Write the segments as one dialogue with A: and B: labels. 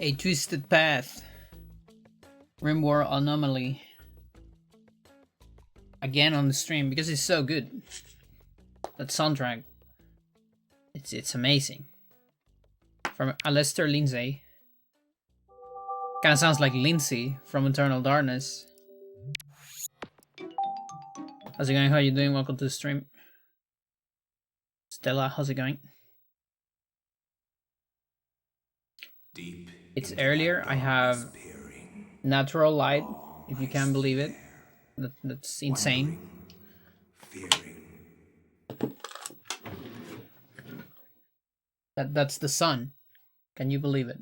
A: A Twisted Path. Rimworld Anomaly. Again on the stream because it's so good. That soundtrack. It's amazing. From Alistair Lindsay. Kinda sounds like Lindsay from Eternal Darkness. How's it going? How are you doing? Welcome to the stream. Stella, how's it going? It's earlier. I have natural light, if you can believe it. That's insane. That's the sun. Can you believe it?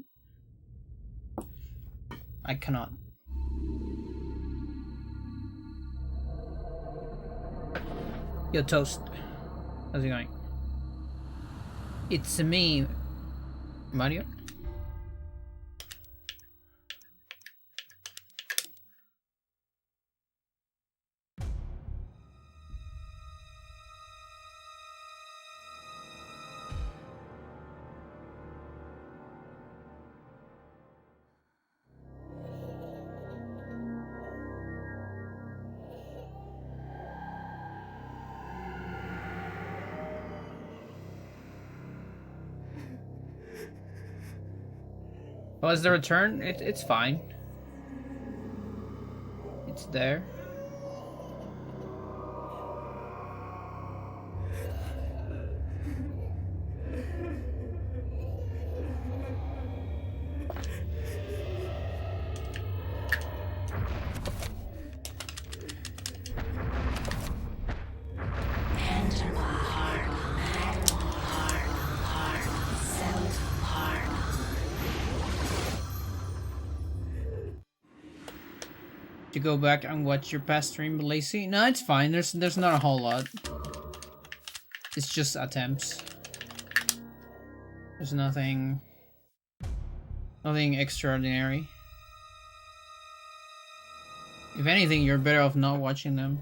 A: I cannot. Yo, Toast. How's it going? It's me, Mario. Oh, is the return? It's fine. It's there. To go back and watch your past stream, Lacey? No, it's fine. There's not a whole lot. It's just attempts. There's nothing extraordinary. If anything, you're better off not watching them.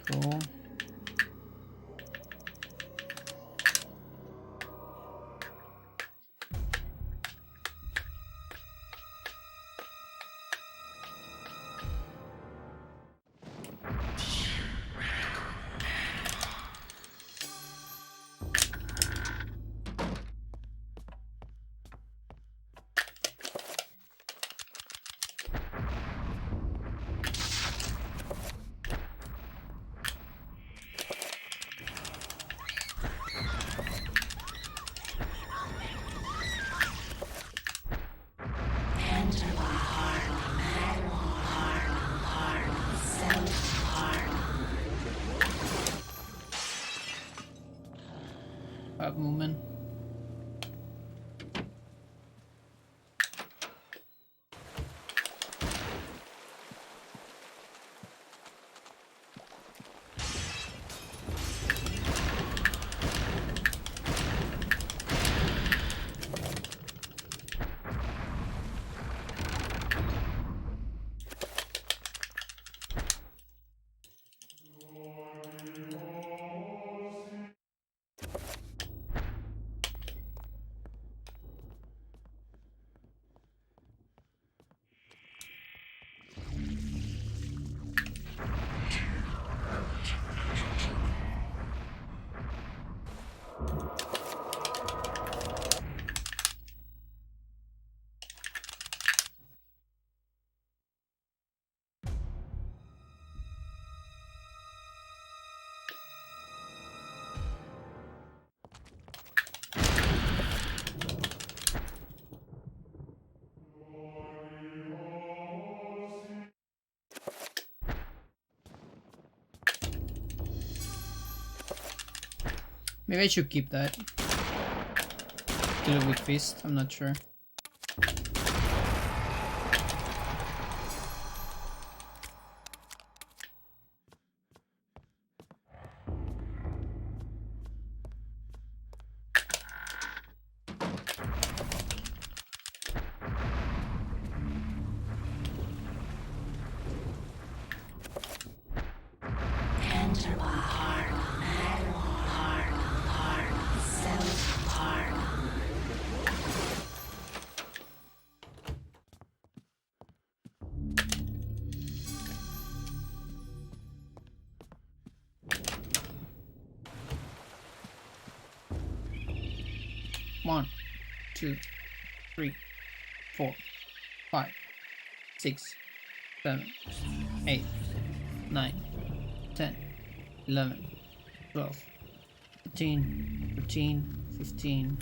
A: Cool. Movement. Maybe I should keep that. Kill it with fist, I'm not sure. 1, 2, 3, 4, 5, 6, 7, 8, 9, 10, 11, 12, 13, 14, 15.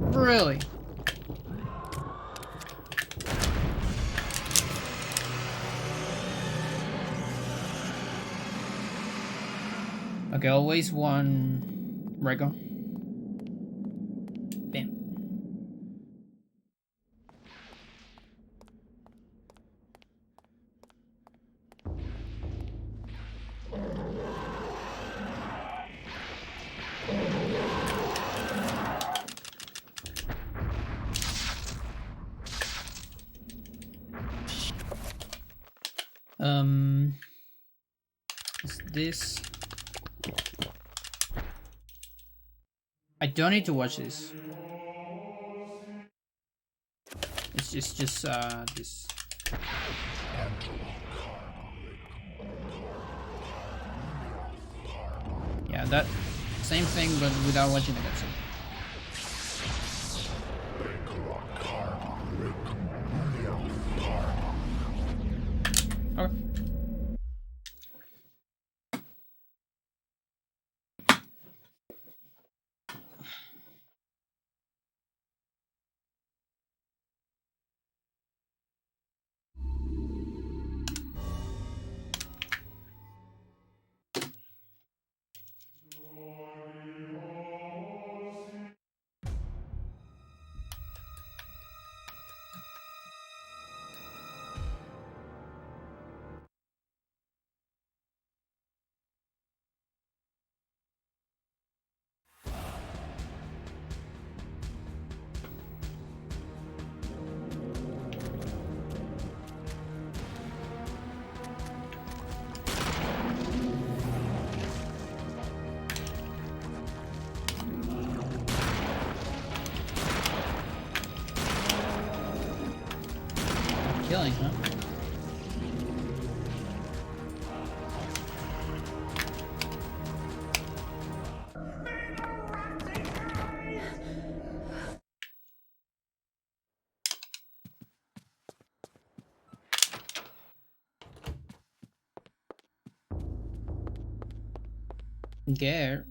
A: Really? Okay, always one regular. Bam. Is this? I don't need to watch this. It's just this. Yeah, that same thing, but without watching the cutscene. Okay. Killing, huh? Gare.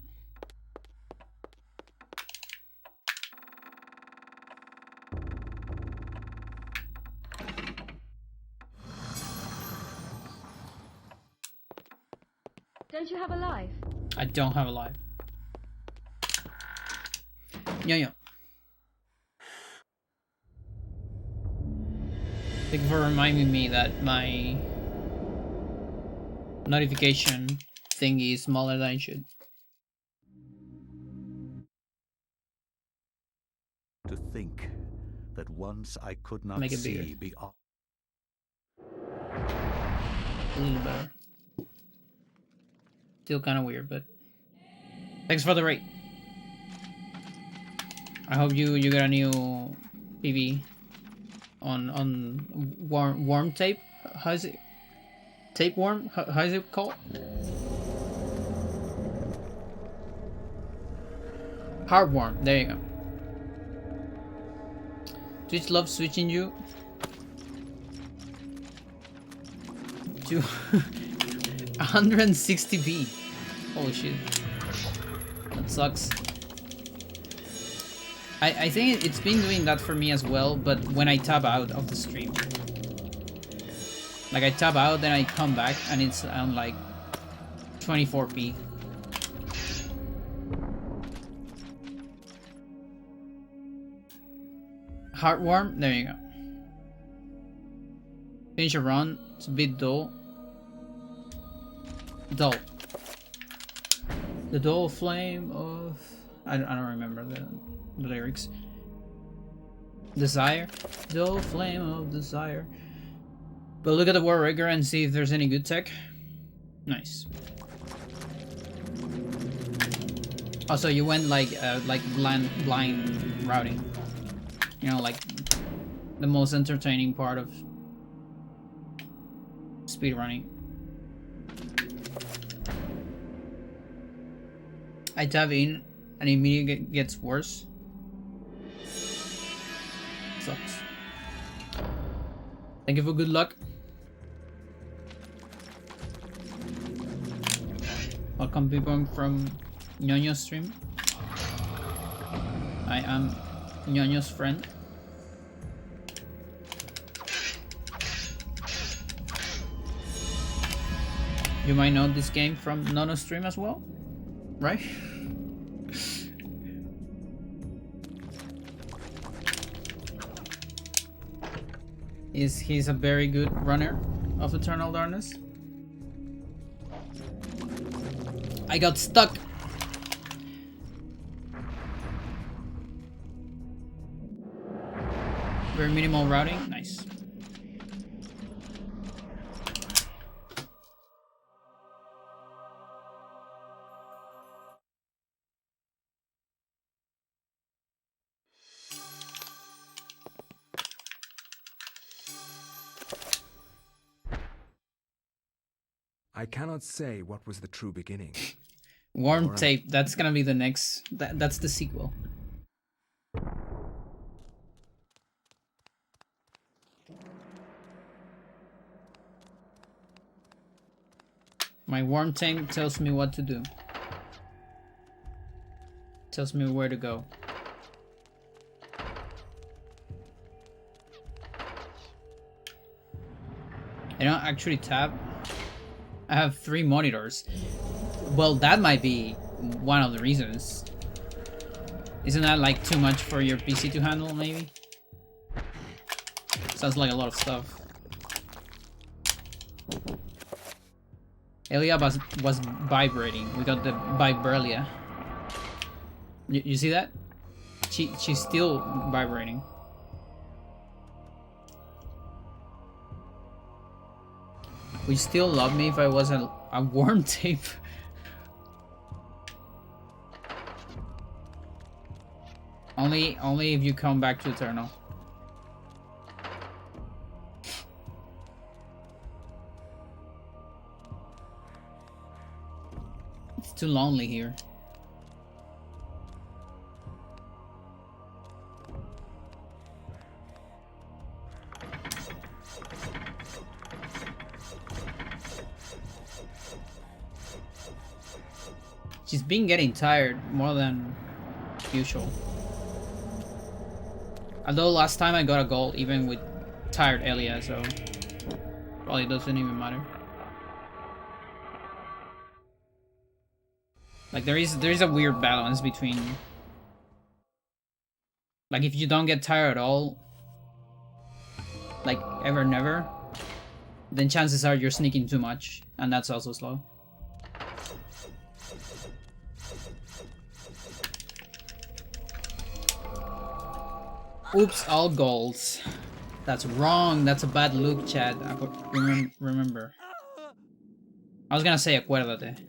B: Don't you have a life?
A: I don't have a life. Yeah. Thank you for reminding me that my notification thingy is smaller than it should.
C: To think that once I could not
A: Make it
C: see
A: bigger.
C: beyond.
A: A little better. Still kind of weird, but thanks for the rate. I hope you got a new PV on worm tape. How is it? Tapeworm? How is it called? Heartworm. There you go. Twitch loves switching you to 160p. Holy shit. That sucks. I think it's been doing that for me as well, but when I tab out of the stream. Like I tab out, then I come back and it's on like 24p. Heartworm, there you go. Finish a run, it's a bit dull. Dull. The dull flame of... I don't remember the lyrics. Desire. Dull flame of desire. But look at the War Rigger and see if there's any good tech. Nice. Also, you went like blind routing. You know, like the most entertaining part of speedrunning. I tab in and immediately gets worse. Sucks. Thank you for good luck. Welcome people from Ñoño's stream. I am Ñoño's friend. You might know this game from Nono's stream as well, right? He's a very good runner of Eternal Darkness. I got stuck. Very minimal routing, nice.
D: I cannot say what was the true beginning.
A: Warm tape, that's gonna be the next, that's the sequel. My warm tape tells me what to do. Tells me where to go. I don't actually tab. I have 3 monitors. Well, that might be one of the reasons. Isn't that like too much for your PC to handle, maybe? Sounds like a lot of stuff. Elia was vibrating. We got the Vibralia. You see that? She's still vibrating. Would you still love me if I was a warm tape? Only if you come back to Eternal. It's too lonely here. She's been getting tired more than usual. Although last time I got a gold even with tired Elia, so probably doesn't even matter. Like there is a weird balance between, like, if you don't get tired at all, like ever never, then chances are you're sneaking too much, and that's also slow. Oops, all golds. That's wrong. That's a bad look, Chad. Remember. I was gonna say acuérdate.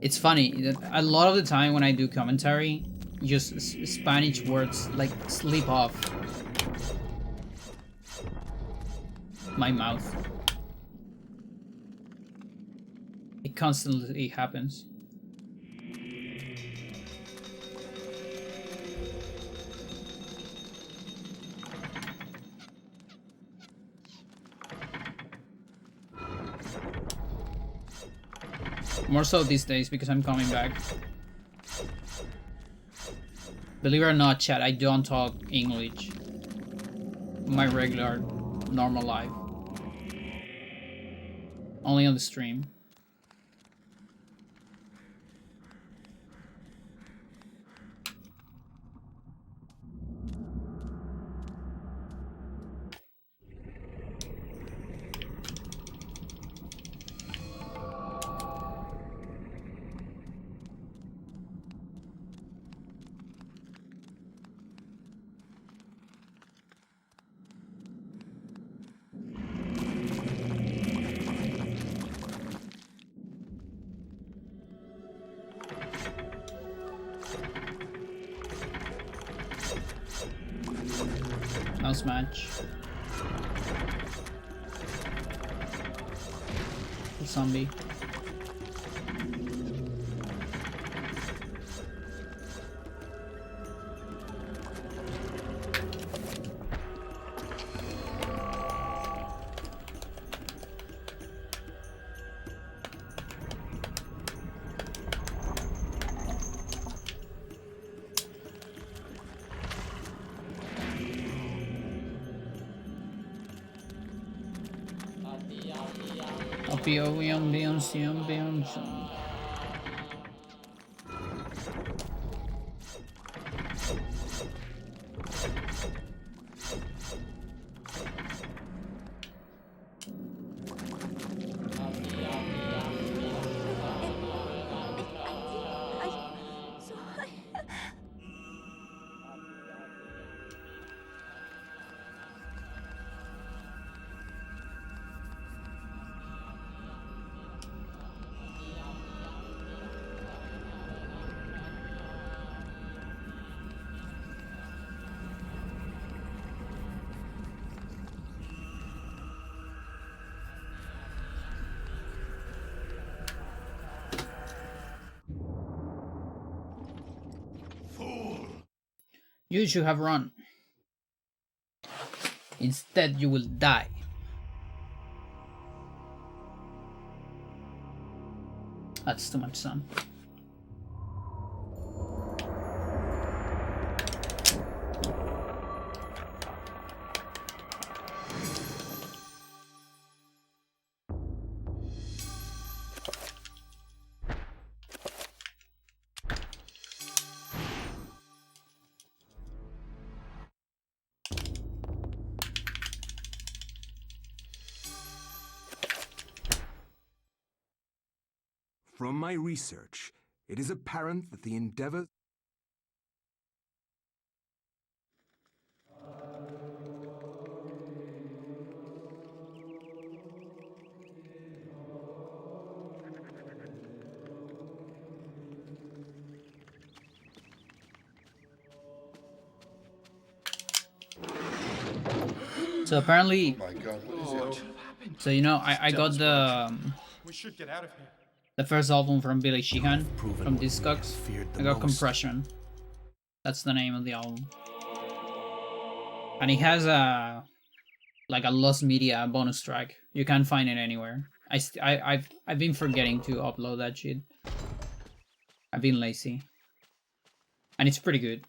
A: It's funny that a lot of the time when I do commentary, just Spanish words like slip off my mouth. It constantly happens. More so these days because I'm coming back. Believe it or not, chat, I don't talk English. My regular, normal life. Only on the stream. mouse match. The zombie. You should have run. Instead, you will die. That's too much sun.
D: From my research, it is apparent that the endeavor...
A: So apparently,
E: Oh my God, what is it?
A: so you know, I got the
F: We should get out of here.
A: the first album from Billy Sheehan
C: Proven
A: from
C: what we
A: Discogs.
C: have feared the
A: I got
C: most.
A: Compression. That's the name of the album, and it has a like a lost media bonus track. You can't find it anywhere. I've been forgetting to upload that shit. I've been lazy, and it's pretty good.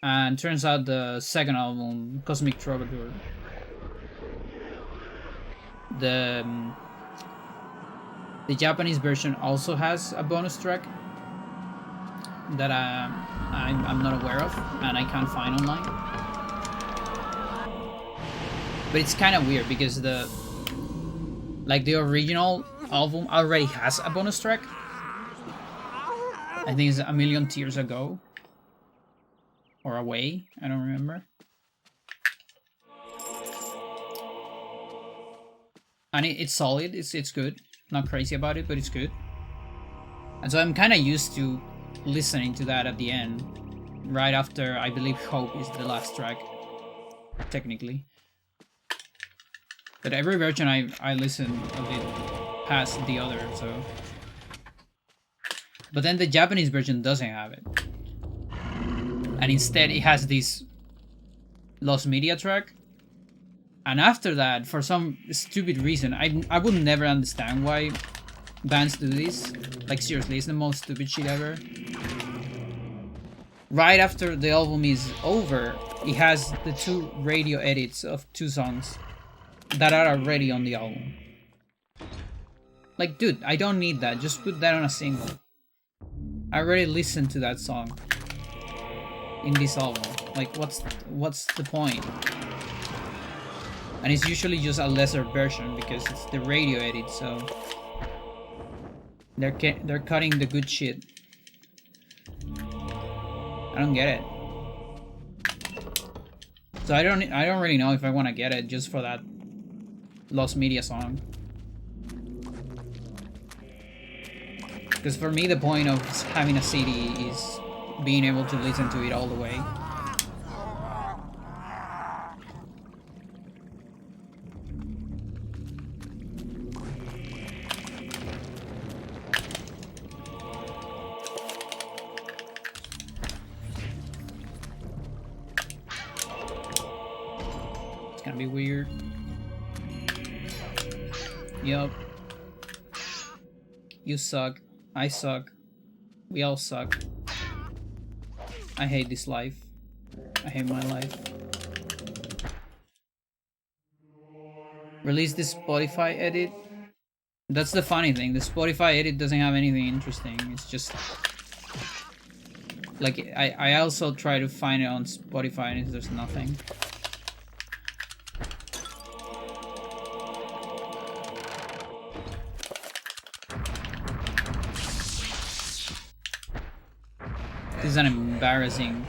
A: And turns out the second album, Cosmic Troubadour, the Japanese version also has a bonus track that I'm not aware of and I can't find online. But it's kind of weird because the original album already has a bonus track. I think it's A Million Tears Ago. Or Away, I don't remember. And it's solid, it's good. Not crazy about it, but it's good. And so I'm kind of used to listening to that at the end. Right after, I believe Hope is the last track. Technically. But every version I listen of it has the other, so... But then the Japanese version doesn't have it. And instead it has this lost media track. And after that, for some stupid reason, I would never understand why bands do this. Like seriously, it's the most stupid shit ever. Right after the album is over, it has the 2 radio edits of 2 songs that are already on the album. Like, dude, I don't need that. Just put that on a single. I already listened to that song in this album. Like, what's the point? And it's usually just a lesser version because it's the radio edit, so they're cutting the good shit. I don't get it. So I don't really know if I want to get it just for that lost media song. Because for me, the point of having a CD is being able to listen to it all the way. be weird. Yup. You suck. I suck. We all suck. I hate this life. I hate my life. Release the Spotify edit. That's the funny thing. The Spotify edit doesn't have anything interesting. It's just like I also try to find it on Spotify and there's nothing. This is an embarrassing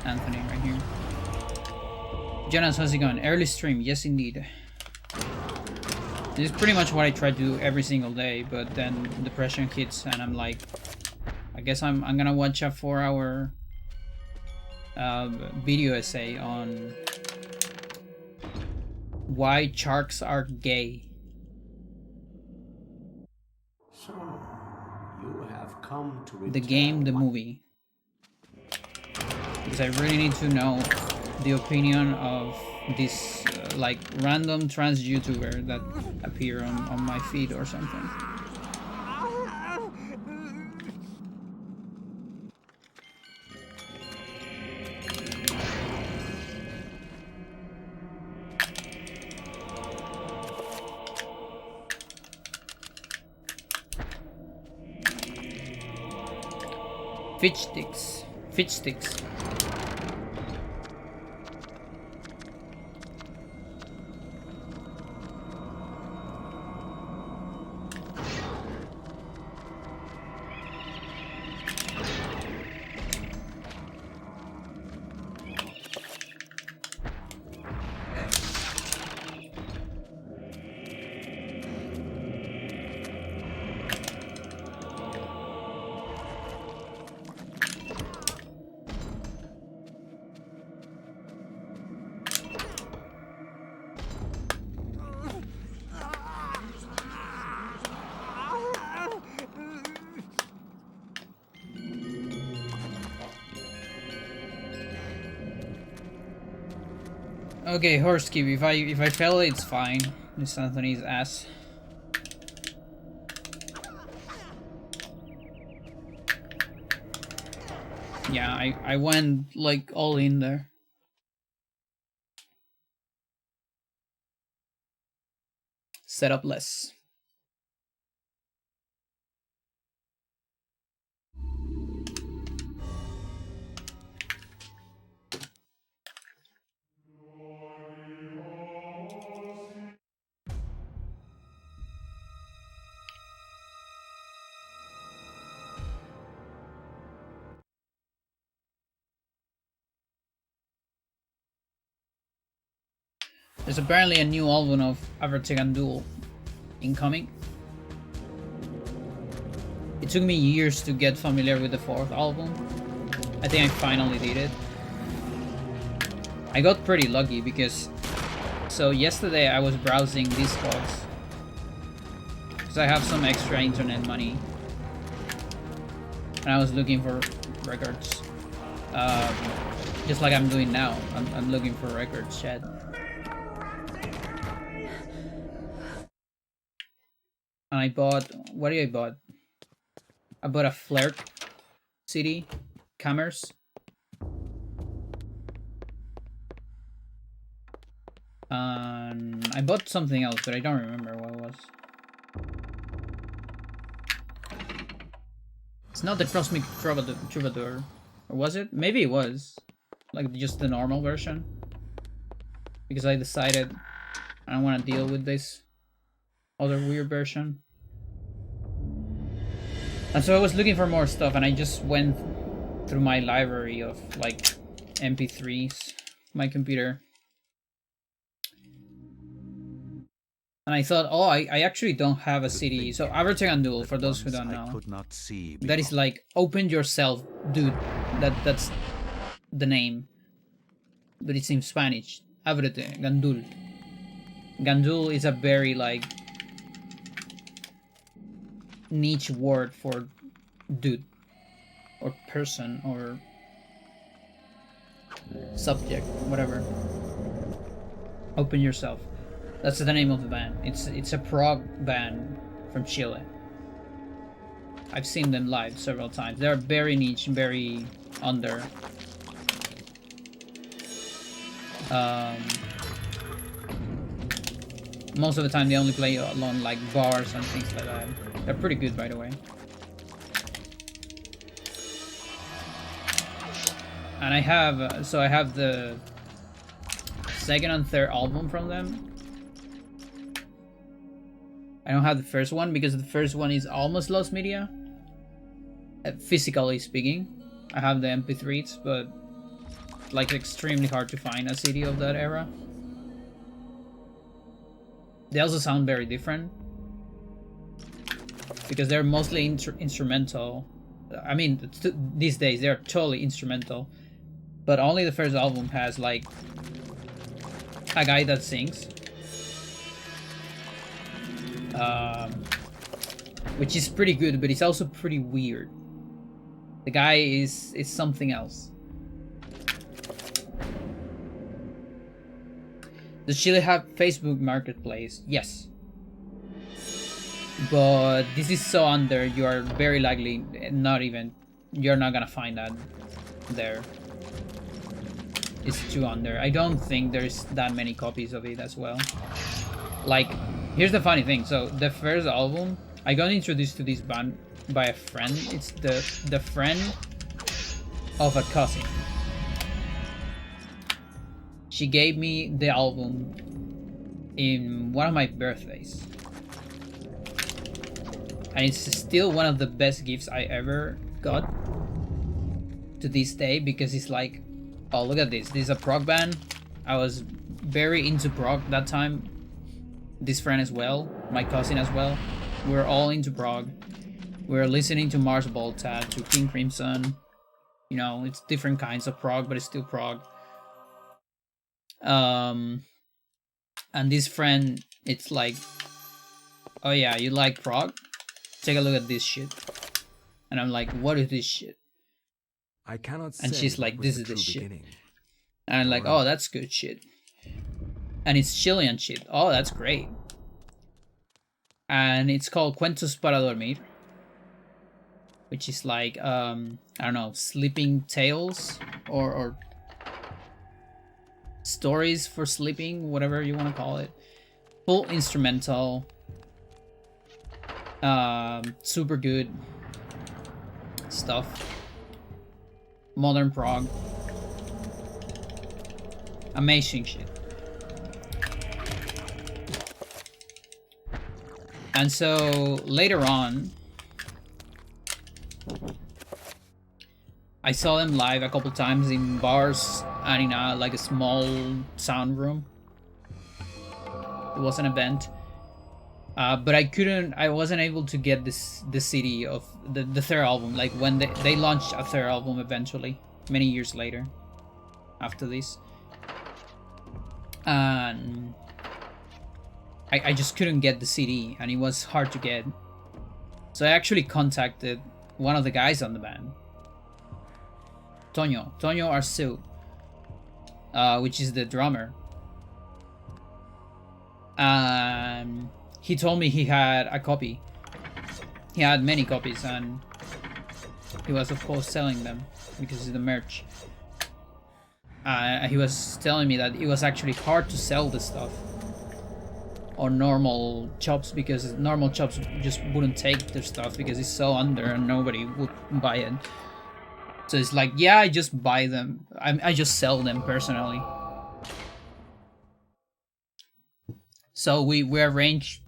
A: Anthony right here. Jonas, how's it going? Early stream, yes indeed. This is pretty much what I try to do every single day, but then depression hits and I'm like, I guess I'm gonna watch a 4-hour video essay on why sharks are gay.
E: So, you have come to
A: The game, the movie. Because I really need to know the opinion of this like random trans YouTuber that appear on my feed or something. Fitch sticks. Fitch sticks. Okay, horse skip. If I fail, it's fine. This Anthony's ass. Yeah, I went like all in there. Set up less. There's apparently a new album of Avertegan Duel incoming. It took me years to get familiar with the 4th album. I think I finally did it. I got pretty lucky because... So yesterday I was browsing Discogs. Because I have some extra internet money. And I was looking for records. Just like I'm doing now. I'm looking for records, chat. And I bought, what did I bought? I bought a Flirt CD, Cameras. I bought something else, but I don't remember what it was. It's not the Cosmic Troubadour. Or was it? Maybe it was. Like just the normal version. Because I decided I don't want to deal with this other weird version. And so I was looking for more stuff and I just went through my library of like MP3s, my computer. And I thought, oh, I actually don't have a CD. So Avertegan Duel, for those who don't know, that is like, open yourself, dude. That's the name. But it's in Spanish. Ábrete, Gandul. Gandul is a very like niche word for dude or person or subject, whatever. Open Yourself. That's the name of the band. It's a prog band from Chile. I've seen them live several times. They're very niche, very under. Most of the time they only play along like bars and things like that. They're pretty good, by the way. And I have the second and third album from them. I don't have the first one because the first one is almost lost media. Physically speaking, I have the MP3s, but like extremely hard to find a CD of that era. They also sound very different because they're mostly instrumental. I mean, these days they're totally instrumental, but only the first album has like a guy that sings, which is pretty good, but it's also pretty weird. The guy is something else. Does Chile have Facebook Marketplace? Yes. But this is so under, you are very likely you're not gonna find that there. It's too under. I don't think there's that many copies of it as well. Like, here's the funny thing. So the first album, I got introduced to this band by a friend. It's the friend of a cousin. She gave me the album in one of my birthdays. And it's still one of the best gifts I ever got to this day, because it's like, oh, look at this. This is a prog band. I was very into prog that time. This friend as well, my cousin as well. We're all into prog. We're listening to Mars Volta, to King Crimson. You know, it's different kinds of prog, but it's still prog. And this friend, it's like, oh yeah, you like prog? Take a look at this shit. And I'm like, what is this shit?
D: I cannot
A: And
D: say
A: she's like,
D: what was
A: this
D: the
A: is the
D: true
A: shit.
D: beginning.
A: And I'm like, oh, that's good shit. And it's Chilean shit. Oh, that's great. And it's called Cuentos para Dormir, which is like, I don't know, sleeping tales or stories for sleeping, whatever you want to call it. Full instrumental. Super good stuff. Modern prog. Amazing shit. And so later on, I saw them live a couple times in bars and in like a small sound room. It was an event. But I wasn't able to get the CD of the third album, like when they launched a third album eventually, many years later, after this. And I just couldn't get the CD, and it was hard to get. So I actually contacted one of the guys on the band, Toño Arceu, which is the drummer. He told me he had a copy. He had many copies, and he was of course selling them because of the merch. He was telling me that it was actually hard to sell this stuff on normal shops, because normal shops just wouldn't take their stuff because it's so under and nobody would buy it. So it's like, yeah, I just buy them. I just sell them personally. So we arranged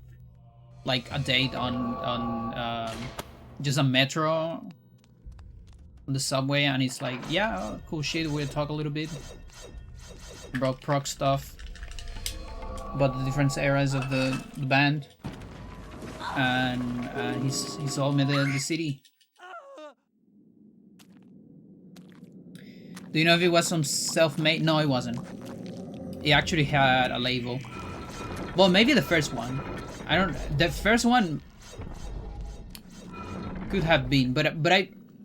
A: like a date on just a metro on the subway, and it's like, yeah, cool shit, we'll talk a little bit about prog stuff, about the different eras of the band, and he sold me the CD. Do you know if it was some self-made? No, it wasn't. He actually had a label. Well, maybe the first one. I don't. The first one could have been, but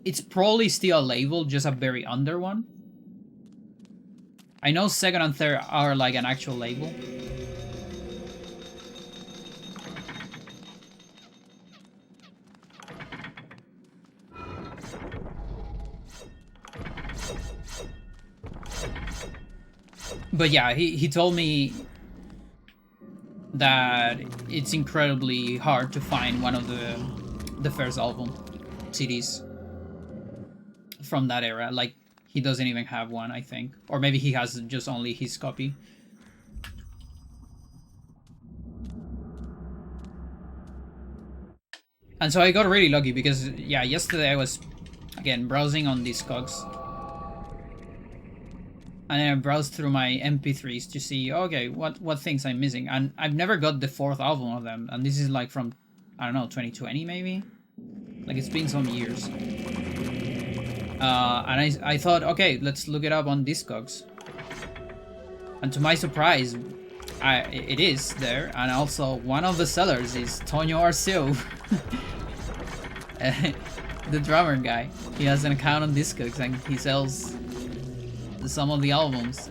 A: it's probably still a label, just a very under one. I know second and third are like an actual label. But yeah, he told me that it's incredibly hard to find one of the first album CDs from that era. Like, he doesn't even have one, I think. Or maybe he has just only his copy. And so I got really lucky because, yeah, yesterday I was, again, browsing on Discogs. And then I browsed through my MP3s to see, okay, what things I'm missing. And I've never got the fourth album of them. And this is like from, I don't know, 2020 maybe? Like, it's been some years. And I thought, okay, let's look it up on Discogs. And to my surprise, it is there. And also, one of the sellers is Tonio Arceo. The drummer guy. He has an account on Discogs and he sells some of the albums,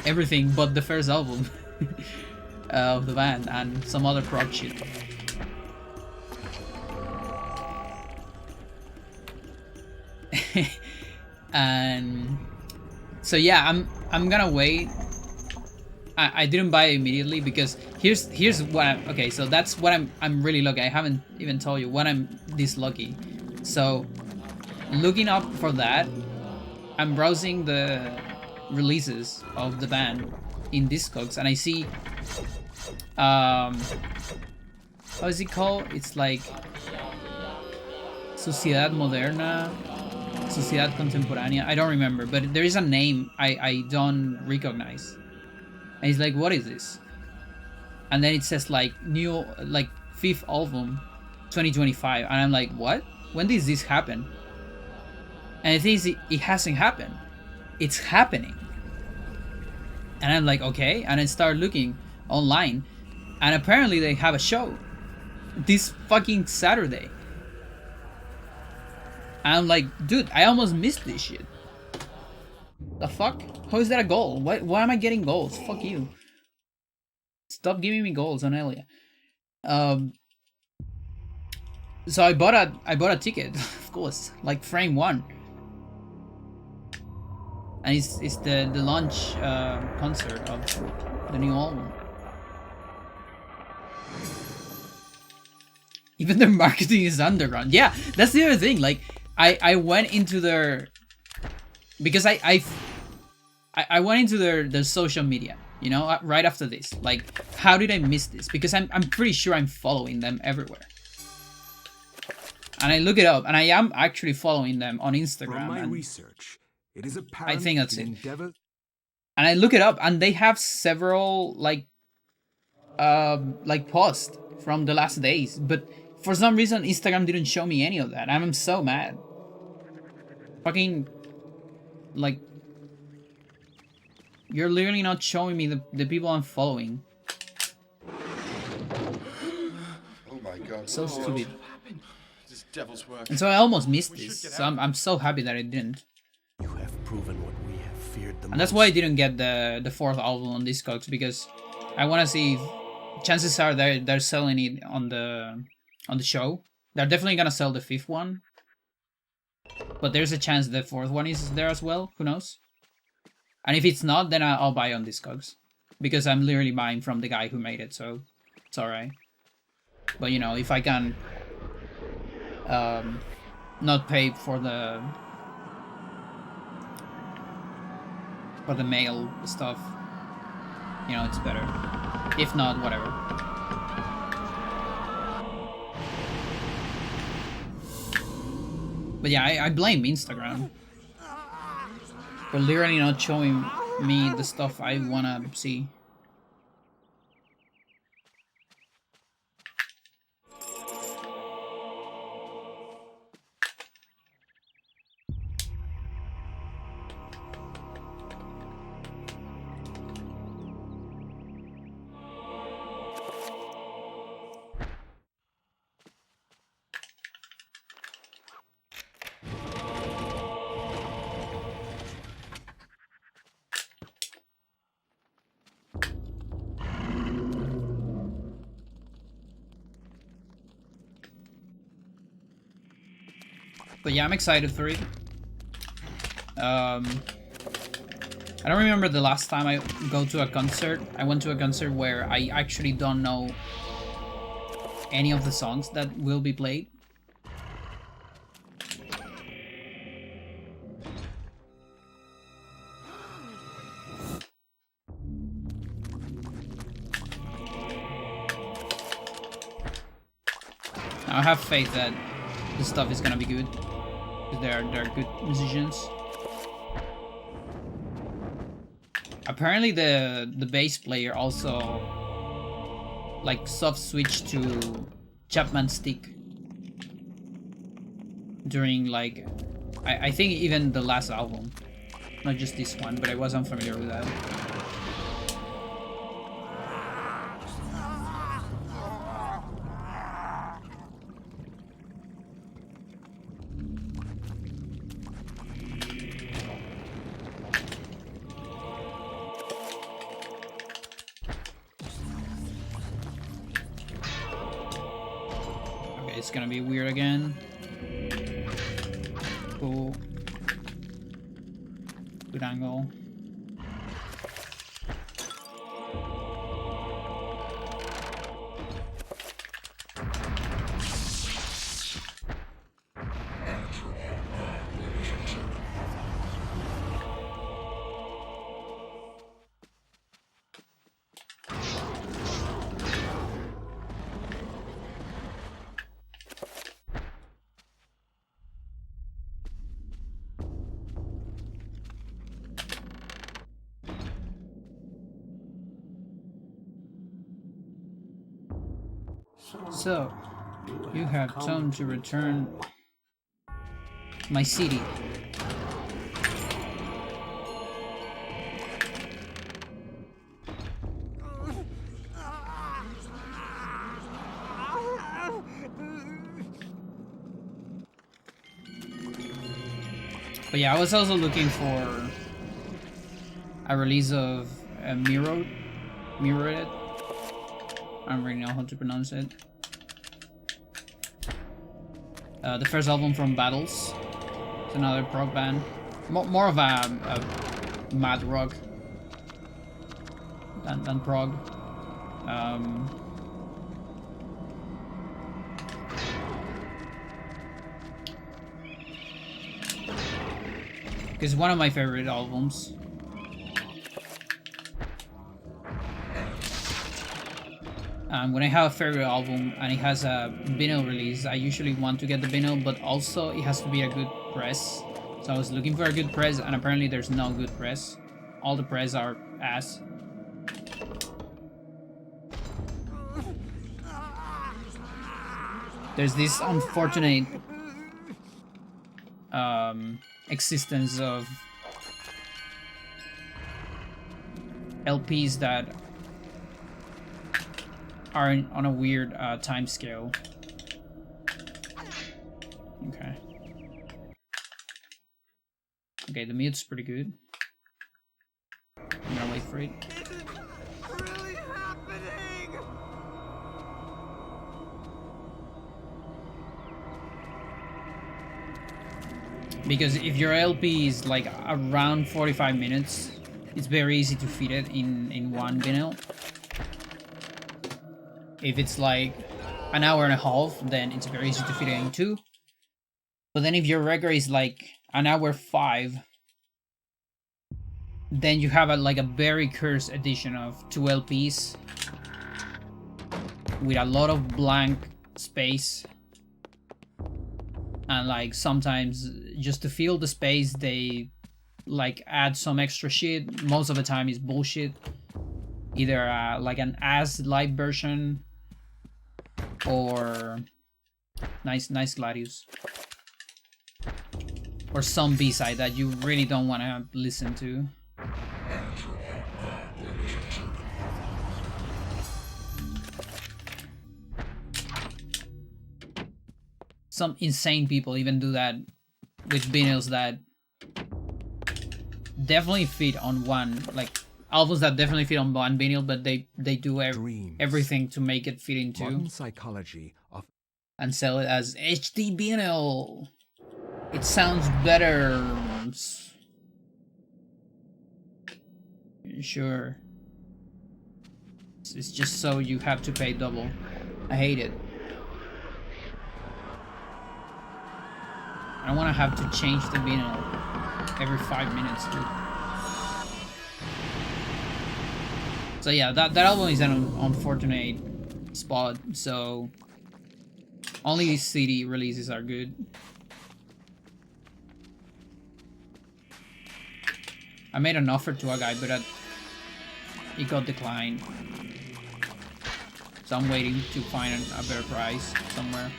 A: everything but the first album of the band and some other prog shit. And so yeah, I'm gonna wait. I didn't buy it immediately because here's what I'm okay. So that's what I'm really lucky. I haven't even told you what I'm this lucky. So looking up for that, I'm browsing the releases of the band in Discogs and I see how is it called? It's like Sociedad Moderna, Sociedad Contemporánea. I don't remember, but there is a name I don't recognize. And he's like, what is this? And then it says like new, like fifth album, 2025. And I'm like, what? When did this happen? And the thing is, it hasn't happened. It's happening. And I'm like, okay. And I start looking online. And apparently they have a show this fucking Saturday. And I'm like, dude, I almost missed this shit. The fuck? How is that a goal? Why am I getting goals? Fuck you. Stop giving me goals on Elia. So I bought a ticket, of course, like frame one. And it's the launch concert of the new album. Even their marketing is underground. Yeah, that's the other thing. Like, I went into their, because I went into their social media, you know, right after this. Like, how did I miss this? Because I'm pretty sure I'm following them everywhere. And I look it up, and I am actually following them on Instagram.
D: From my research, it is apparent
A: I think that's it.
D: Endeavor...
A: And I look it up, and they have several like posts from the last days, but for some reason Instagram didn't show me any of that. I'm so mad. Fucking, like, you're literally not showing me the people I'm following.
F: Oh my god.
A: So stupid.
F: This devil's work.
A: And so I almost missed this. So I'm so happy that I didn't.
C: You have proven what we have feared the most.
A: And that's why I didn't get the fourth album on Discogs, because I want to see if, chances are they're selling it on the show. They're definitely gonna sell the fifth one, but there's a chance the fourth one is there as well. Who knows? And if it's not, then I'll buy on Discogs, because I'm literally buying from the guy who made it, so it's alright. But you know, if I can not pay for the mail stuff, you know, it's better. If not, whatever. But yeah, I blame Instagram for literally not showing me the stuff I wanna see. But yeah, I'm excited for it. I don't remember the last time I go to a concert. I went to a concert where I actually don't know any of the songs that will be played. I have faith that this stuff is gonna be good. They're good musicians. Apparently the bass player also like soft switched to Chapman stick during like I think even the last album, not just this one, but I wasn't familiar with that. It's gonna be weird again. Cool. Good angle. So, you have time to return my CD. But yeah, I was also looking for a release of Mirrored. I don't really know how to pronounce it. The first album from Battles. It's another prog band. More of a mad rock than prog. It's one of my favorite albums. When I have a favorite album and it has a vinyl release, I usually want to get the vinyl, but also it has to be a good press. So I was looking for a good press, and apparently there's no good press. All the press are ass. There's this unfortunate existence of LPs that are on a weird time scale. Okay. Okay, the mute's pretty good. I'm gonna wait for it.
G: Is it really happening?
A: Because if your LP is like around 45 minutes, it's very easy to fit it in one vinyl. If it's like an hour and a half, then it's very easy to fit it in two. But then if your record is like an hour 5, then you have like a very cursed edition of 2 LPs with a lot of blank space. And like sometimes just to fill the space, they like add some extra shit. Most of the time is bullshit. Either like an ass live version or nice Gladius, or some B-side that you really don't want to listen to. Some insane people even do that with vinyls that definitely fit on one, like albums that definitely fit on one vinyl, but they do everything to make it fit in two.
D: Modern psychology of
A: And sell it as HD vinyl. It sounds better. Sure. It's just so you have to pay double. I hate it. I don't want to have to change the vinyl every 5 minutes too. So yeah, that album is an unfortunate spot. So only these CD releases are good. I made an offer to a guy, but it got declined. So I'm waiting to find a better price somewhere.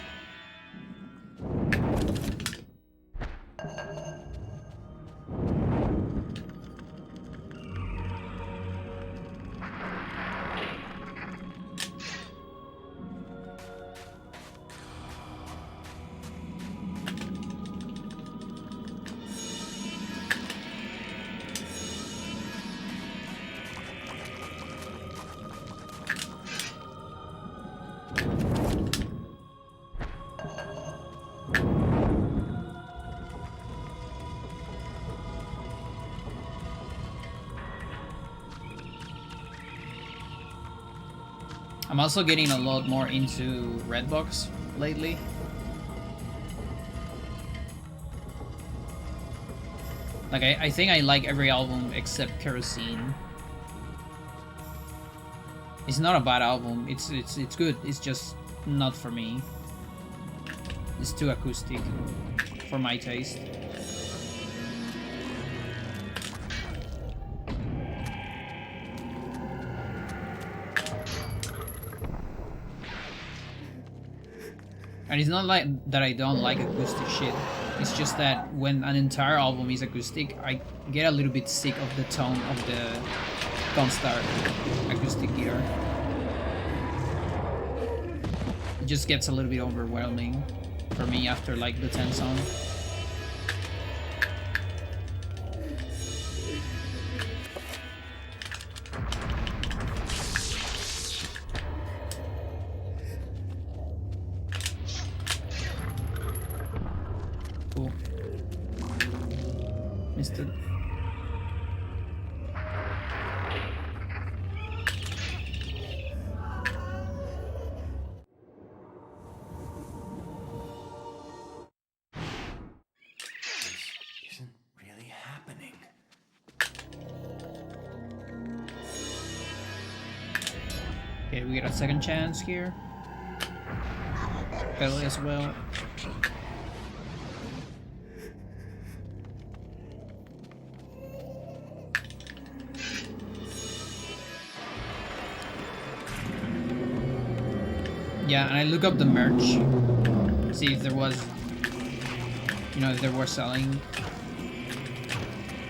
A: I'm also getting a lot more into Redbox lately. Like I think I like every album except Kerosene. It's not a bad album. It's good. It's just not for me. It's too acoustic for my taste. And it's not like that I don't like acoustic shit. It's just that when an entire album is acoustic, I get a little bit sick of the tone of the Gunstar acoustic guitar. It just gets a little bit overwhelming for me after like the 10th song. Cool. Missed it.
E: Isn't really happening.
A: Okay, we get a second chance here. Belly as well. Yeah, and I look up the merch, see if there was, you know, if they were selling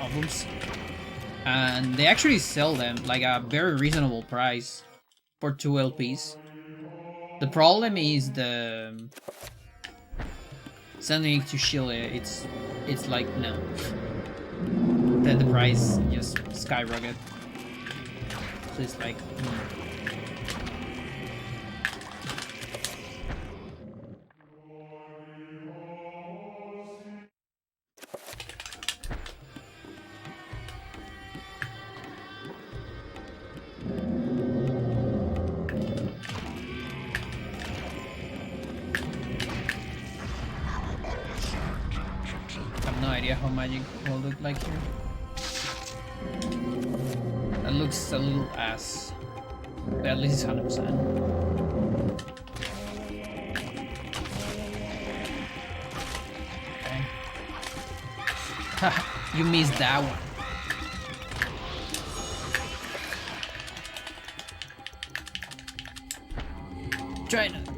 A: albums, and they actually sell them like a very reasonable price for 2 LPs. The problem is the sending it to Chile. It's like no, then the price just skyrocket. So it's like. How magic will look like here. That looks a little ass, but at least it's 100%. Okay. You missed that one. Try to.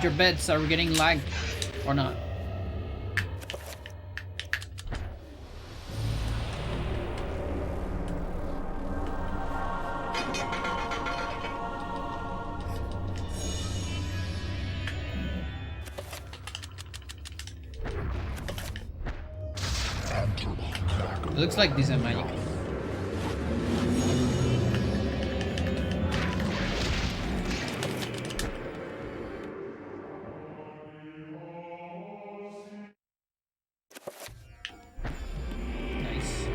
A: Put your bets, are we getting lag or not? It looks like these are magic. Nice.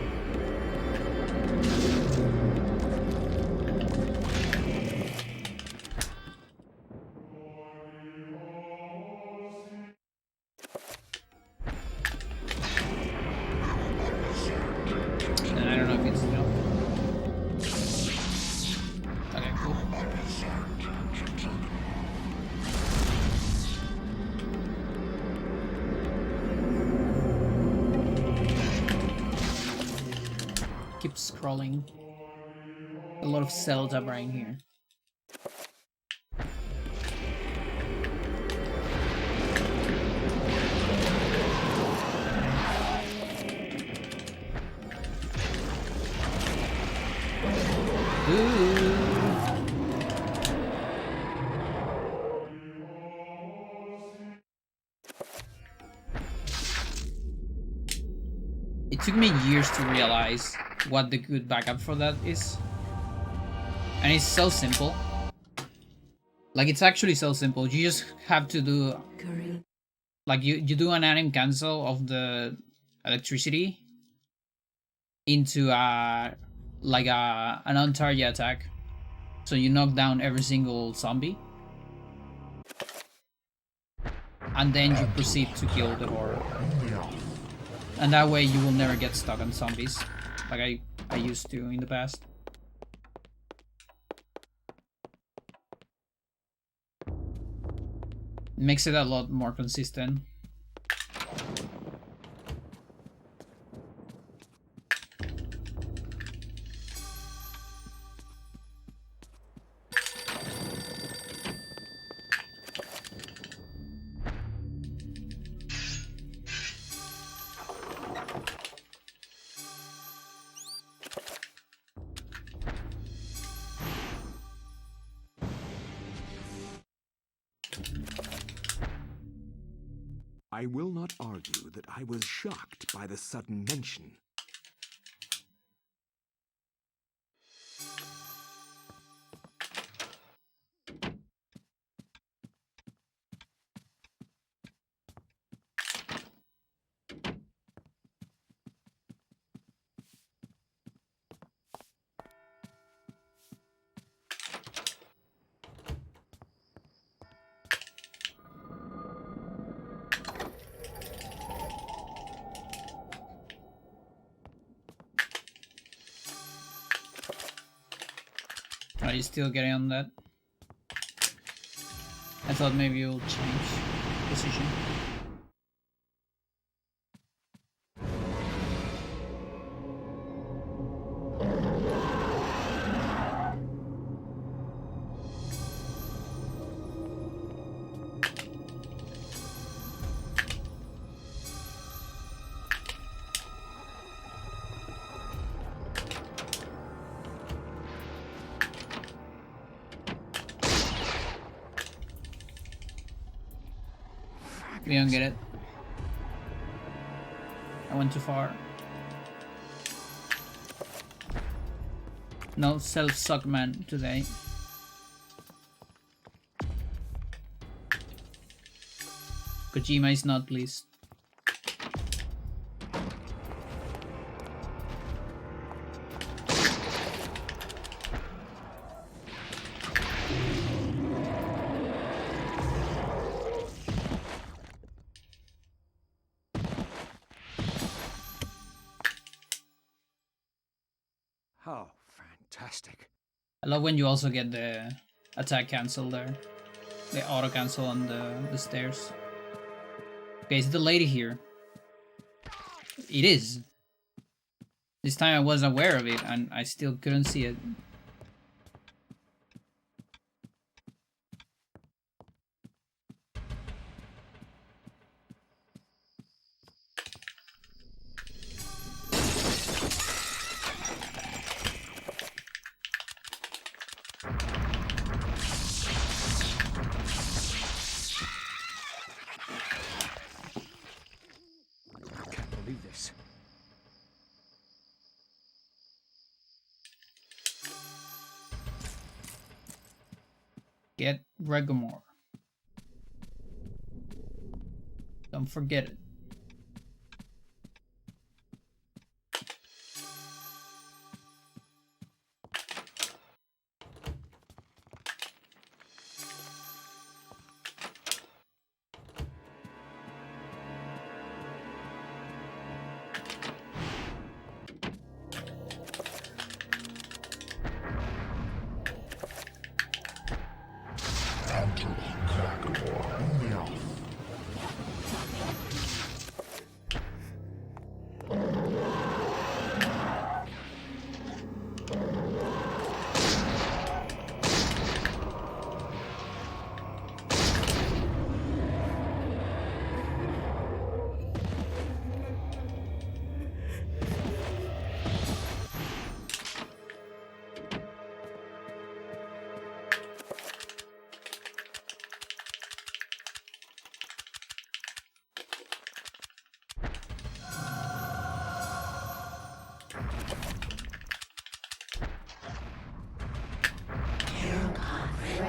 A: And I don't know if it's enough. Okay, cool. Keep scrolling. A lot of Zelda brain here. It took me years to realize what the good backup for that is. And it's so simple. Like, it's actually so simple. You just have to do... Like, you do an anim cancel of the electricity into an on-target attack. So you knock down every single zombie. And then you proceed to kill the horror. And that way you will never get stuck on zombies, like I used to in the past. Makes it a lot more consistent.
D: I will not argue that I was shocked by the sudden mention.
A: Are you still getting on that? I thought maybe you'll change position. We don't get it. I went too far. No self-suck man today. Kojima is not pleased.
D: How fantastic.
A: I love when you also get the attack cancel there. The auto cancel on the stairs. Okay, is the lady here? It is. This time I wasn't aware of it and I still couldn't see it.
H: believe this.
A: Get Regomore. Don't forget it.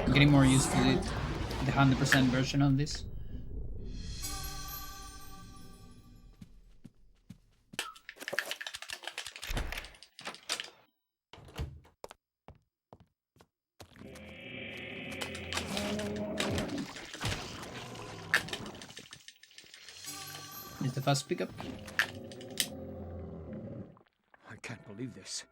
A: I'm getting more used to the 100% version of this. Is the fast pickup?
H: I can't believe this.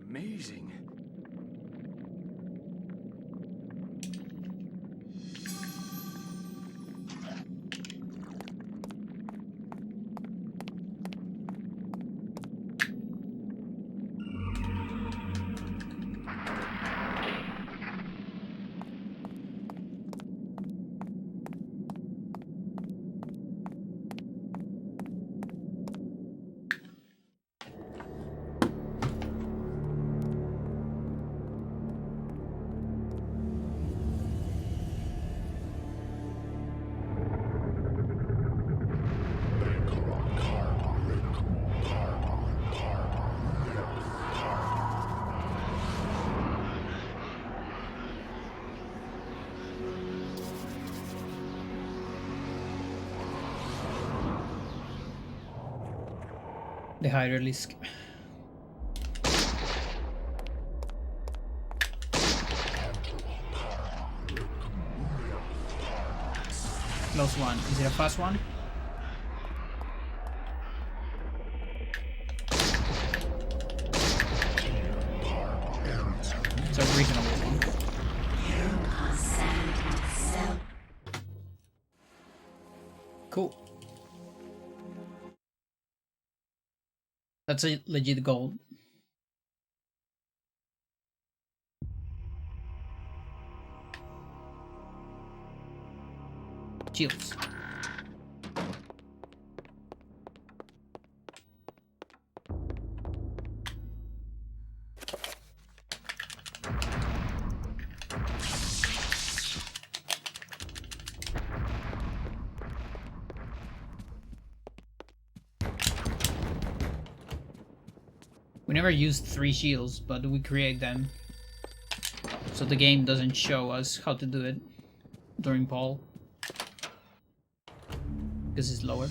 H: Amazing.
A: The Hydralisk. Close one. Is it a fast one? It's a reasonable one. Cool. That's a legit gold. Shields. We never used 3 shields, but we create them. So the game doesn't show us how to do it during Paul. Because it's lower.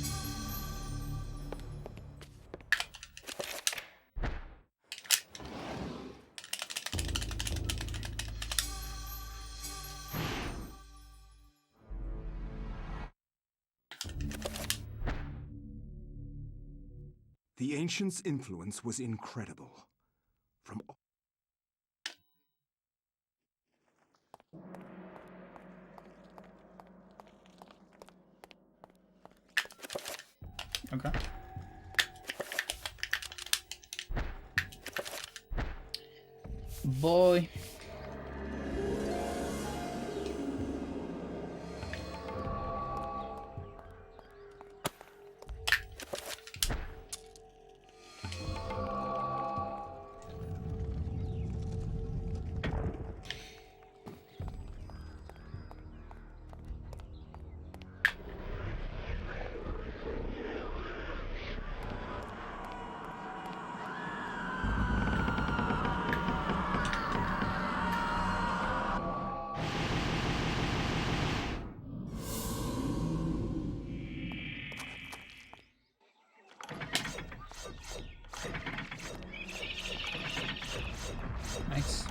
D: The ancients' influence was incredible. From
A: Okay. Boy. Nice.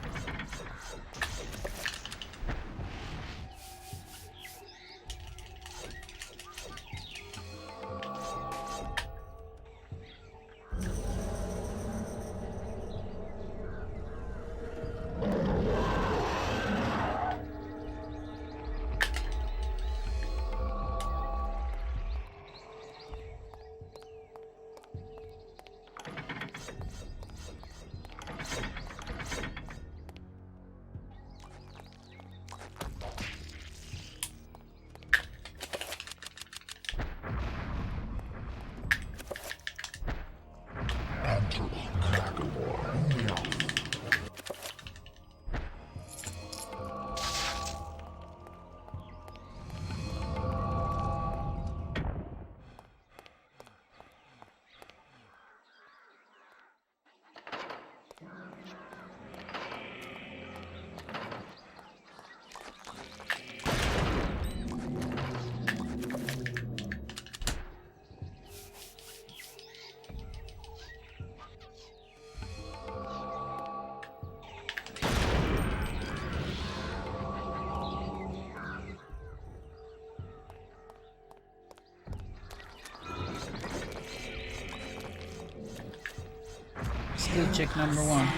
A: Skill check number 1.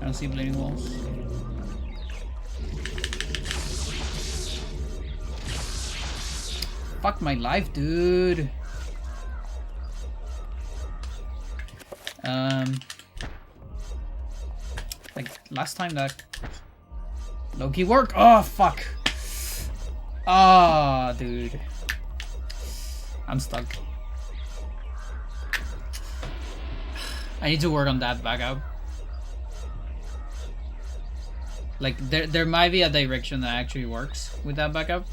A: I don't see bleeding walls. Fuck my life, dude. Like last time that low-key work. Oh fuck. Ah, dude. I'm stuck. I need to work on that backup. Like there might be a direction that actually works with that backup.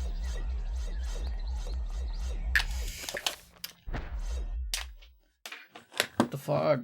A: What the fuck?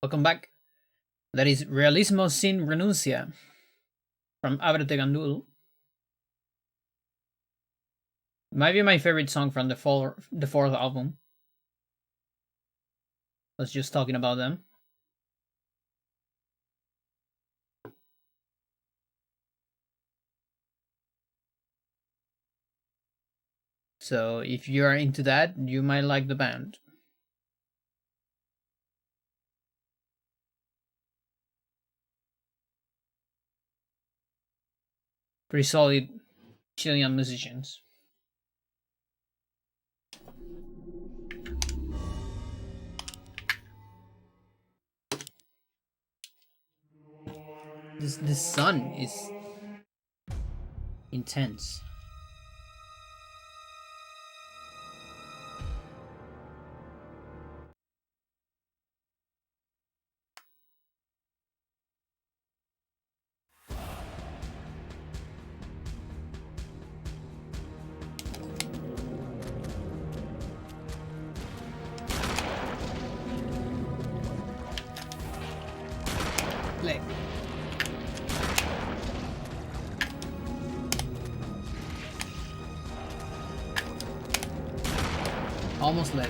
A: Welcome back. That is Realismo sin renuncia from Ábrete Gandul. Might be my favorite song from the fourth album. I was just talking about them. So if you are into that, you might like the band. Pretty solid Chilean musicians. The sun is intense. Play. Almost led.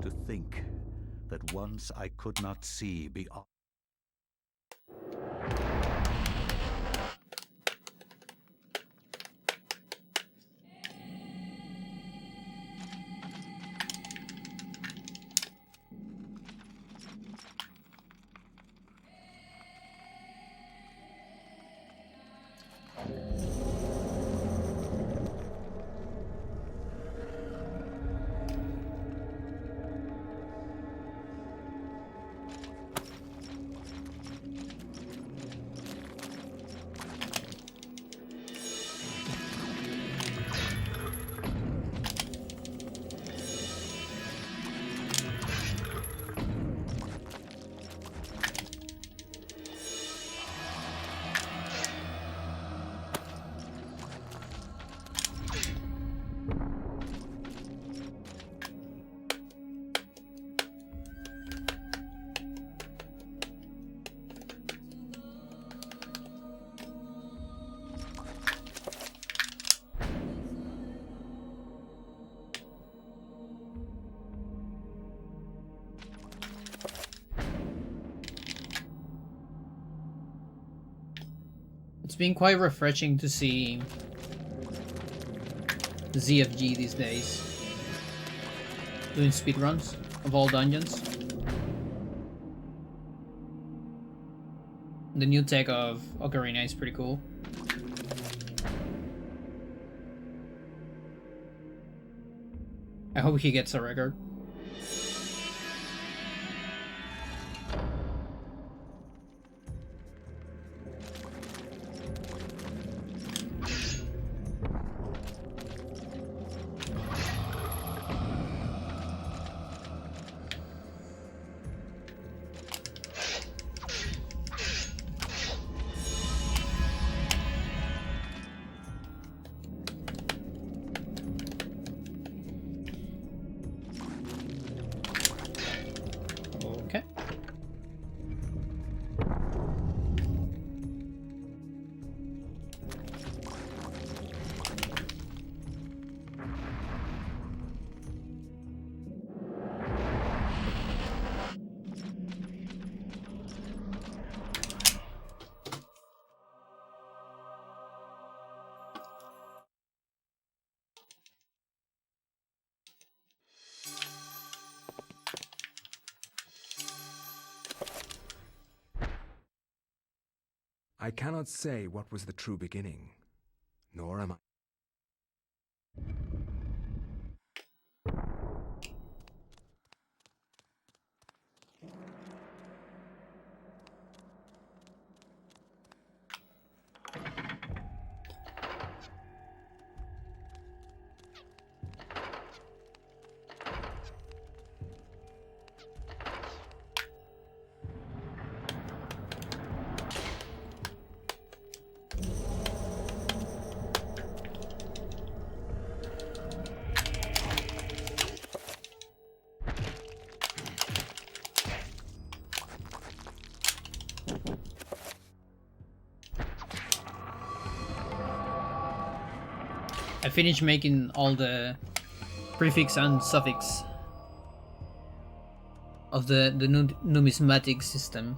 C: To think that once I could not see beyond.
A: It's been quite refreshing to see ZFG these days doing speedruns of all dungeons. The new tech of Ocarina is pretty cool. I hope he gets a record.
D: I cannot say what was the true beginning, nor am I.
A: I finished making all the prefix and suffix of the numismatic system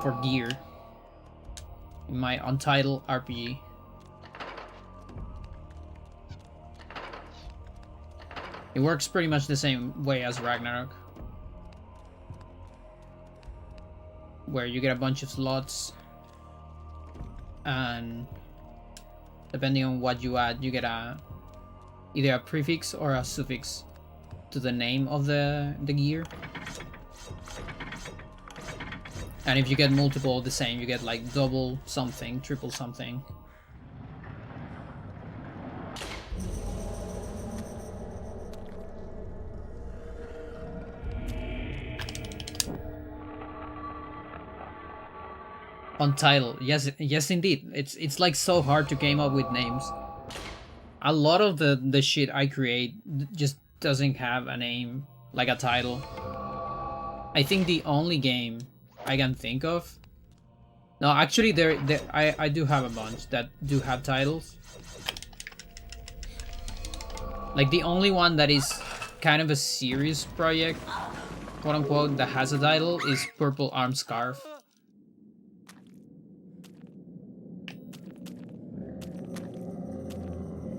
A: for gear in my Untitled RPG. It works pretty much the same way as Ragnarok, where you get a bunch of slots, and depending on what you add, you get either a prefix or a suffix to the name of the gear. And if you get multiple of the same, you get like double something, triple something. Untitled, yes indeed. It's like so hard to come up with names. A lot of the shit I create just doesn't have a name, like a title. I think the only game I can think of. No, actually, I do have a bunch that do have titles. Like the only one that is kind of a serious project, quote unquote, that has a title is Purple Arm Scarf.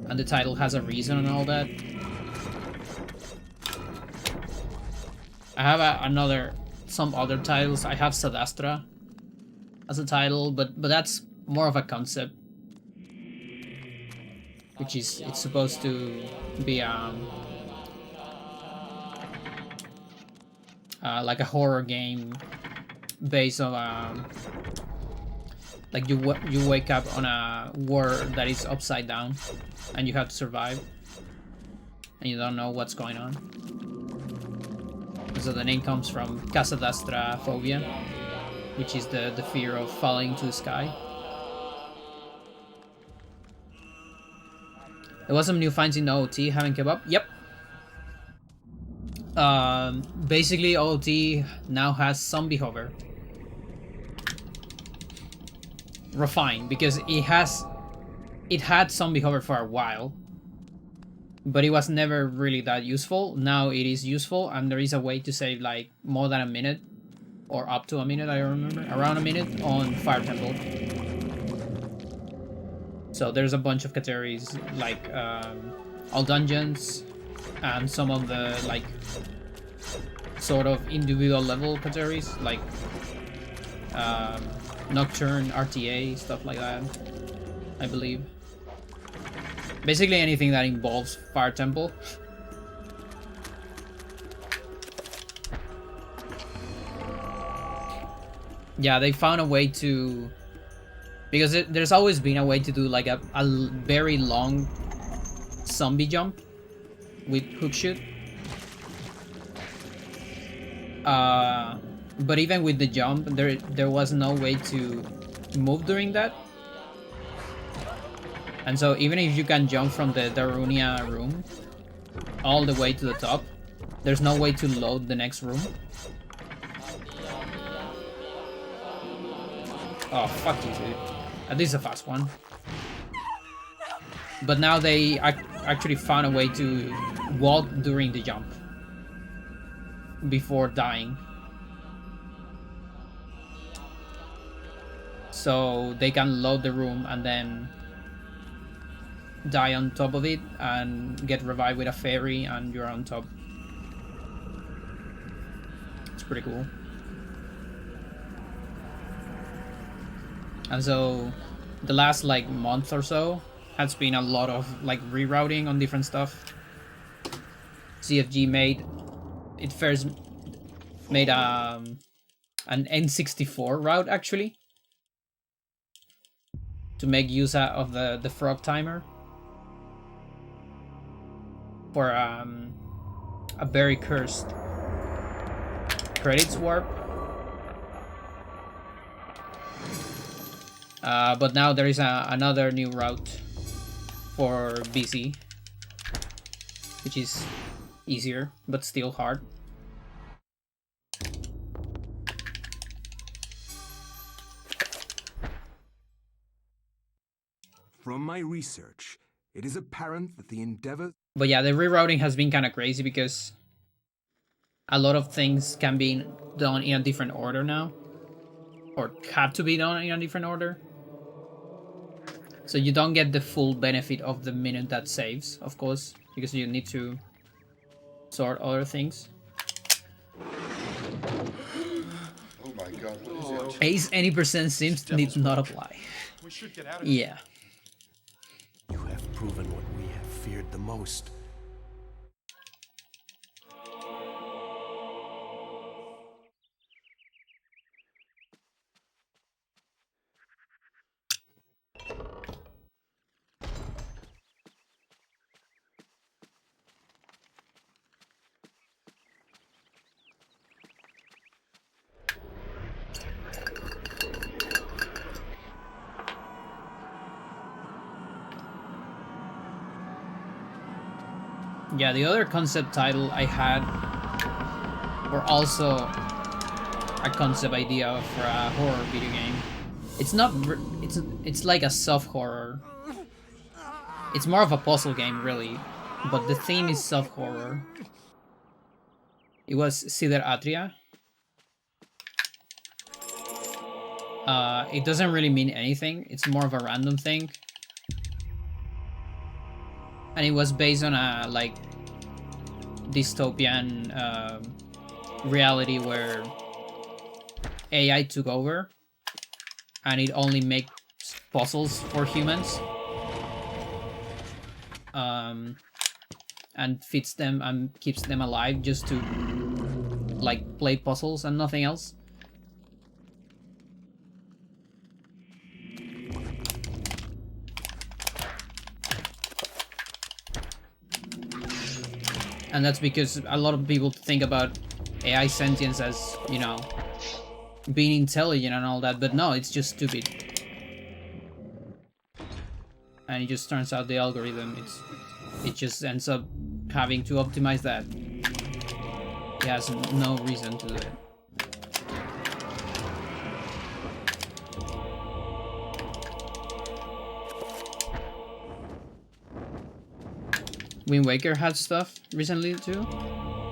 A: And the title has a reason and all that. I have some other titles. I have Sadastra as a title, but that's more of a concept, which is it's supposed to be like a horror game based on like you wake up on a world that is upside down, and you have to survive, and you don't know what's going on. So the name comes from Casadastra phobia, which is the fear of falling to the sky. There was some new finds in OOT having kept up. Yep. Basically OOT now has zombie hover. Refined, because it had zombie hover for a while, but it was never really that useful. Now it is useful, and there is a way to save like more than a minute, or up to a minute, I remember, around a minute on Fire Temple. So there's a bunch of categories, like all dungeons, and some of the like sort of individual level categories, like Nocturne, RTA, stuff like that, I believe. Basically anything that involves Fire Temple. Yeah, they found a way to... Because there's always been a way to do like a very long zombie jump with hook shoot. But even with the jump, there was no way to move during that. And so even if you can jump from the Darunia room all the way to the top, there's no way to load the next room. Oh, fuck you, dude. At least a fast one. But now they actually found a way to walk during the jump before dying. So they can load the room and then die on top of it and get revived with a fairy, and you're on top. It's pretty cool. And so the last like month or so has been a lot of like rerouting on different stuff. CFG made it first made an N64 route actually to make use of the frog timer for a very cursed credits warp. But now there is another new route for BC, which is easier but still hard.
D: From my research, it is apparent that the Endeavor...
A: But yeah, the rerouting has been kind of crazy because a lot of things can be done in a different order now, or have to be done in a different order. So you don't get the full benefit of the minute that saves, of course, because you need to sort other things.
F: Oh my god, what is it?
A: Ace any percent seems did not apply.
E: We should get out of
A: Yeah.
I: You have proven what we have feared the most.
A: Yeah, the other concept title I had were also a concept idea for a horror video game. It's not. It's like a soft horror. It's more of a puzzle game, really, but the theme is soft horror. It was Cider Atria. It doesn't really mean anything. It's more of a random thing. And it was based on a like dystopian reality where AI took over and it only makes puzzles for humans, and feeds them and keeps them alive just to like play puzzles and nothing else. And that's because a lot of people think about AI sentience as, you know, being intelligent and all that, but no, it's just stupid. And it just turns out the algorithm, it just ends up having to optimize that. It has no reason to do it. Wind Waker had stuff recently too.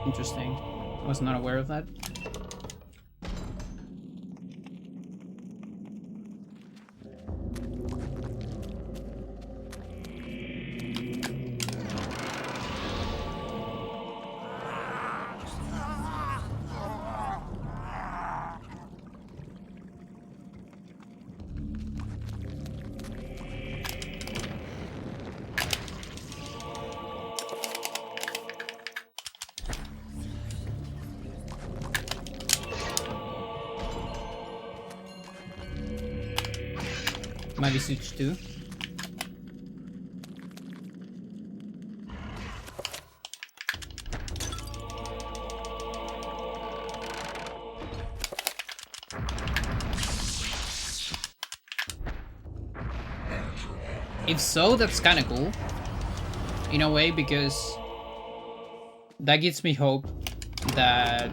A: Interesting. Was not aware of that. Might be Switch 2. If so, that's kind of cool. In a way, because that gives me hope that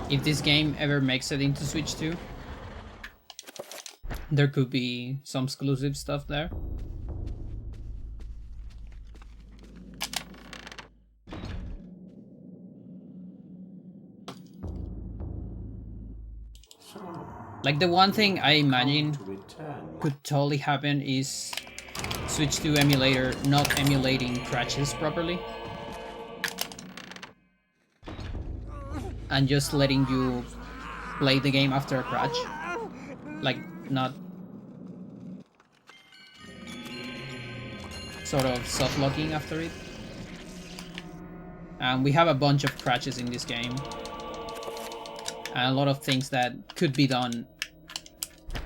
A: if this game ever makes it into Switch 2, there could be some exclusive stuff there. Like the one thing I imagine could totally happen is Switch 2 emulator not emulating crashes properly. And just letting you play the game after a crash. Like not sort of soft locking after it. And we have a bunch of crashes in this game. And a lot of things that could be done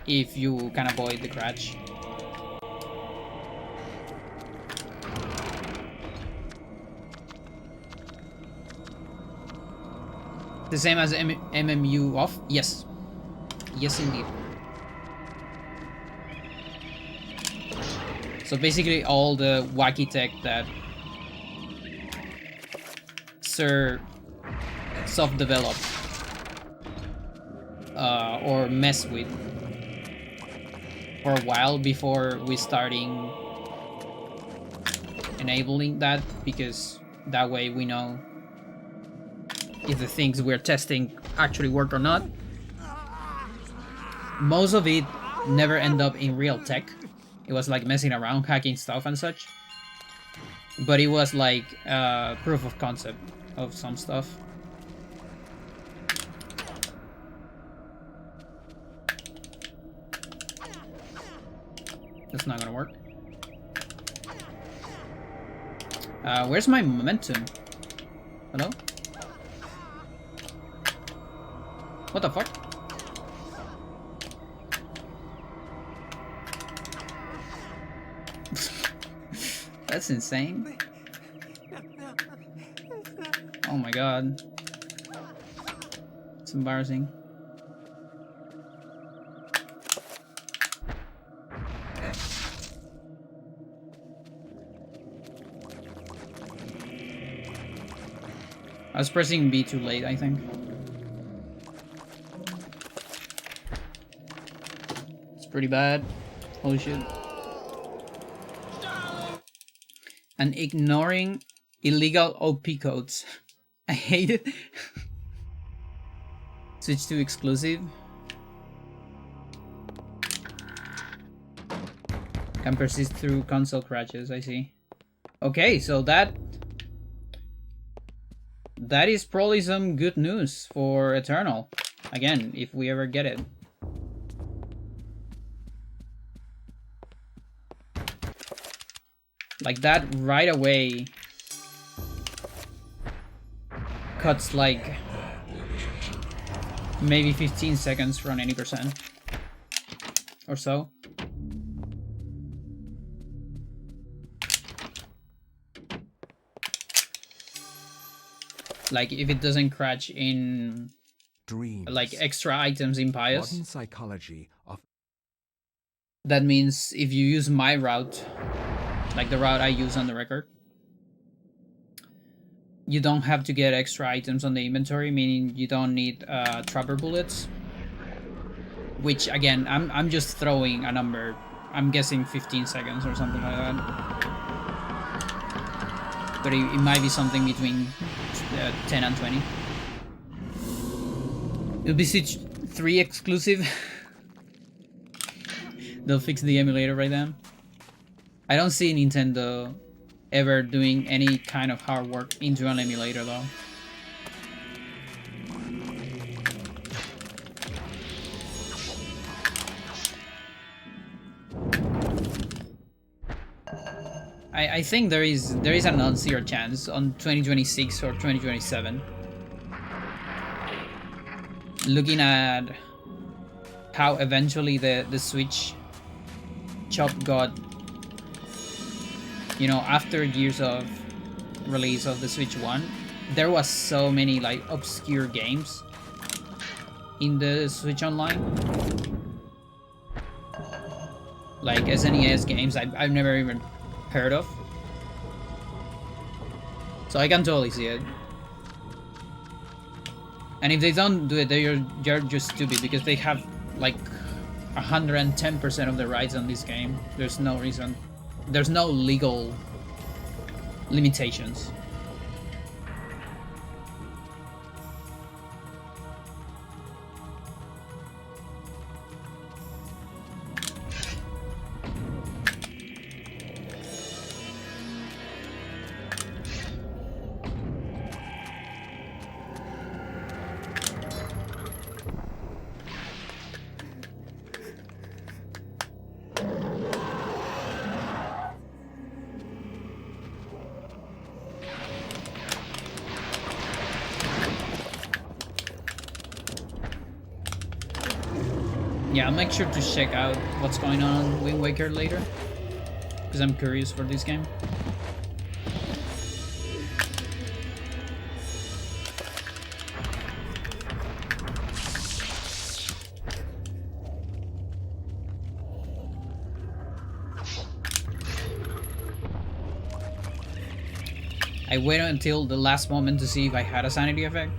A: if you can avoid the crash. The same as MMU off? Yes. Yes, indeed. So basically all the wacky tech that Sir soft-developed or mess with for a while before we starting enabling that, because that way we know if the things we're testing actually work or not. Most of it never end up in real tech. It was like messing around, hacking stuff and such. But it was like proof of concept of some stuff. That's not gonna work. Where's my momentum? Hello? What the fuck? That's insane. Oh my god. It's embarrassing. I was pressing B too late, I think. It's pretty bad. Holy shit. And ignoring illegal OP codes. I hate it. Switch to exclusive. Can persist through console crashes, I see. Okay, so that is probably some good news for Eternal. Again, if we ever get it. Like that right away cuts like maybe 15 seconds from any percent or so. Like if it doesn't crash in
D: Dreams.
A: like extra items in BIOS.
D: Modern psychology of
A: That means if you use my route, like the route I use on the record, you don't have to get extra items on the inventory, meaning you don't need trapper bullets. Which again, I'm just throwing a number. I'm guessing 15 seconds or something like that. But it might be something between 10 and 20. It'll be Siege 3 exclusive. They'll fix the emulator right then. I don't see Nintendo ever doing any kind of hard work into an emulator though. I think there is an unzero chance on 2026 or 2027. Looking at how eventually the Switch chop got, you know, after years of release of the Switch 1, there was so many like obscure games in the Switch Online. Like SNES games I've never even heard of. So I can totally see it. And if they don't do it, they're just stupid, because they have like 110% of the rights on this game. There's no reason. There's no legal limitations. Yeah, I'll make sure to check out what's going on Wind Waker later, because I'm curious for this game. I waited until the last moment to see if I had a sanity effect.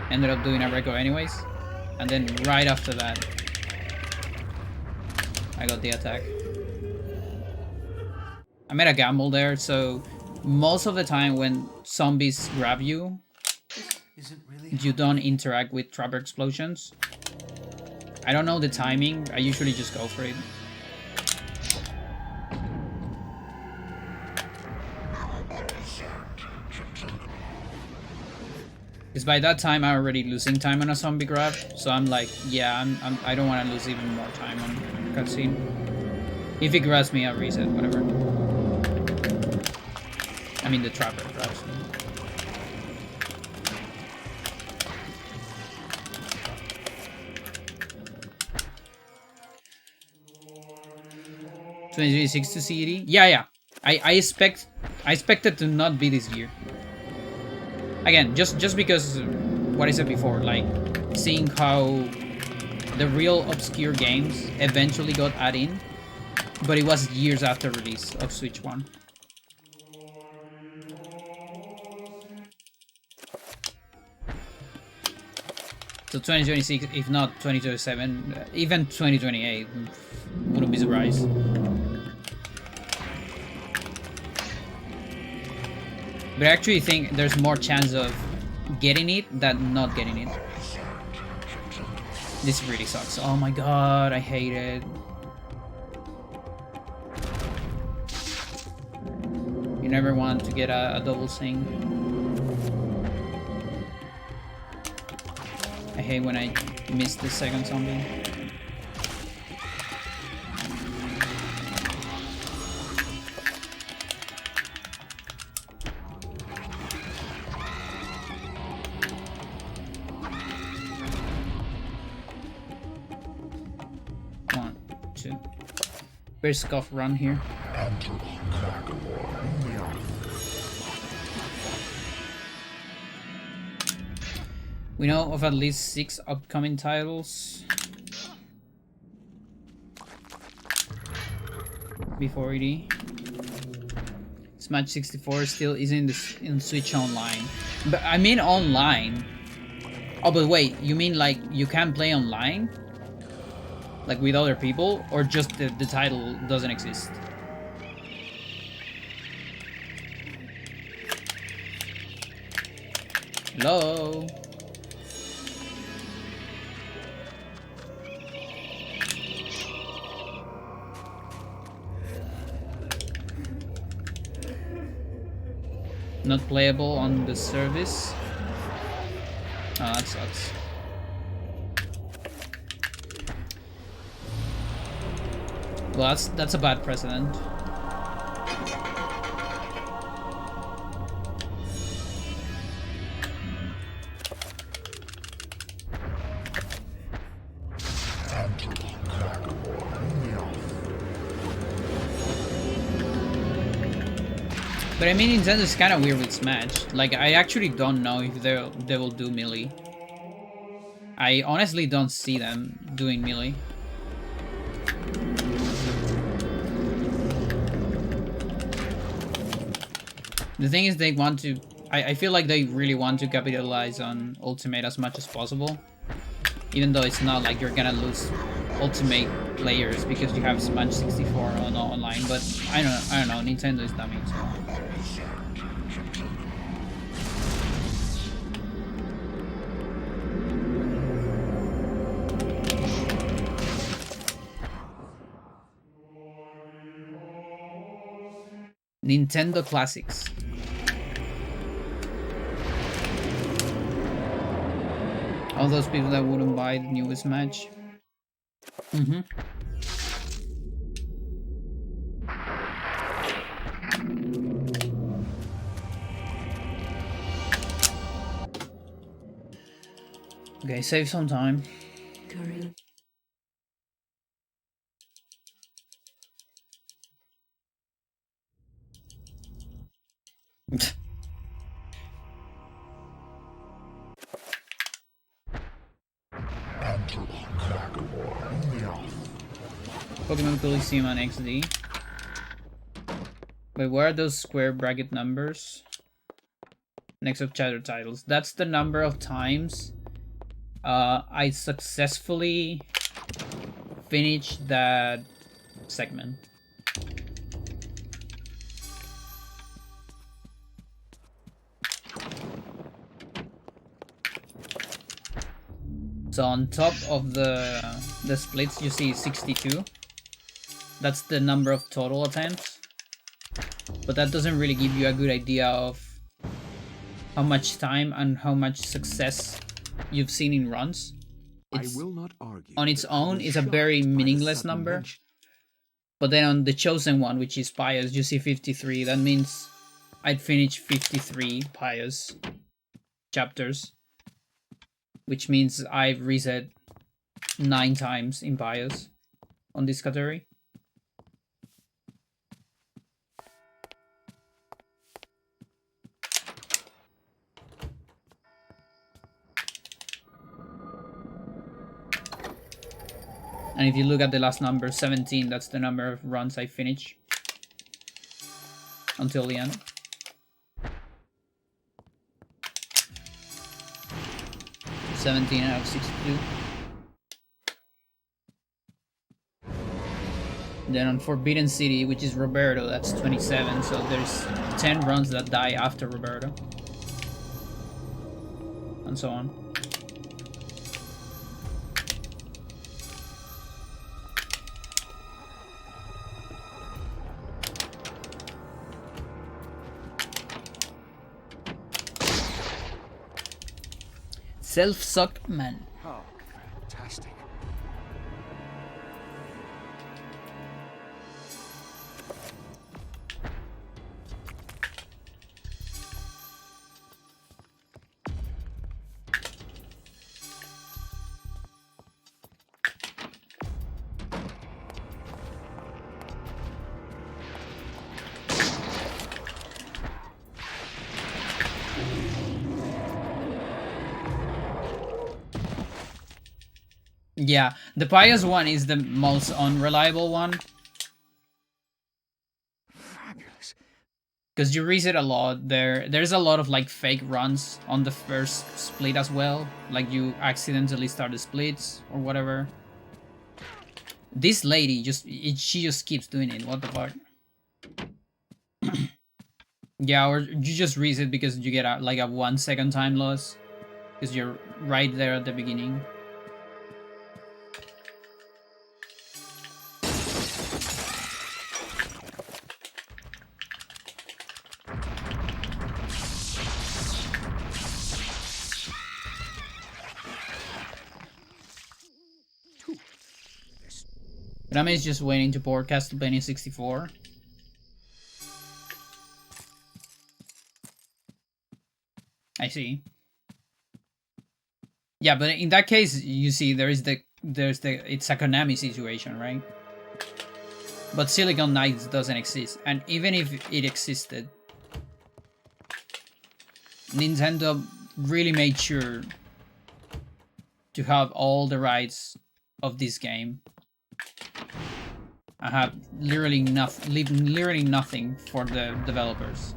A: Ended up doing a record anyways. And then right after that, I got the attack. I made a gamble there, so most of the time when zombies grab you, you don't interact with trapper explosions. I don't know the timing, I usually just go for it. Because by that time I'm already losing time on a zombie grab, so I'm like, yeah, I don't want to lose even more time on cutscene. If it grabs me, I'll reset, whatever. I mean, the trapper grabs me. $20.26 to CED? Yeah. I expected to not be this year. Again, just because what I said before, like seeing how the real obscure games eventually got added in, but it was years after release of Switch 1. So 2026, if not 2027, even 2028, wouldn't be surprised. But I actually think there's more chance of getting it than not getting it. This really sucks. Oh my god, I hate it. You never want to get a double sync. I hate when I miss the second zombie. Very scuff run here. We know of at least 6 upcoming titles before ED. Smash 64 still isn't in Switch Online, but I mean online. Oh, but wait, you mean like you can play online? Like with other people, or just the title doesn't exist? Hello? Not playable on the service? Oh, that sucks. Well, that's a bad precedent. But I mean, Nintendo's kind of weird with Smash. Like, I actually don't know if they will do melee. I honestly don't see them doing melee. The thing is, they want to... I feel like they really want to capitalize on Ultimate as much as possible. Even though it's not like you're gonna lose Ultimate players because you have Smash 64 on online. But I don't know. Nintendo is dummy, so... Nintendo Classics. All those people that wouldn't buy the newest match. Okay, save some time. Pokemon Coliseum on XD. Wait, where are those square bracket numbers? Next of chapter titles. That's the number of times I successfully finished that segment. So on top of the splits, you see 62. That's the number of total attempts. But that doesn't really give you a good idea of how much time and how much success you've seen in runs. It's,
D: I will not argue
A: on its
D: that I
A: own,
D: was
A: is a
D: shocked
A: very
D: by the
A: meaningless
D: sudden
A: number.
D: mention.
A: But then on the chosen one, which is Pious, you see 53. That means I'd finish 53 Pious chapters. Which means I've reset 9 times in Pious on this category. And if you look at the last number, 17, that's the number of runs I finish until the end. $17 out of 62. Then on Forbidden City, which is Roberto, that's 27. So there's 10 runs that die after Roberto. And so on. Self-suck man.
H: Oh, fantastic.
A: Yeah, the Pious one is the most unreliable one.
H: Fabulous.
A: Because you reset a lot there. There's a lot of like fake runs on the first split as well. Like you accidentally start the splits or whatever. This lady she just keeps doing it. What the fuck? Yeah, or you just reset because you get like a 1 second time loss. Because you're right there at the beginning. Rame is just waiting to port Castlevania 64. I see. Yeah, but in that case, you see, it's a Konami situation, right? But Silicon Knights doesn't exist, and even if it existed, Nintendo really made sure to have all the rights of this game. I have literally nothing for the developers.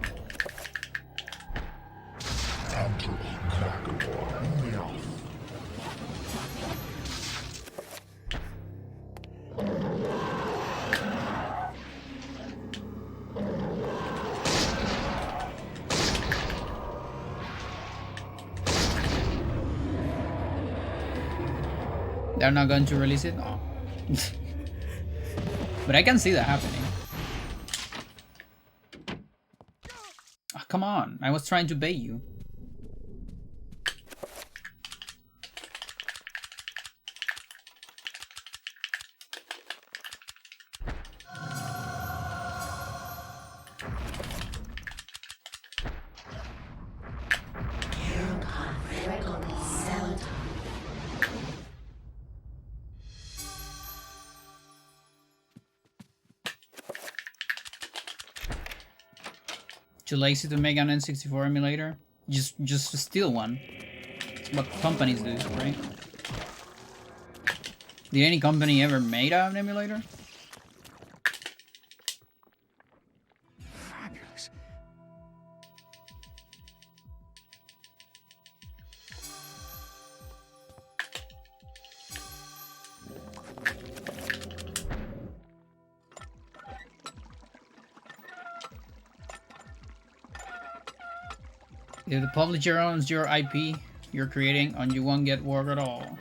A: They're not going to release it? Oh. But I can see that happening. Oh, come on, I was trying to bait you. Too lazy to make an N64 emulator? Just steal one. It's what companies do, right? Did any company ever made an emulator?
H: Fabulous.
A: If the publisher owns your IP you're creating, and you won't get work at all.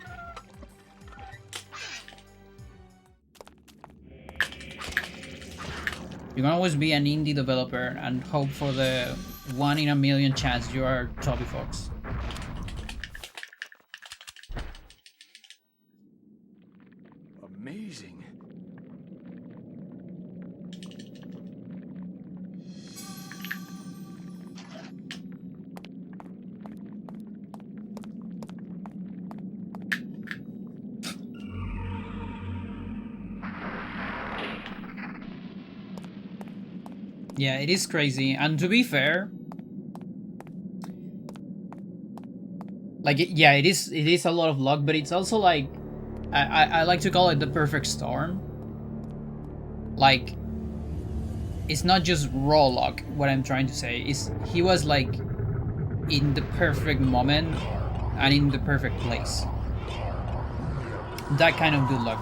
A: You can always be an indie developer and hope for the 1 in a million chance you are Toby Fox.
H: Amazing.
A: Yeah, it is crazy, and to be fair, like, yeah, it is a lot of luck, but it's also like, I like to call it the perfect storm. Like, it's not just raw luck, what I'm trying to say, is he was like in the perfect moment and in the perfect place. That kind of good luck.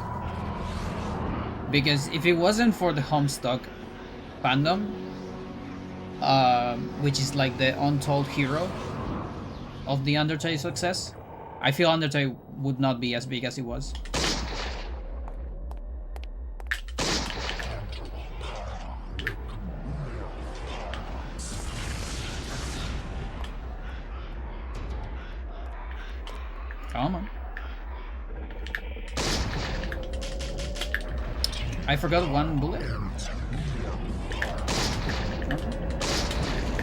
A: Because if it wasn't for the Homestuck fandom, which is like the untold hero of the Undertale success, I feel Undertale would not be as big as it was. Come on. I forgot one bullet.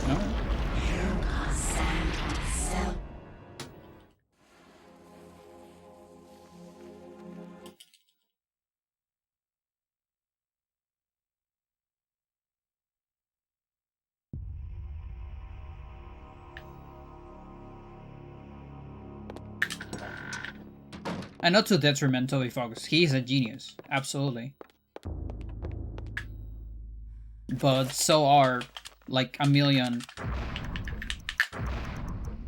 A: No. And not to detriment Toby Fox, he is a genius, absolutely. But so are like a million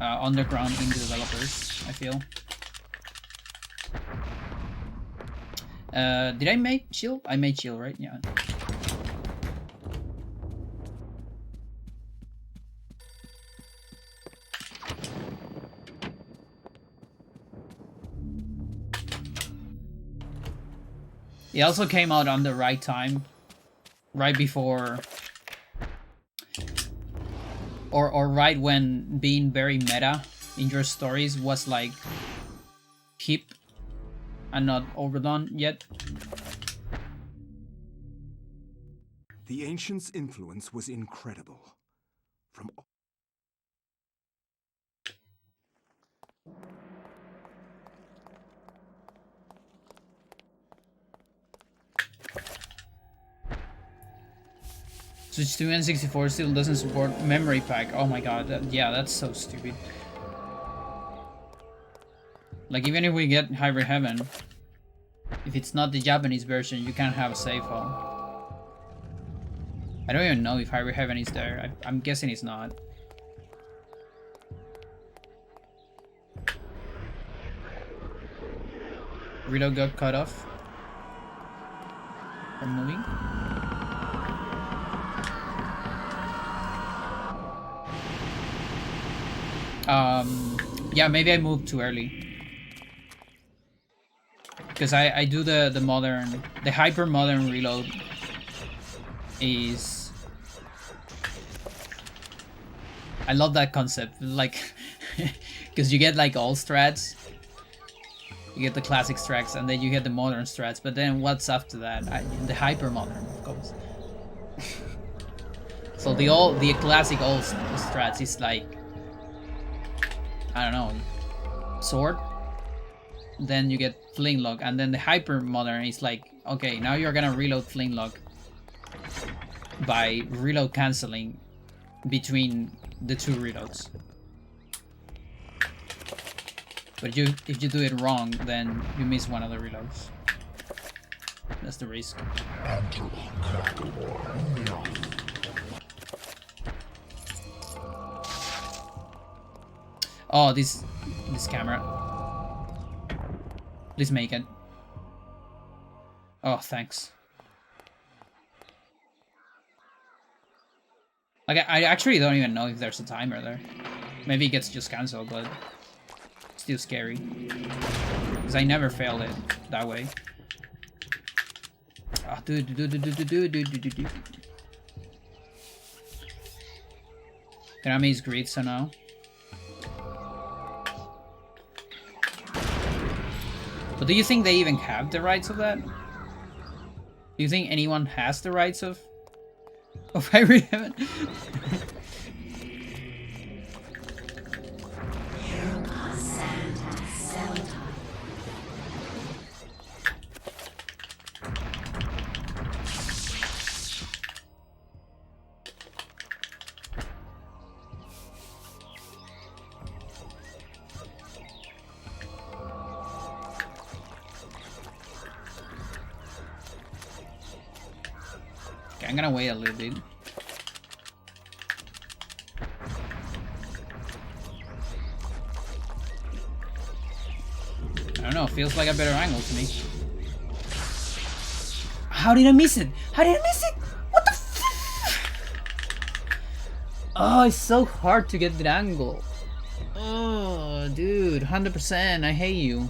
A: underground indie developers, I feel. Did I make Chill? I made Chill, right? Yeah. It also came out on the right time, right before, or right when being very meta in your stories was like hip and not overdone yet.
D: The ancients' influence was incredible. From
A: Switch to N64 still doesn't support memory pack. Oh my god, yeah, that's so stupid. Like, even if we get Hybrid Heaven, if it's not the Japanese version, you can't have a save file. I don't even know if Hybrid Heaven is there. I'm guessing it's not. Reload got cut off from moving. Yeah, maybe I moved too early. Because I do the modern, the hyper modern reload is... I love that concept, like, because you get like all strats. You get the classic strats and then you get the modern strats, but then what's after that? The hyper modern, of course. So the classic old strats is like, I don't know, sword, then you get flintlock, and then the hyper modern is like, okay, now you're gonna reload flintlock by reload canceling between the two reloads. But if you do it wrong, then you miss one of the reloads. That's the risk. Oh, this camera. Please make it. Oh, thanks. Like, I actually don't even know if there's a timer there. Maybe it gets just cancelled, but still scary. Because I never failed it that way. Ah, dude. Konami is great, so now. But do you think they even have the rights of that? Do you think anyone has the rights of Pirate Heaven? I'm gonna wait a little bit. I don't know, feels like a better angle to me. How did I miss it? How did I miss it? What the f— Oh, it's so hard to get the angle. Oh, dude, 100%, I hate you.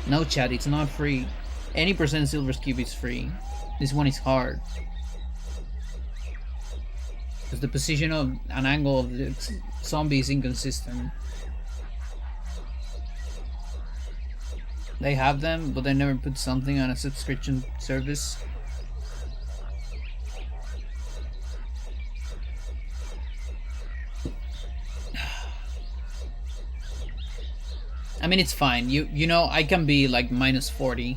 A: No chat, it's not free. Any percent silver cube is free. This one is hard. Because the position of an angle of the zombie is inconsistent. They have them, but they never put something on a subscription service. I mean, it's fine. You know, I can be like -40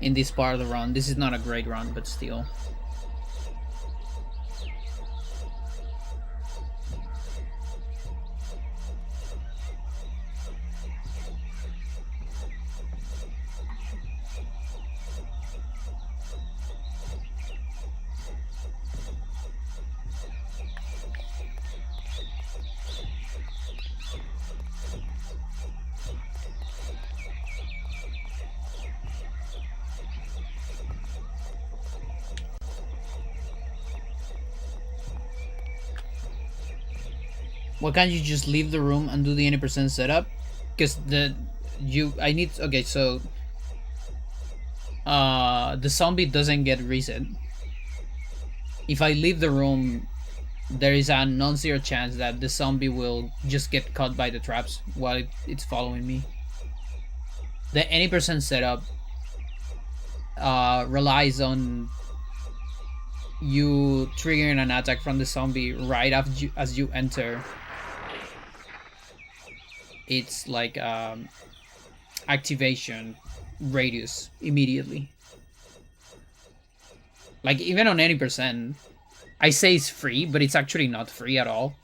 A: in this part of the run. This is not a great run, but still. Why can't you just leave the room and do the 80% setup? Because I need, okay, so the zombie doesn't get reset. If I leave the room, there is a non-zero chance that the zombie will just get caught by the traps while it's following me. The 80% setup relies on you triggering an attack from the zombie right after as you enter. It's like activation radius immediately. Like even on 80%, I say it's free, but it's actually not free at all.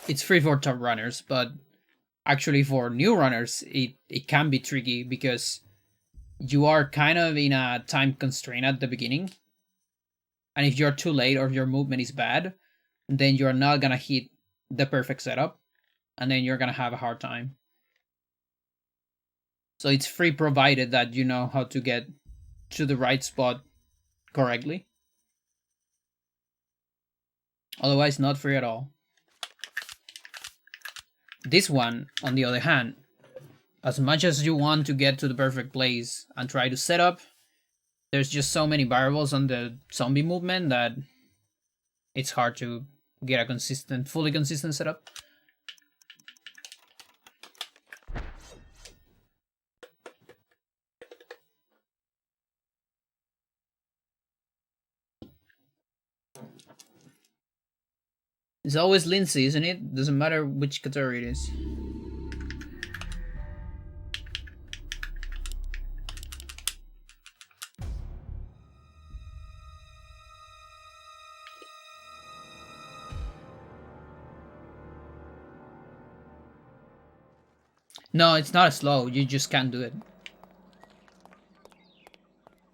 A: It's free for top runners, but actually for new runners, it can be tricky because you are kind of in a time constraint at the beginning. And if you're too late or if your movement is bad, then you're not gonna hit the perfect setup. And then you're gonna have a hard time. So it's free provided that you know how to get to the right spot correctly. Otherwise, not free at all. This one, on the other hand, as much as you want to get to the perfect place and try to set up, there's just so many variables on the zombie movement that it's hard to get a fully consistent setup. It's always Lindsay, isn't it? Doesn't matter which category it is. No, it's not slow. You just can't do it.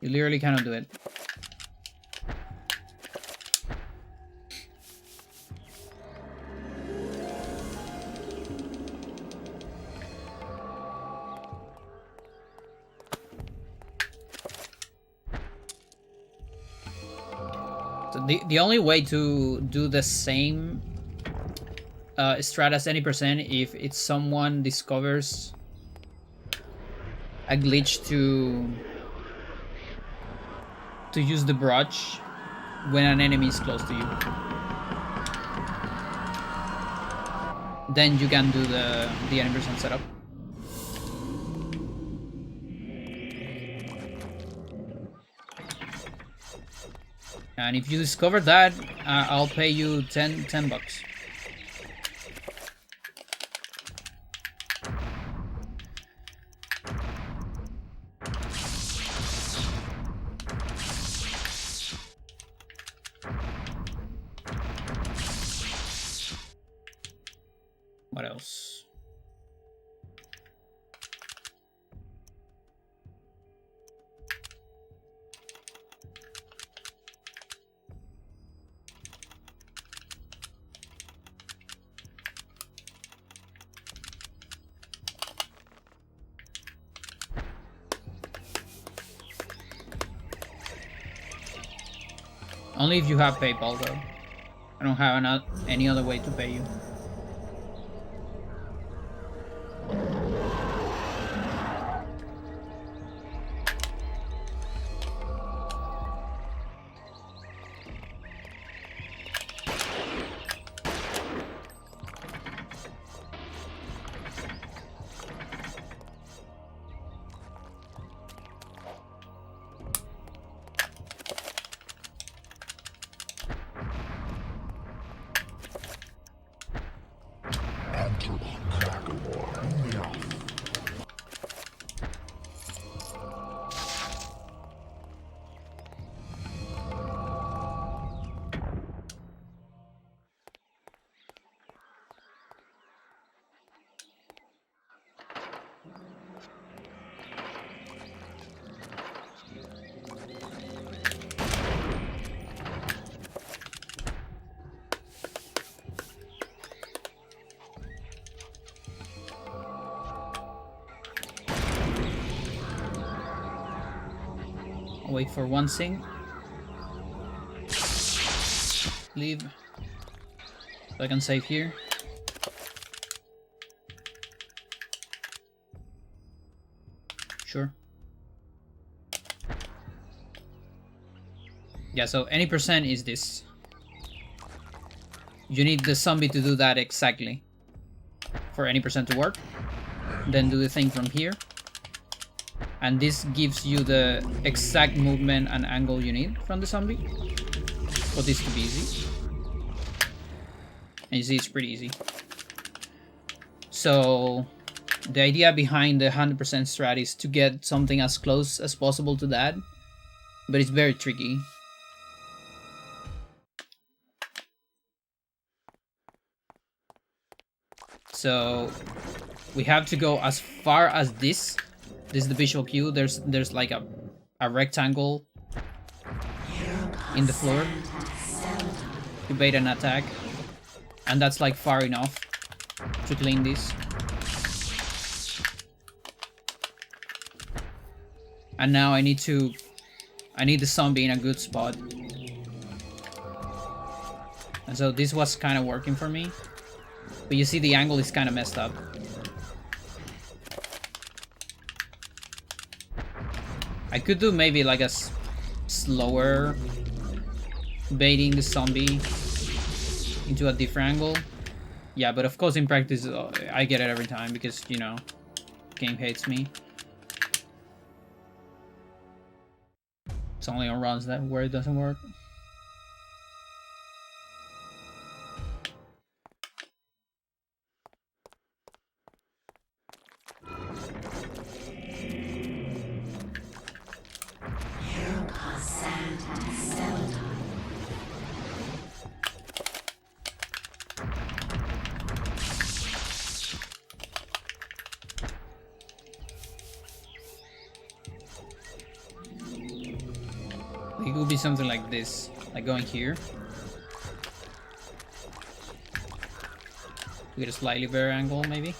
A: You literally cannot do it. So the only way to do the same strat as any percent if it's someone discovers a glitch to use the barrage when an enemy is close to you. Then you can do the any percent setup. And if you discover that, I'll pay you 10 bucks. What else? Only if you have PayPal though. I don't have any other way to pay you. I'll wait for one thing. Leave. So I can save here. Sure. Yeah, so any percent is this. You need the zombie to do that exactly. For any percent to work. Then do the thing from here. And this gives you the exact movement and angle you need from the zombie for this to be easy. And you see it's pretty easy. So the idea behind the 100% strat is to get something as close as possible to that, but it's very tricky. So we have to go as far as this. This is the visual cue. There's like a rectangle in the floor to bait an attack, and that's like far enough to clean this. And now I need the zombie in a good spot, and so this was kind of working for me, but you see the angle is kind of messed up. I could do maybe like a slower baiting the zombie into a different angle. Yeah, but of course in practice I get it every time because, you know, game hates me. It's only on runs that where it doesn't work. would be something like this, like going here. We get a slightly better angle, maybe.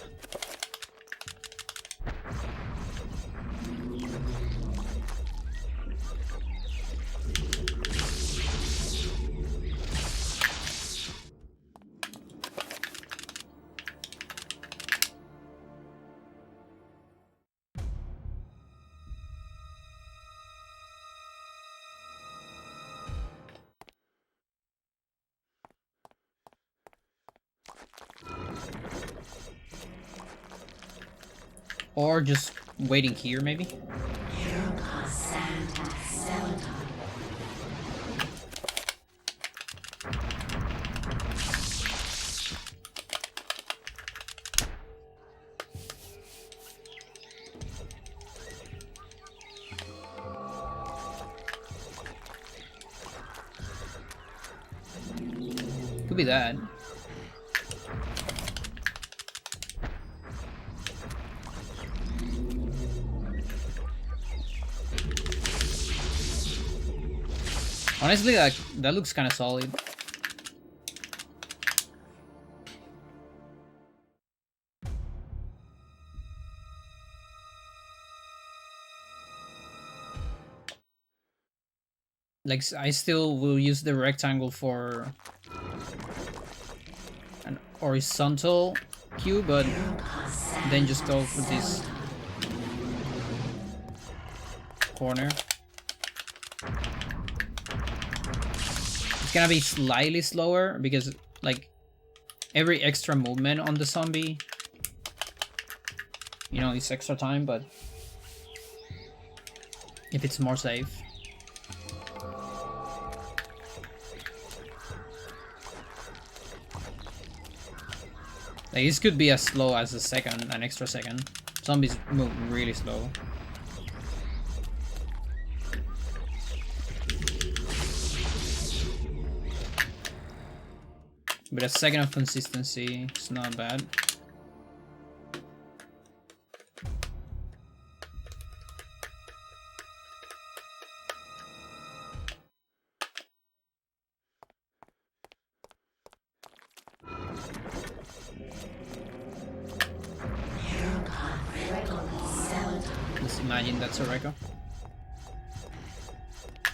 A: Or just waiting here, maybe? Could be that. Honestly, that looks kind of solid. Like, I still will use the rectangle for an horizontal cue, but then just go for this corner. It's gonna be slightly slower because, like, every extra movement on the zombie, you know, it's extra time, but if it's more safe. Like, this could be as slow as an extra second. Zombies move really slow. But a second of consistency is not bad. Let's imagine that's a record.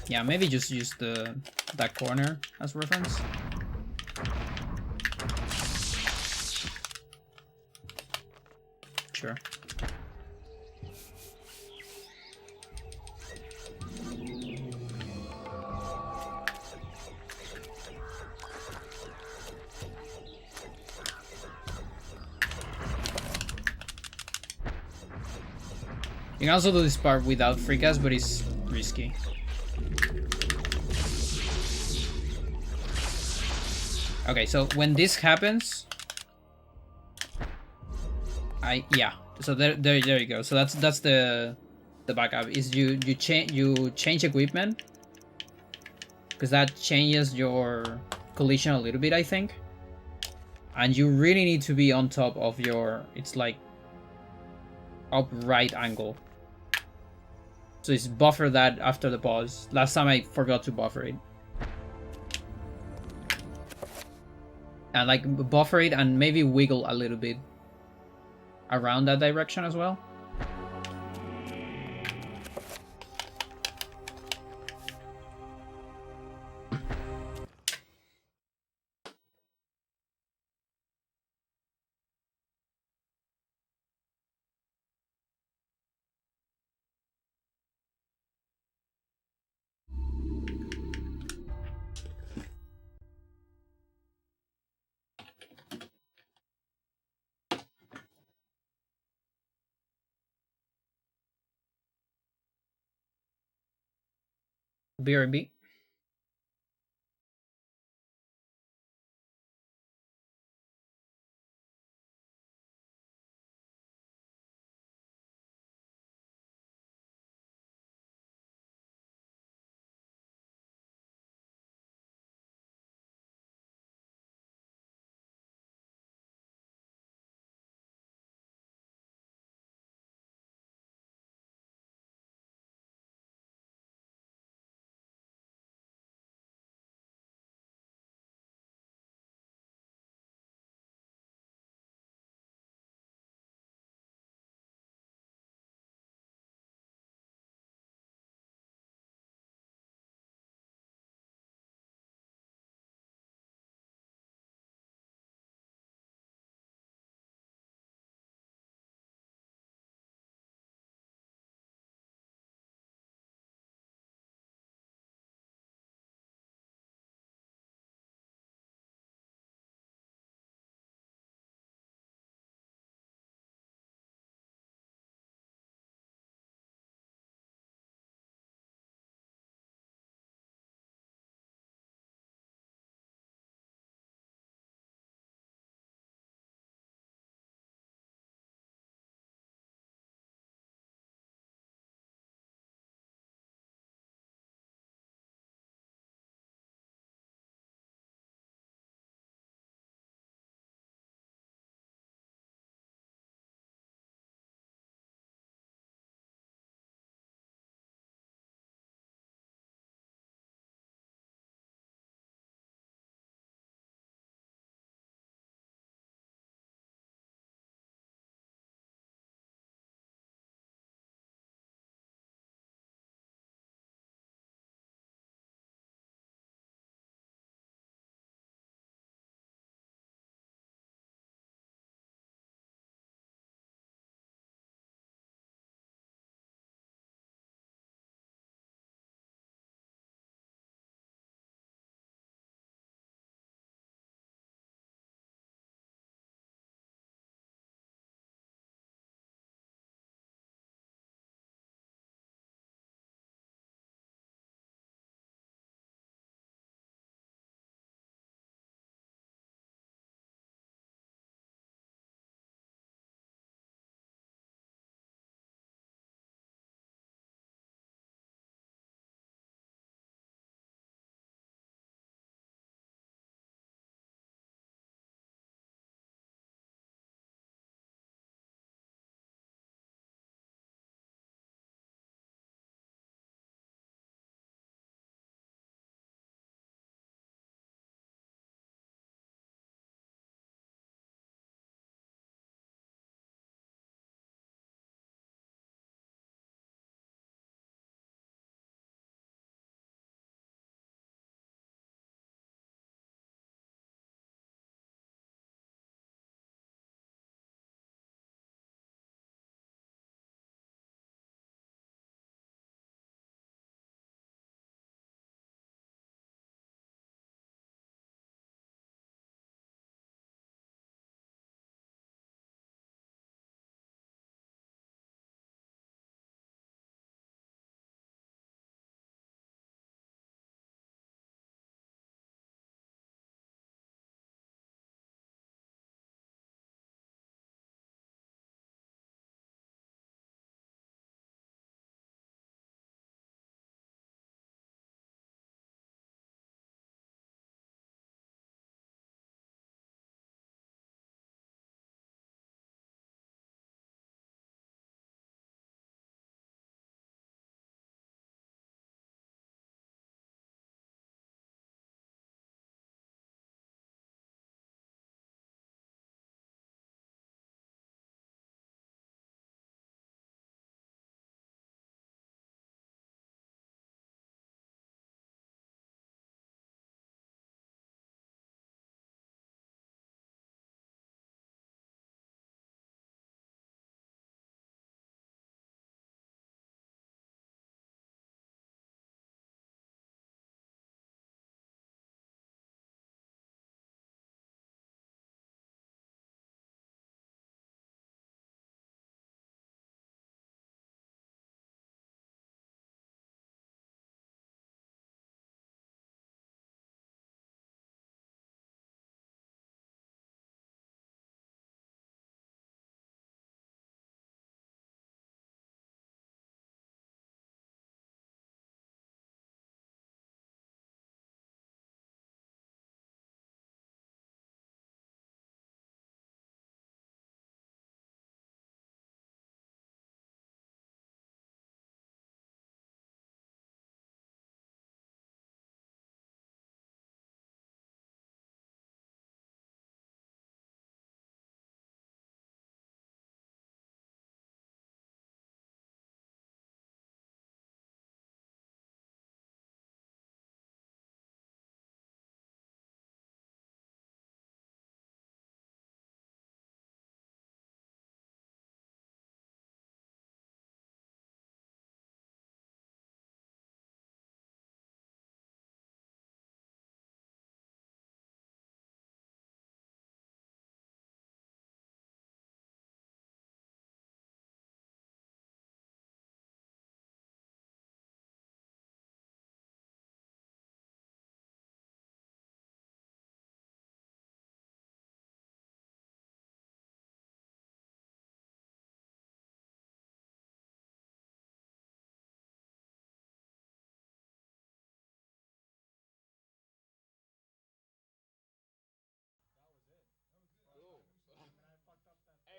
A: Yeah, maybe just use that corner as reference. Sure. You can also do this part without free cast, but it's risky. Okay, so when this happens, yeah. So there you go. So that's the backup. Is you change equipment, because that changes your collision a little bit, I think. And you really need to be on top of your, it's like up right angle. So it's buffer that after the pause. Last time I forgot to buffer it. And like buffer it and maybe wiggle a little bit around that direction as well. BRB.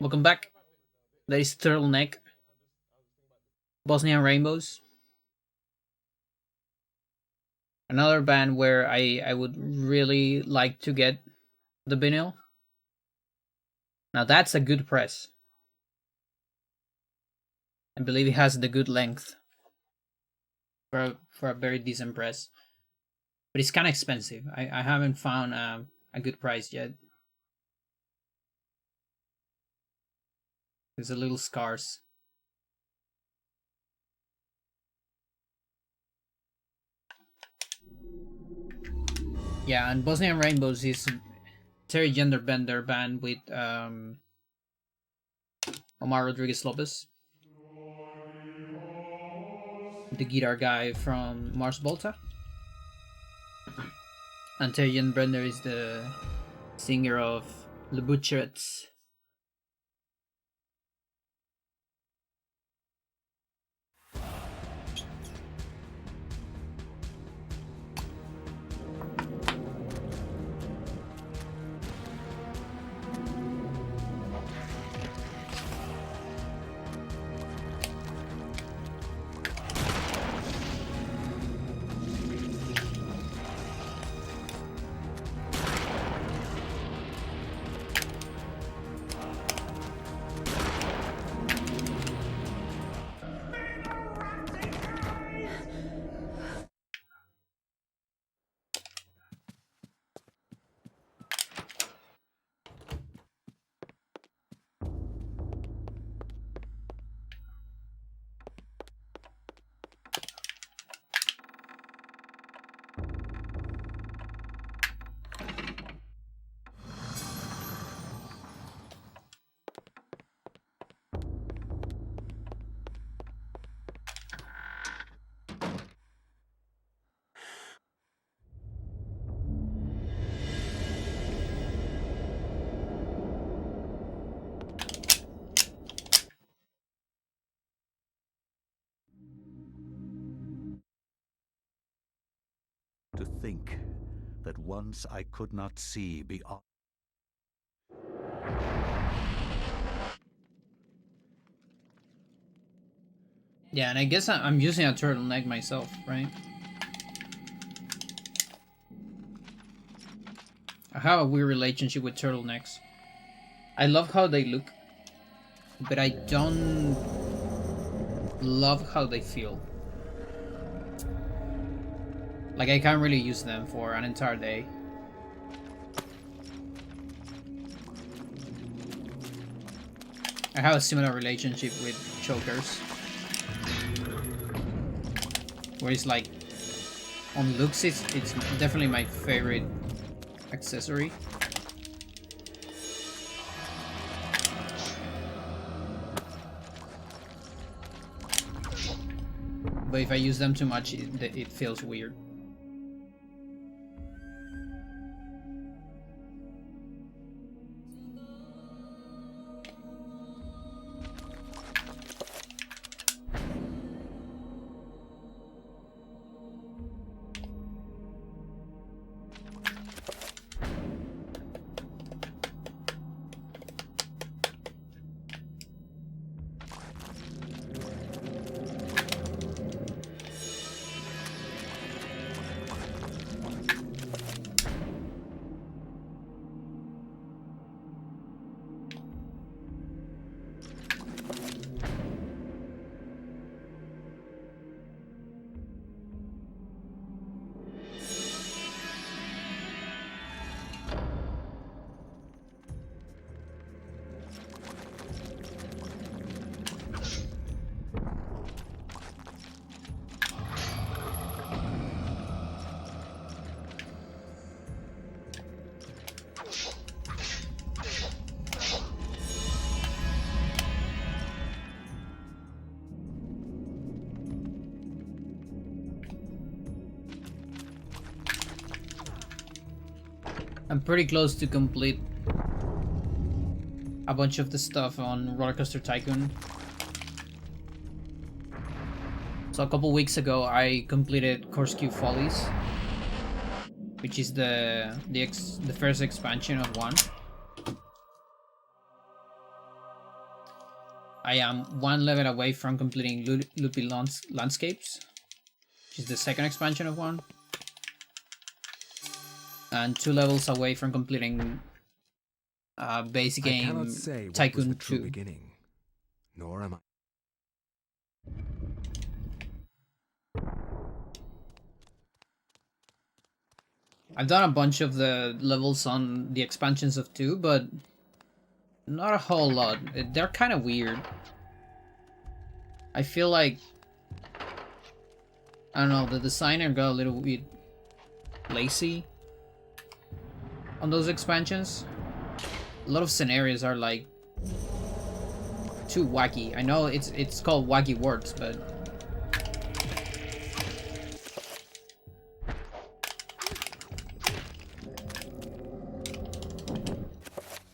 A: Welcome back. That is Turtleneck. Bosnian Rainbows. Another band where I would really like to get the vinyl. Now that's a good press. I believe it has the good length for a very decent press. But it's kind of expensive. I haven't found a good price yet. It's a little scarce. Yeah, and Bosnian Rainbows is Terry Genderbender band with Omar Rodriguez Lopez, the guitar guy from Mars Volta. And Terry Genderbender is the singer of Le Butcherets.
C: To think that once I could not see beyond.
A: Yeah, and I guess I'm using a turtleneck myself, right? I have a weird relationship with turtlenecks. I love how they look, but I don't love how they feel. Like, I can't really use them for an entire day. I have a similar relationship with chokers, where it's like, on looks it's definitely my favorite accessory. But if I use them too much, it feels weird. I'm pretty close to complete a bunch of the stuff on Roller Coaster Tycoon. So a couple weeks ago I completed Corkscrew Follies, which is the first expansion of one. I am 1 level away from completing Loopy Landscapes, which is the second expansion of 1. And 2 levels away from completing basic
D: I
A: game
D: cannot say what was
A: Tycoon
D: the true
A: 2.
D: beginning, nor am I.
A: I've done a bunch of the levels on the expansions of 2, but not a whole lot. They're kind of weird. I feel like, I don't know, the designer got a little bit lazy on those expansions. A lot of scenarios are like too wacky. I know it's called Wacky Works, but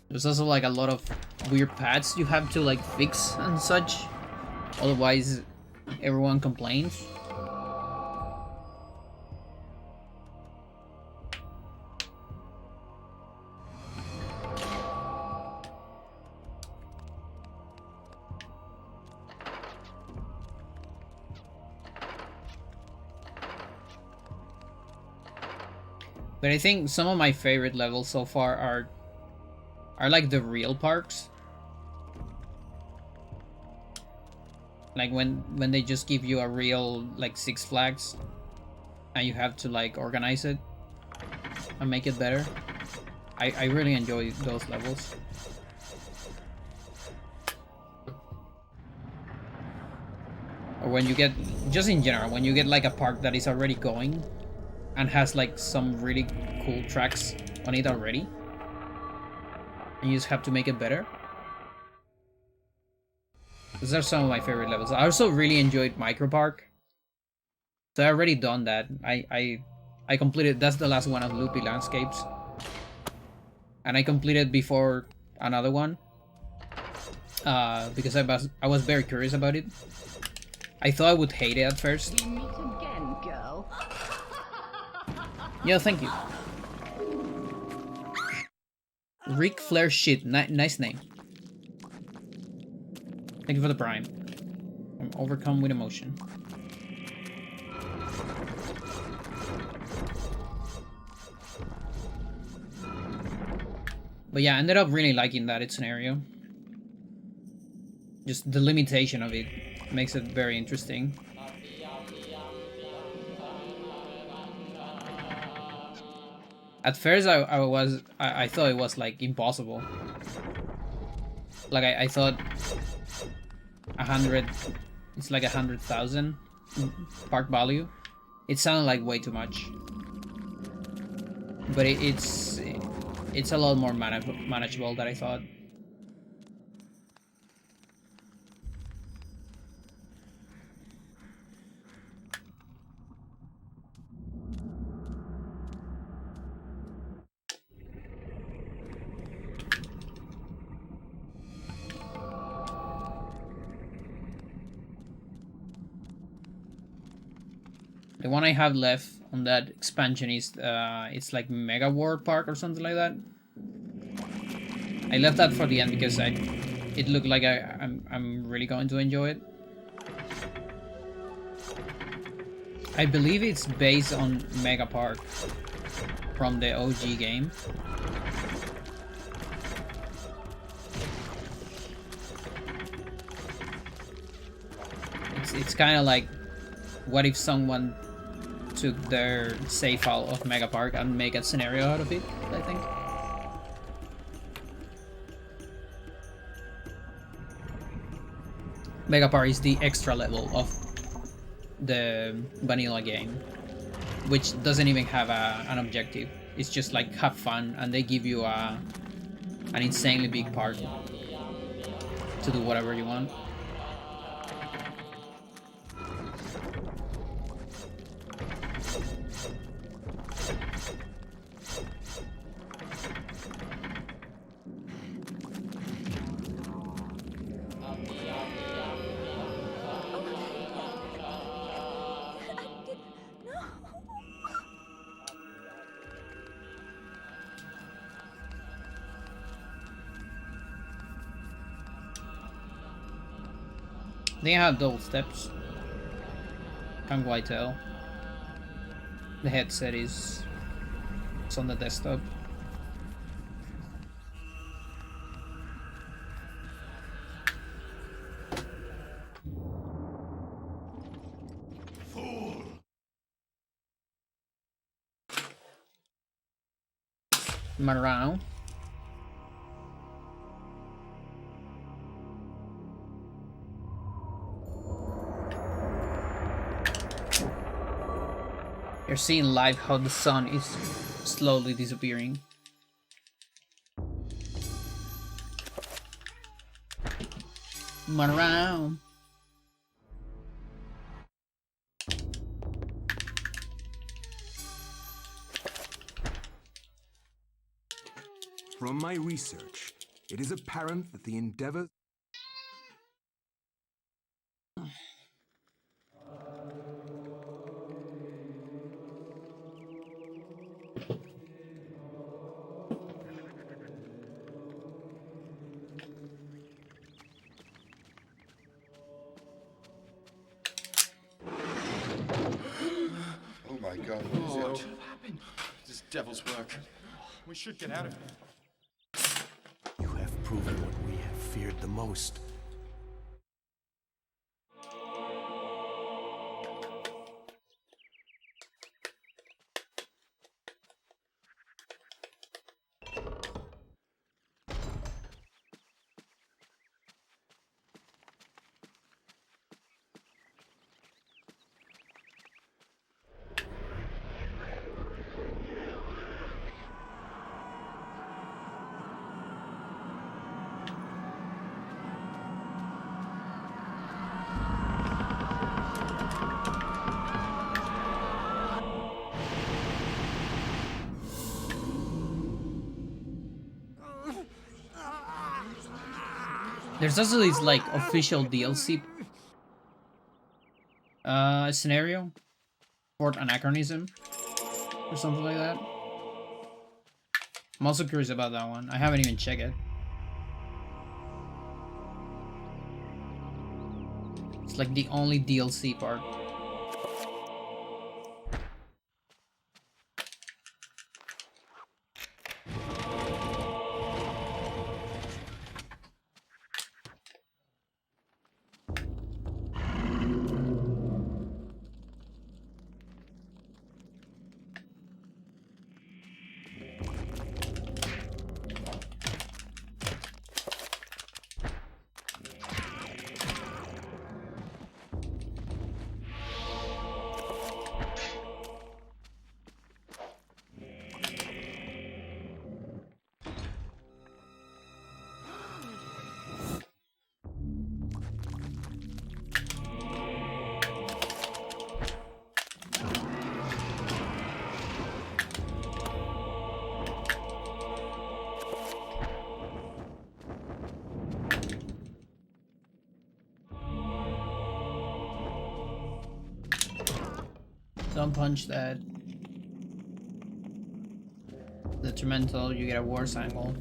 A: there's also like a lot of weird paths you have to like fix and such. Otherwise, everyone complains. But I think some of my favorite levels so far are like the real parks. Like when they just give you a real like Six Flags and you have to like organize it and make it better. I really enjoy those levels. Or when you get, just in general, when you get like a park that is already going and has like some really cool tracks on it already, and you just have to make it better. Those are some of my favorite levels. I also really enjoyed Micro Park. So I already done that. I completed, that's the last one of Loopy Landscapes. And I completed before another one. Because I was very curious about it. I thought I would hate it at first.
B: We meet again, girl.
A: Yeah, thank you. Ric Flair shit, nice name. Thank you for the prime. I'm overcome with emotion. But yeah, I ended up really liking that scenario. Just the limitation of it makes it very interesting. At first I thought it was like impossible. Like I thought 100, it's like 100,000 park value. It sounded like way too much. But it's a lot more manageable than I thought. The one I have left on that expansion is it's like Mega World Park or something like that. I left that for the end because it looked like I'm really going to enjoy it. I believe it's based on Mega Park from the OG game. It's kind of like, what if someone took their save file of Mega Park and make a scenario out of it, I think. Mega Park is the extra level of the vanilla game, which doesn't even have an objective. It's just like have fun, and they give you an insanely big park to do whatever you want. They have double steps. Can't quite tell. The headset is it's on the desktop.
F: Fool!
A: Around. You're seeing live how the sun is slowly disappearing. Around.
D: From my research, it is apparent that the endeavor...
F: Oh my god, what is
E: What
F: it?
E: happened? This devil's work. We should get out of here.
I: You have proven what we have feared the most.
A: There's also this like official DLC scenario, Fort Anachronism, or something like that. I'm also curious about that one. I haven't even checked it. It's like the only DLC part. Don't punch that. Detrimental, you get a worse angle.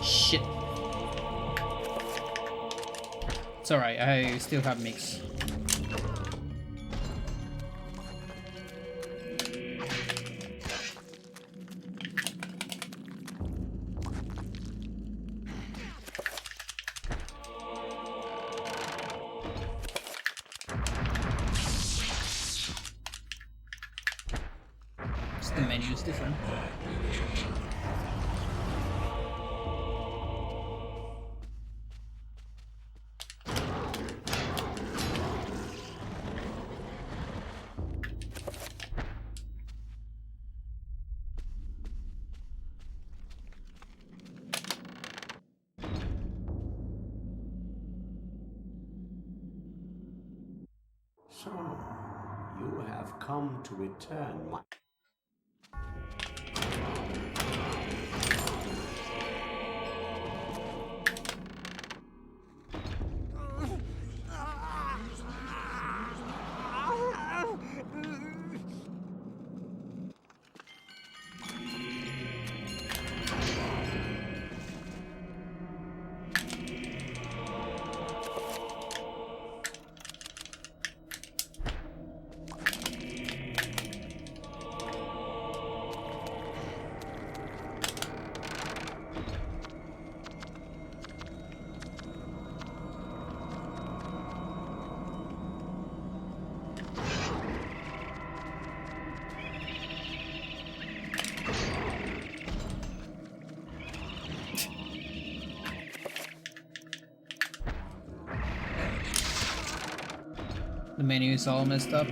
A: Shit. It's alright, I still have mix. Just the menu is different.
I: So, you have come to return my...
A: The menu is all messed up.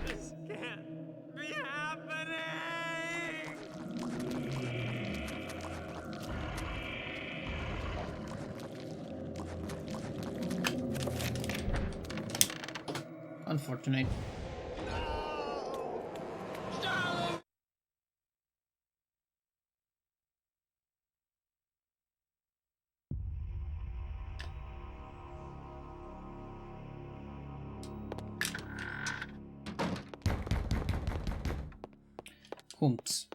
G: This can't be happening!
A: Unfortunate. Humps.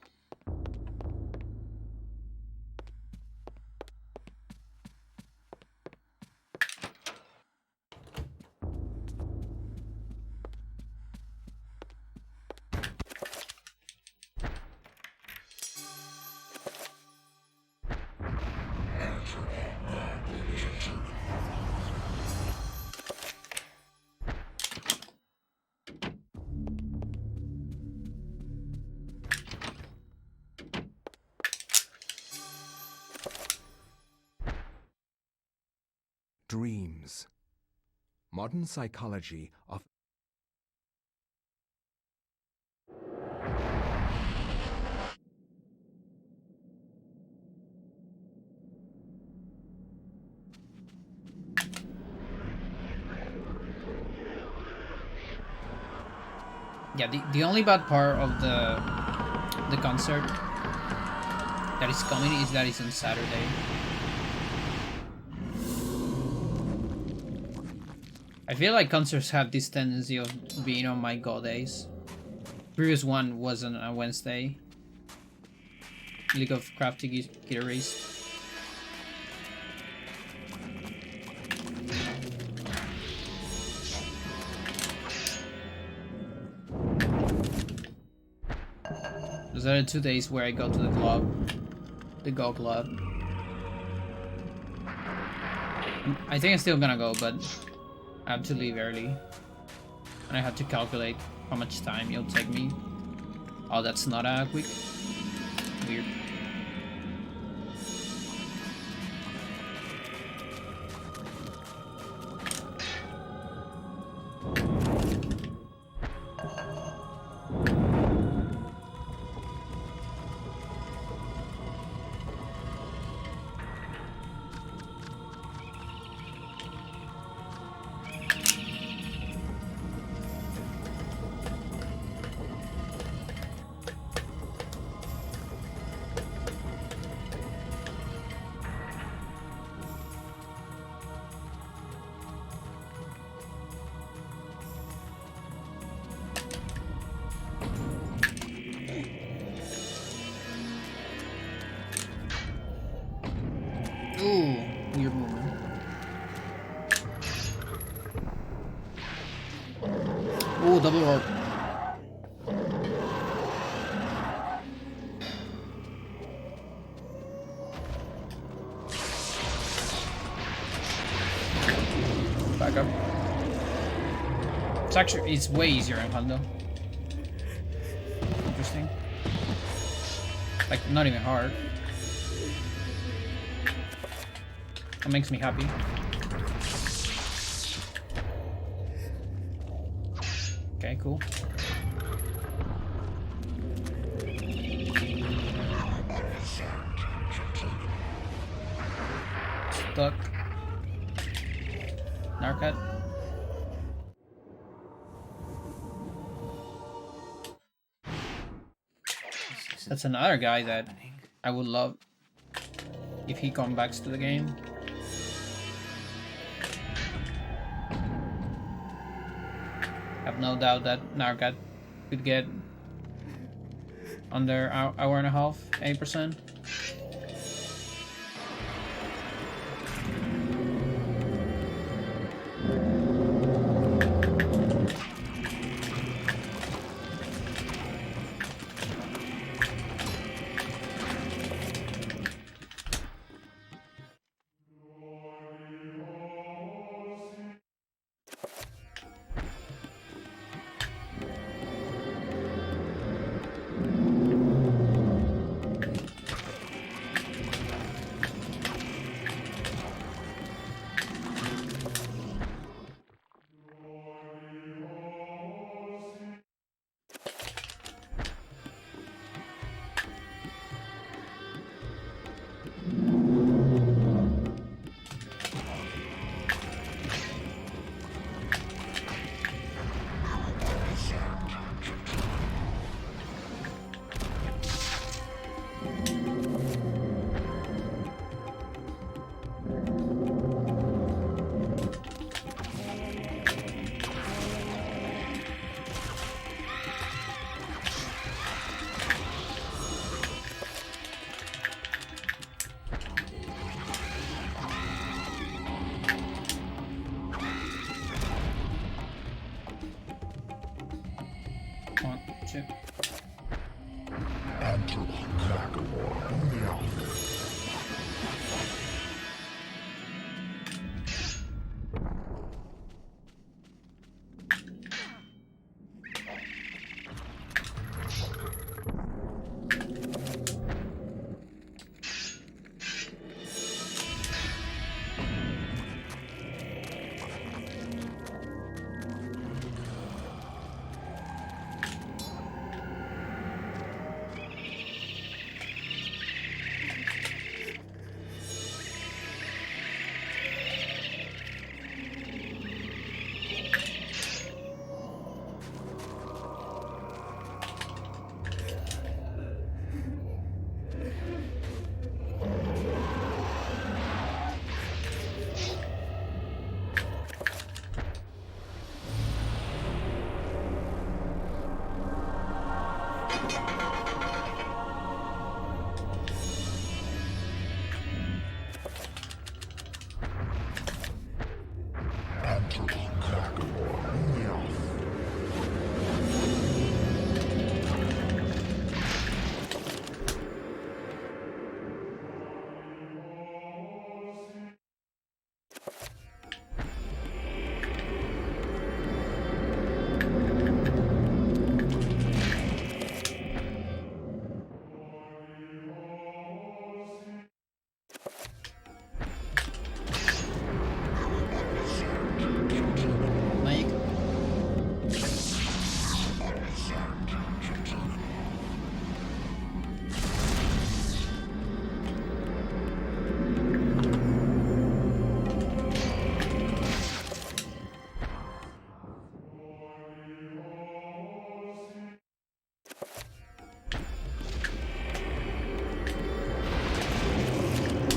D: Dreams. Modern psychology of
A: Yeah, the only bad part of the concert that is coming is that it's on Saturday. I feel like concerts have this tendency of being on my god days. Previous one was on a Wednesday. League of Crafty Guitarist. Those are the 2 days where I go to the club. The Go Club. I think I'm still gonna go, but I have to leave early. And I have to calculate how much time it'll take me. Oh, that's not a quick. Weird. Ooh, weird movement. Ooh, double warp. Back up. It's way easier in Hondo. Interesting. Like, not even hard. That makes me happy. Okay, cool. Stuck. Narcut. That's another guy that I would love if he comes back to the game. I have no doubt that Nargat could get under hour and a half, 80%. One, two.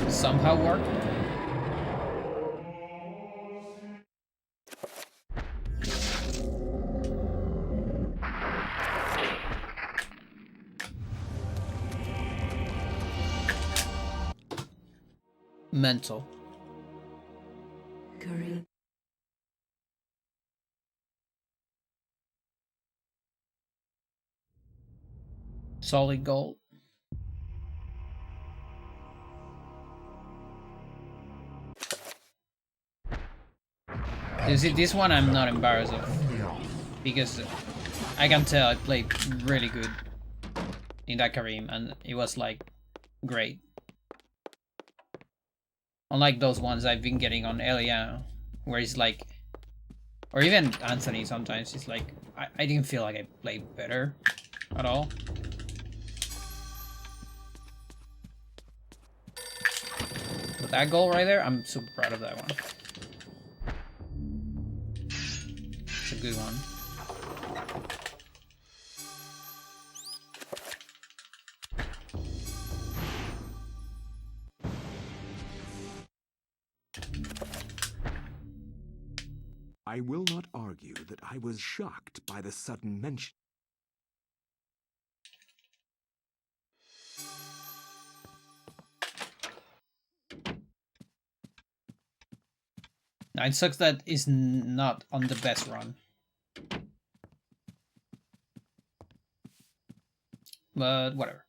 A: Somehow work. Mental.
B: Curry.
A: Solid gold. You see, this one I'm not embarrassed of, because I can tell I played really good in that Kareem, and it was like great. Unlike those ones I've been getting on Elia, where it's like, or even Anthony sometimes, it's like, I didn't feel like I played better at all. But that goal right there, I'm super proud of that one. It's a good one.
D: I will not argue that I was shocked by the sudden mention.
A: Now, it sucks that it's not on the best run. But whatever.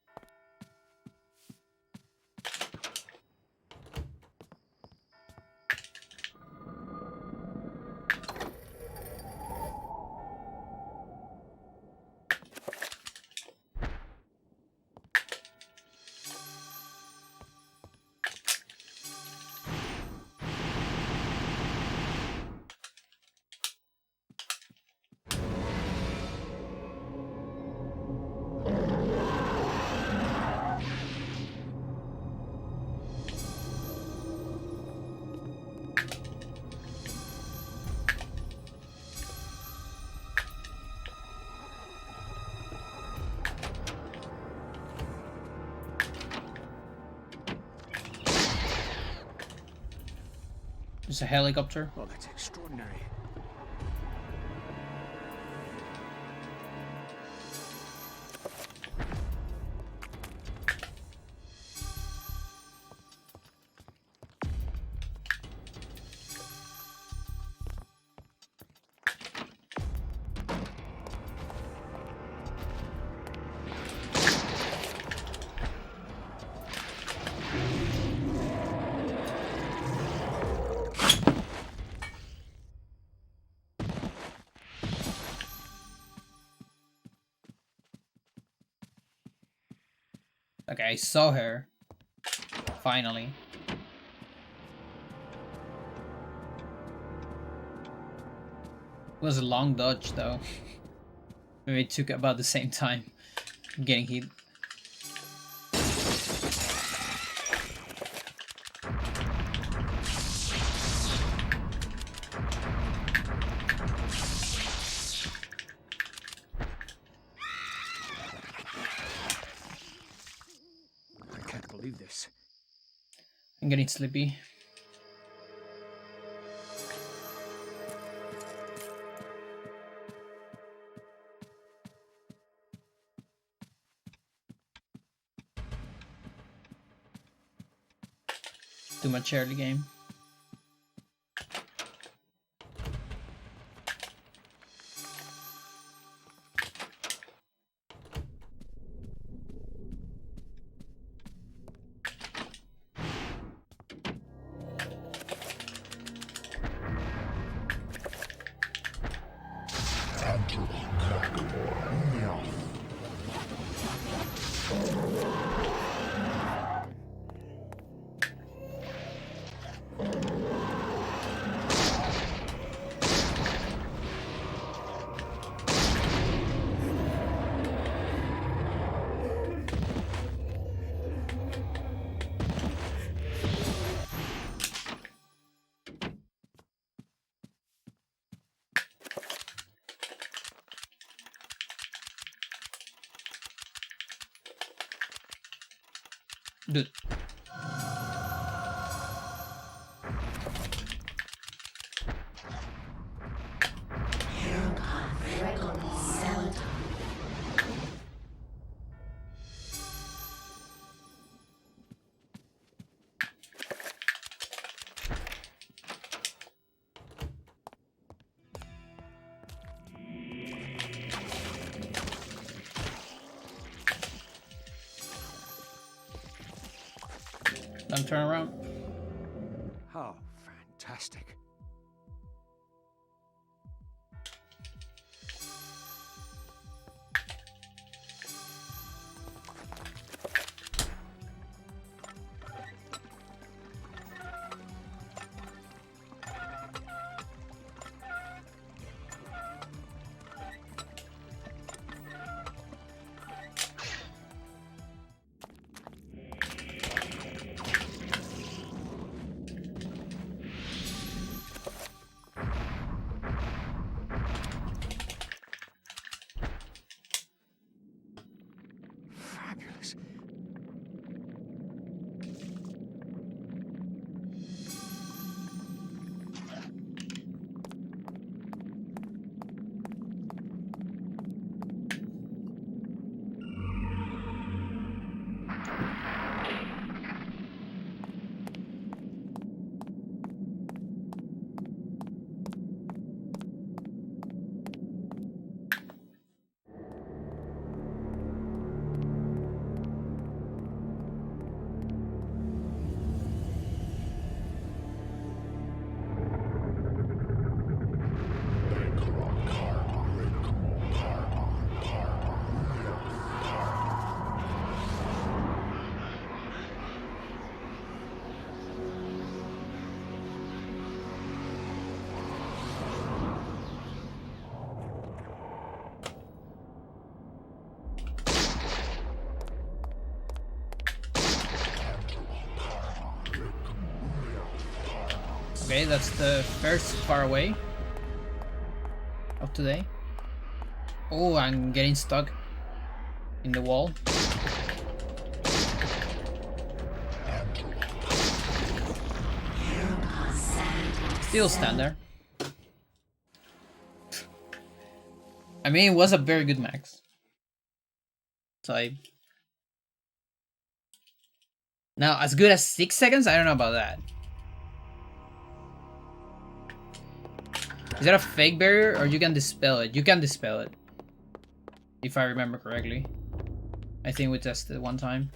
A: There's a helicopter.
H: Oh, that's extraordinary.
A: Okay, I saw her. Finally. It was a long dodge though. Maybe it took about the same time getting hit.
H: I can't believe this.
A: I'm getting sleepy. Too much early game. Dude. Don't turn around.
H: Oh, fantastic.
A: Okay, that's the first far away of today. Oh, I'm getting stuck in the wall. Still stand there. I mean, it was a very good max. So now, as good as 6 seconds? I don't know about that. Is that a fake barrier, or you can dispel it? You can dispel it. If I remember correctly. I think we tested it one time.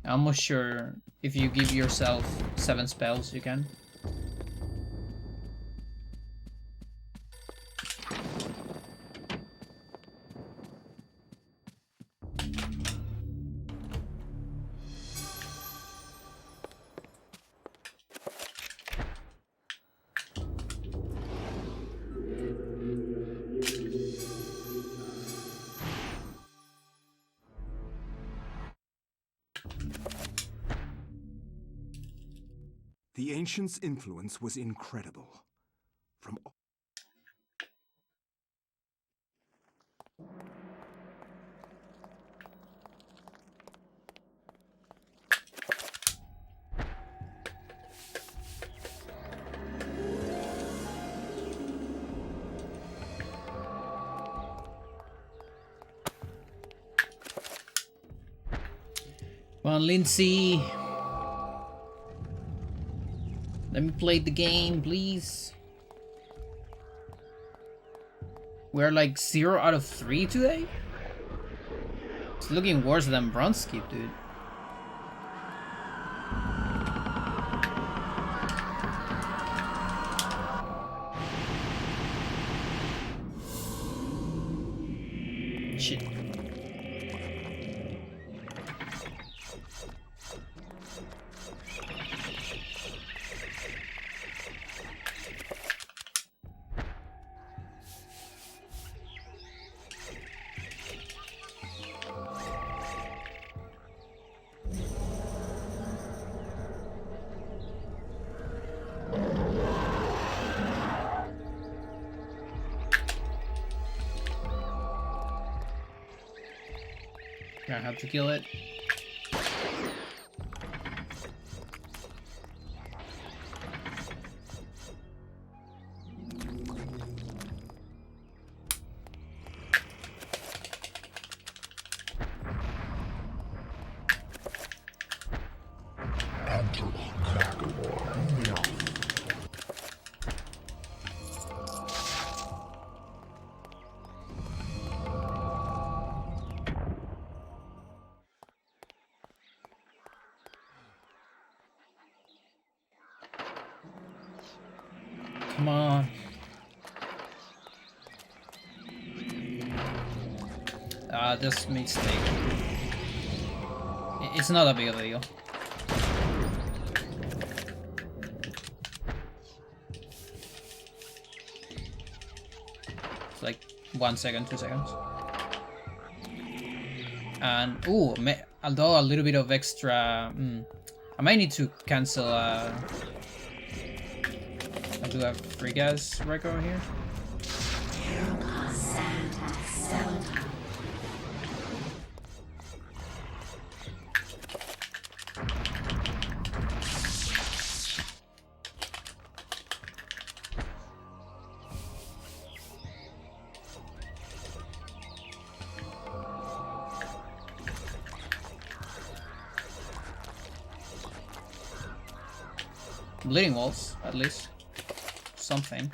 A: I'm almost sure if you give yourself 7 spells, you can.
D: The ancients' influence was incredible. From
A: Come on, Lindsay. Let me play the game, please. We're like 0 out of 3 today? It's looking worse than Bronskip, dude. Shit. I have to kill it. Come on. Just mistake. It's not a big deal. It's like 1 second, 2 seconds. And ooh, although a little bit of extra. I might need to cancel. I'll do a free gas record here. Bleeding walls, at least. Something.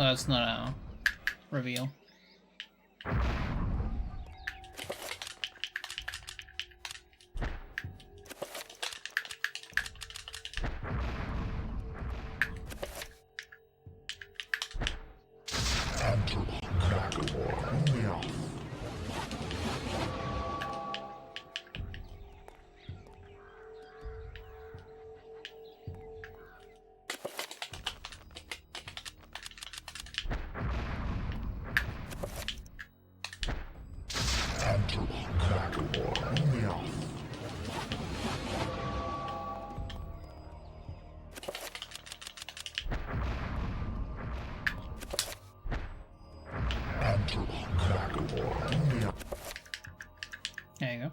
A: Oh, that's not a reveal. There you go.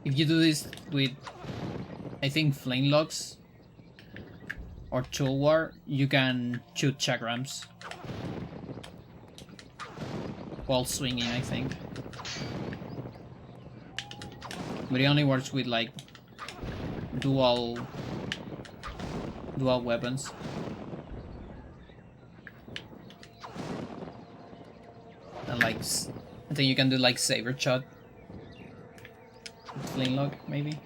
A: If you do this with, I think, flame logs or tool war, you can shoot chakrams while swinging, I think. But it only works with like dual weapons. And like, I think you can do like saber shot. Flame log, maybe.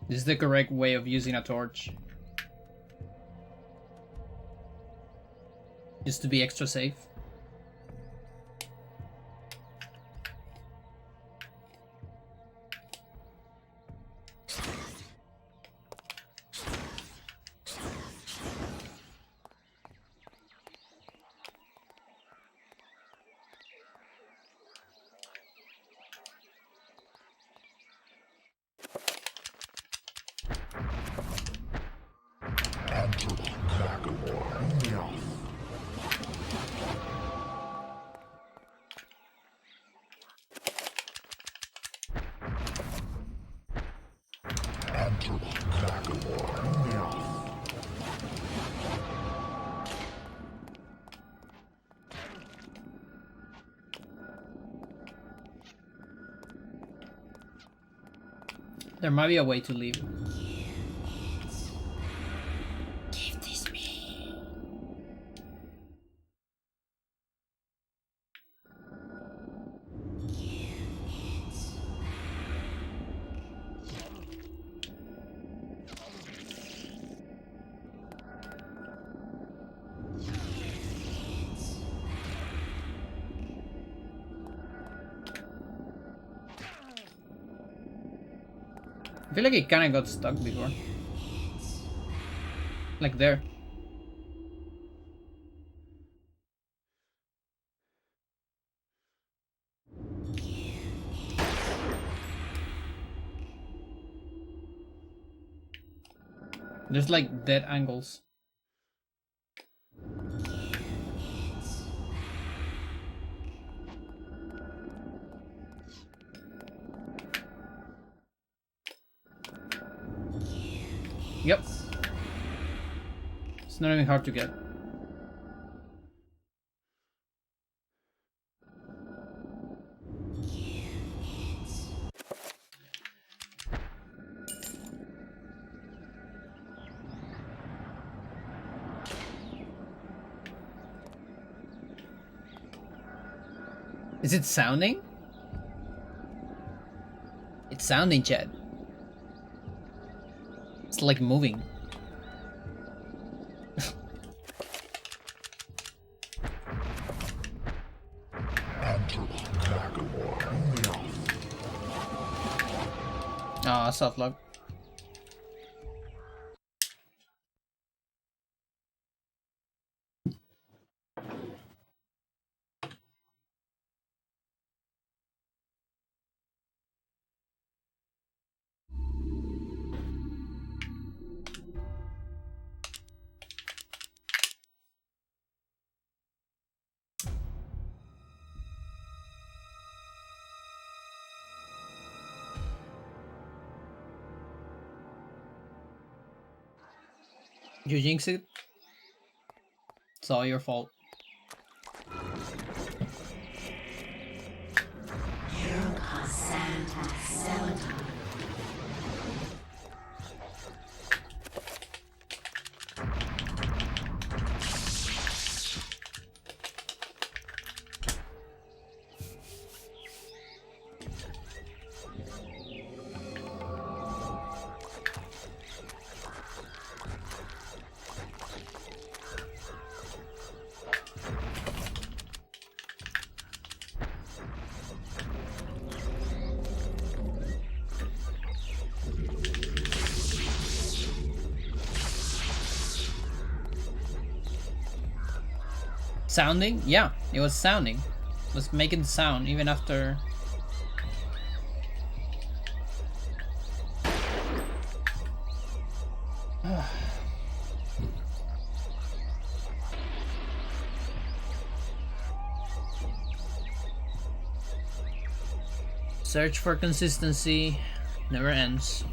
A: This is the correct way of using a torch. Just to be extra safe. There might be a way to leave. Give this me. I feel like it kinda got stuck before. Like there. There's like dead angles. Yep. It's not even hard to get. Is it sounding? It's sounding, Chad. It's like moving. soft lock. You jinx it. It's all your fault. Sounding? Yeah, it was sounding. It was making sound even after. Search for consistency never ends.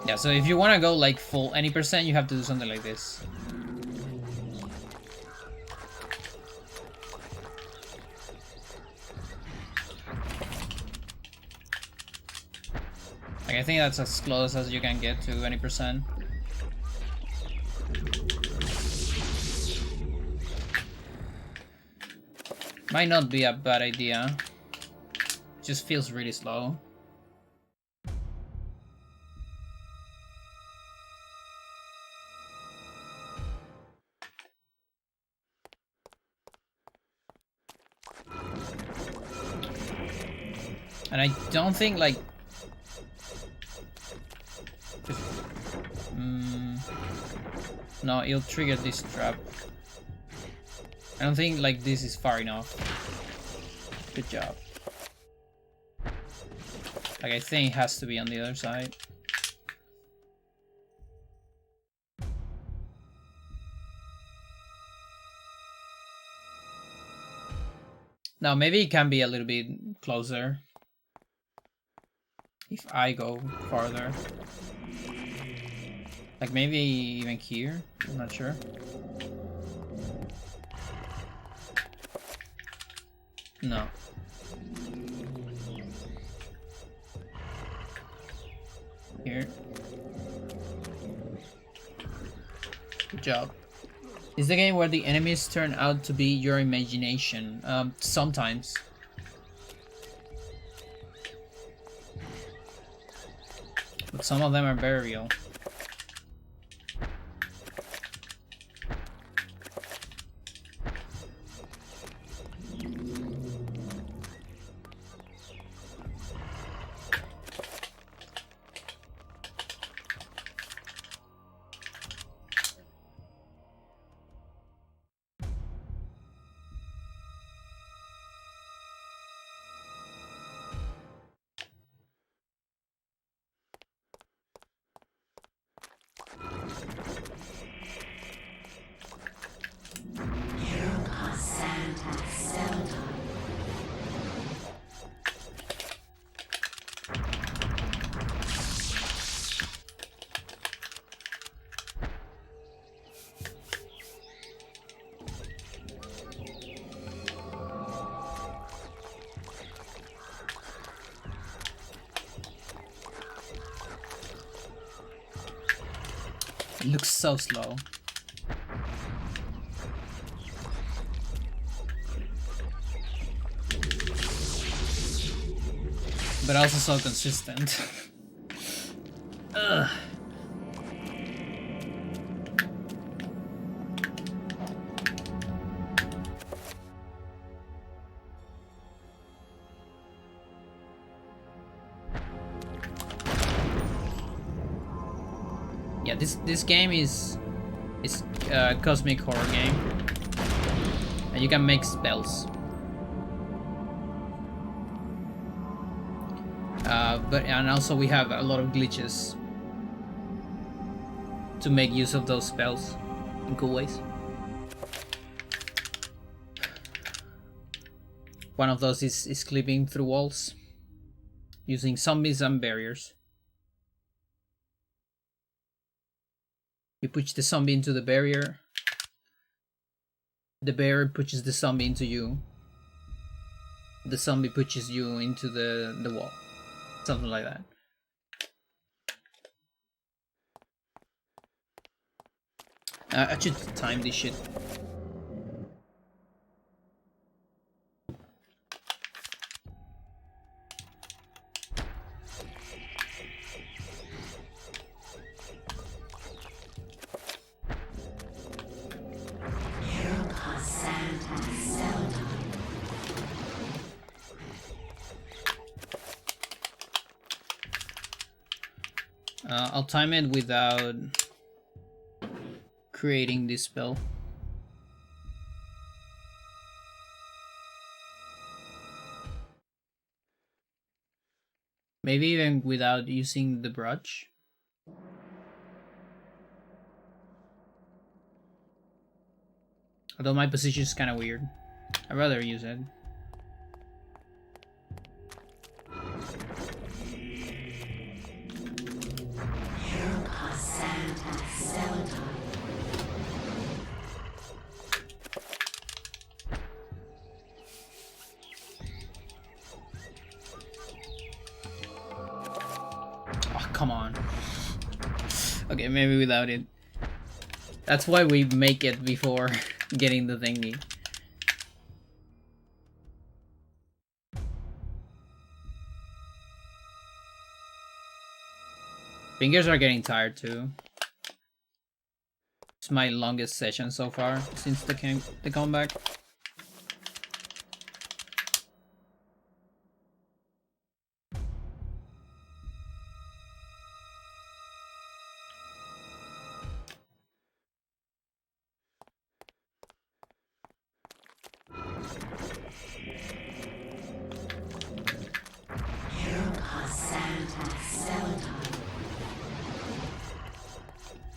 A: Yeah, so if you want to go like full any percent, you have to do something like this. Like, I think that's as close as you can get to any percent. Might not be a bad idea. Just feels really slow. And I don't think like no, it'll trigger this trap. I don't think like this is far enough. Good job. Like, I think it has to be on the other side. Now maybe it can be a little bit closer if I go farther. Like maybe even here, I'm not sure. No. Here. Good job. Is the game where the enemies turn out to be your imagination? Sometimes. But some of them are very real. It looks so slow. But also so consistent. Ugh. Yeah, this game is a cosmic horror game, and you can make spells. And also we have a lot of glitches to make use of those spells in cool ways. One of those is clipping through walls using zombies and barriers. You push the zombie into the barrier pushes the zombie into you, the zombie pushes you into the wall. Something like that. I should time this shit. I'll time it without creating this spell. Maybe even without using the brush. Although my position is kind of weird. I'd rather use it. Come on. Okay, maybe without it. That's why we make it before getting the thingy. Fingers are getting tired too. It's my longest session so far since the comeback.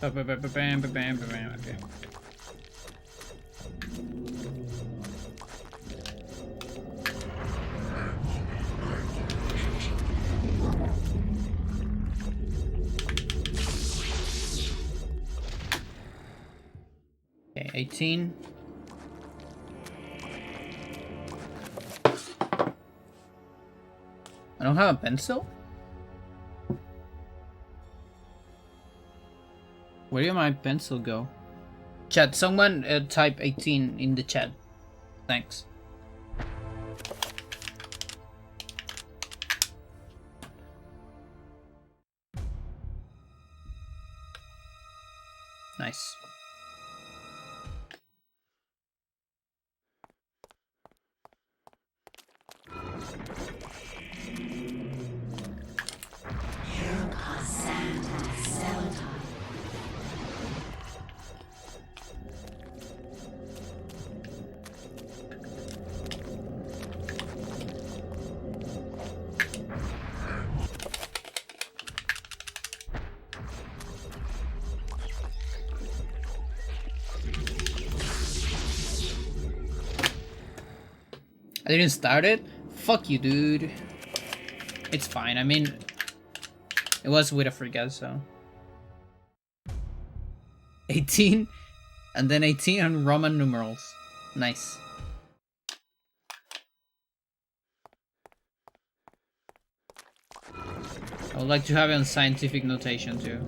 A: Okay. Okay, 18. I don't have a pencil? Where did my pencil go? Chat, someone type 18 in the chat. Thanks. Nice. I didn't start it? Fuck you, dude. It's fine. I mean, it was with a forget, so. 18? And then 18 on Roman numerals. Nice. I would like to have it on scientific notation too.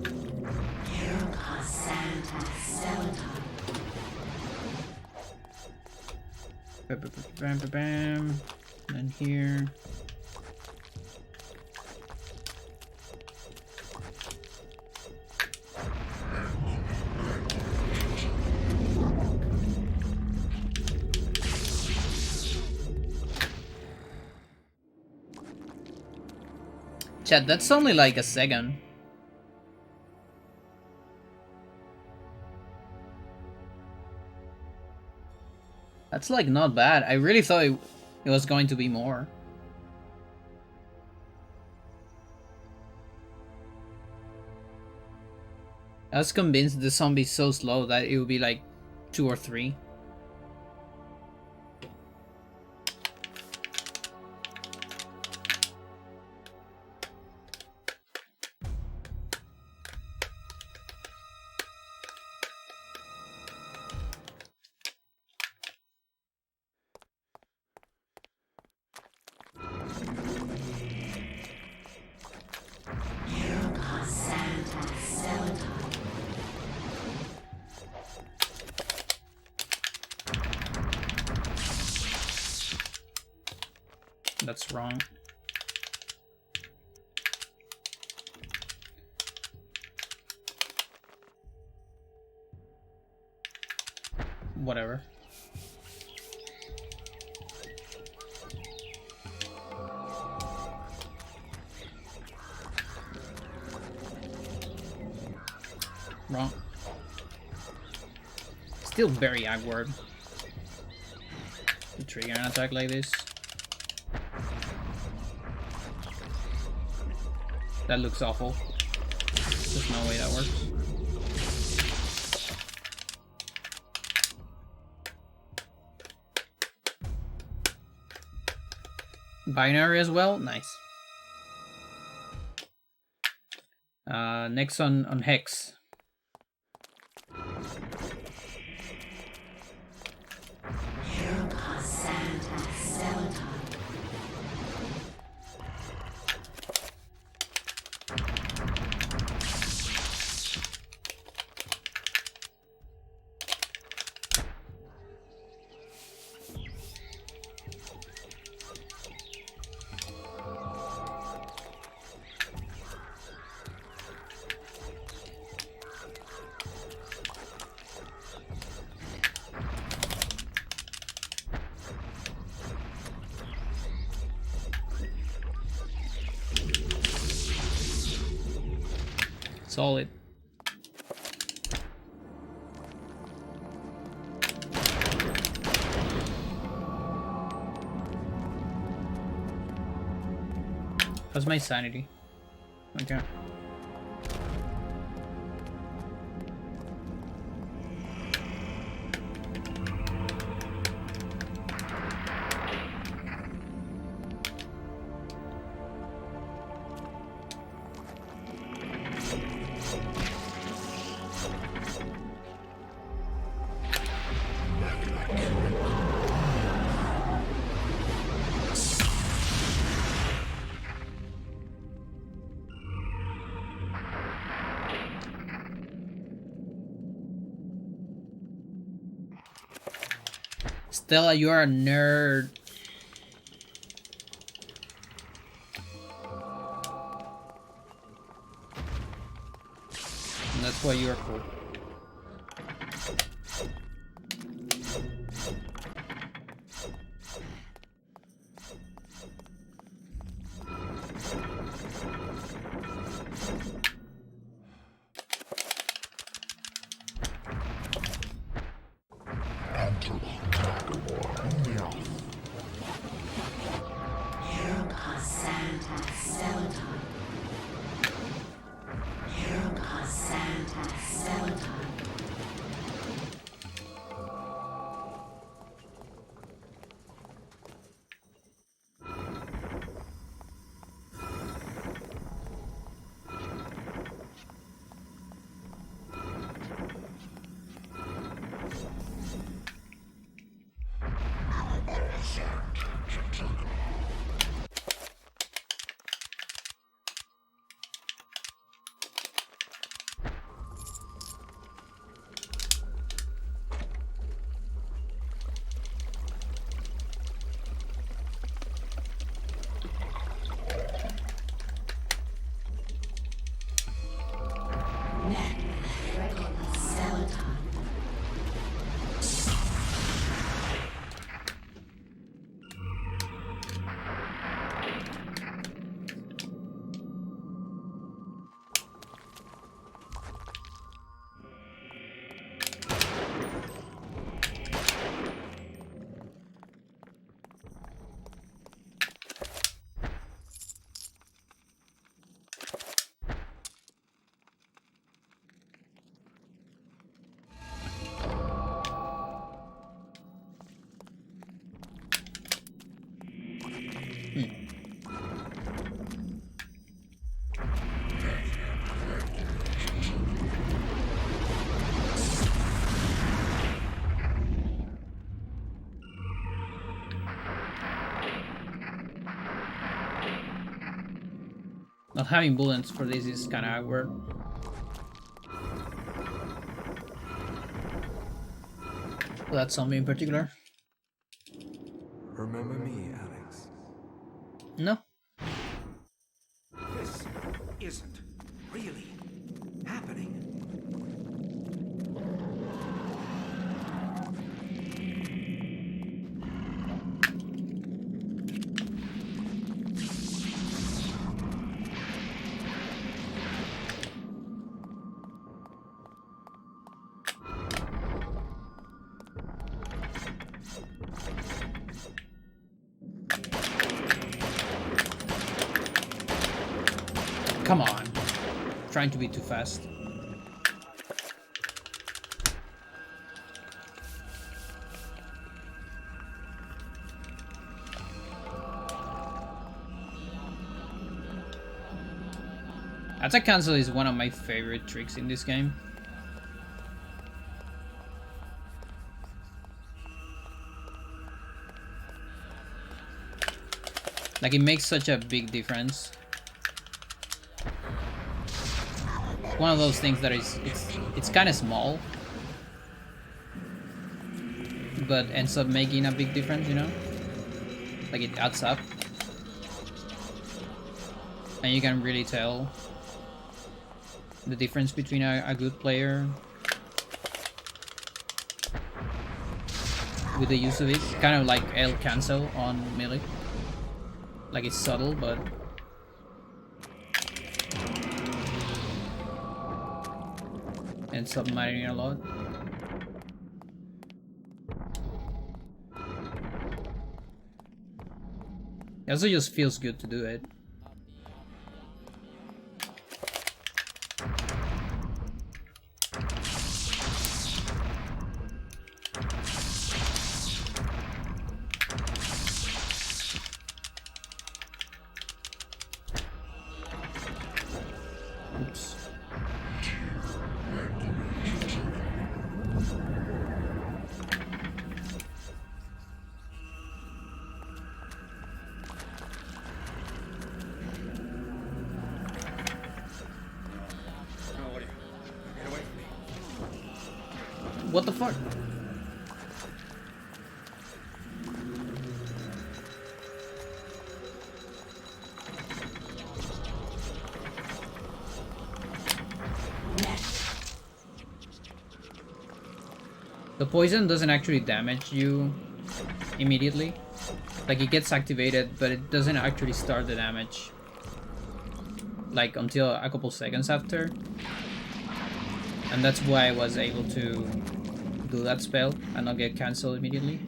A: Bam, bam, bam. And here. Chat, that's only like a second. That's like not bad. I really thought it was going to be more. I was convinced the zombie's so slow that it would be like 2 or 3. That's wrong. Whatever. Wrong. Still very awkward to trigger an attack like this. That looks awful. There's no way that works. Binary as well? Nice. Next on Hex. Solid. How's my sanity? Okay. Stella, you are a nerd. And that's why you are cool.
J: Santa, Santa, Santa.
A: Not having bullets for this is kind of awkward. That zombie in particular.
D: Remember me, Alex?
A: No.
H: This isn't really happening.
A: Come on. Trying to be too fast. Attack cancel is one of my favorite tricks in this game. Like, it makes such a big difference. One of those things that it's kind of small, but ends up making a big difference, you know? Like, it adds up. And you can really tell the difference between a good player with the use of it. Kind of like L cancel on melee. Like, it's subtle, but ends up mattering a lot. It also just feels good to do it. Oops. What the fuck? The poison doesn't actually damage you immediately. Like, it gets activated, but it doesn't actually start the damage. Like, until a couple seconds after. And that's why I was able to do that spell and not get cancelled immediately.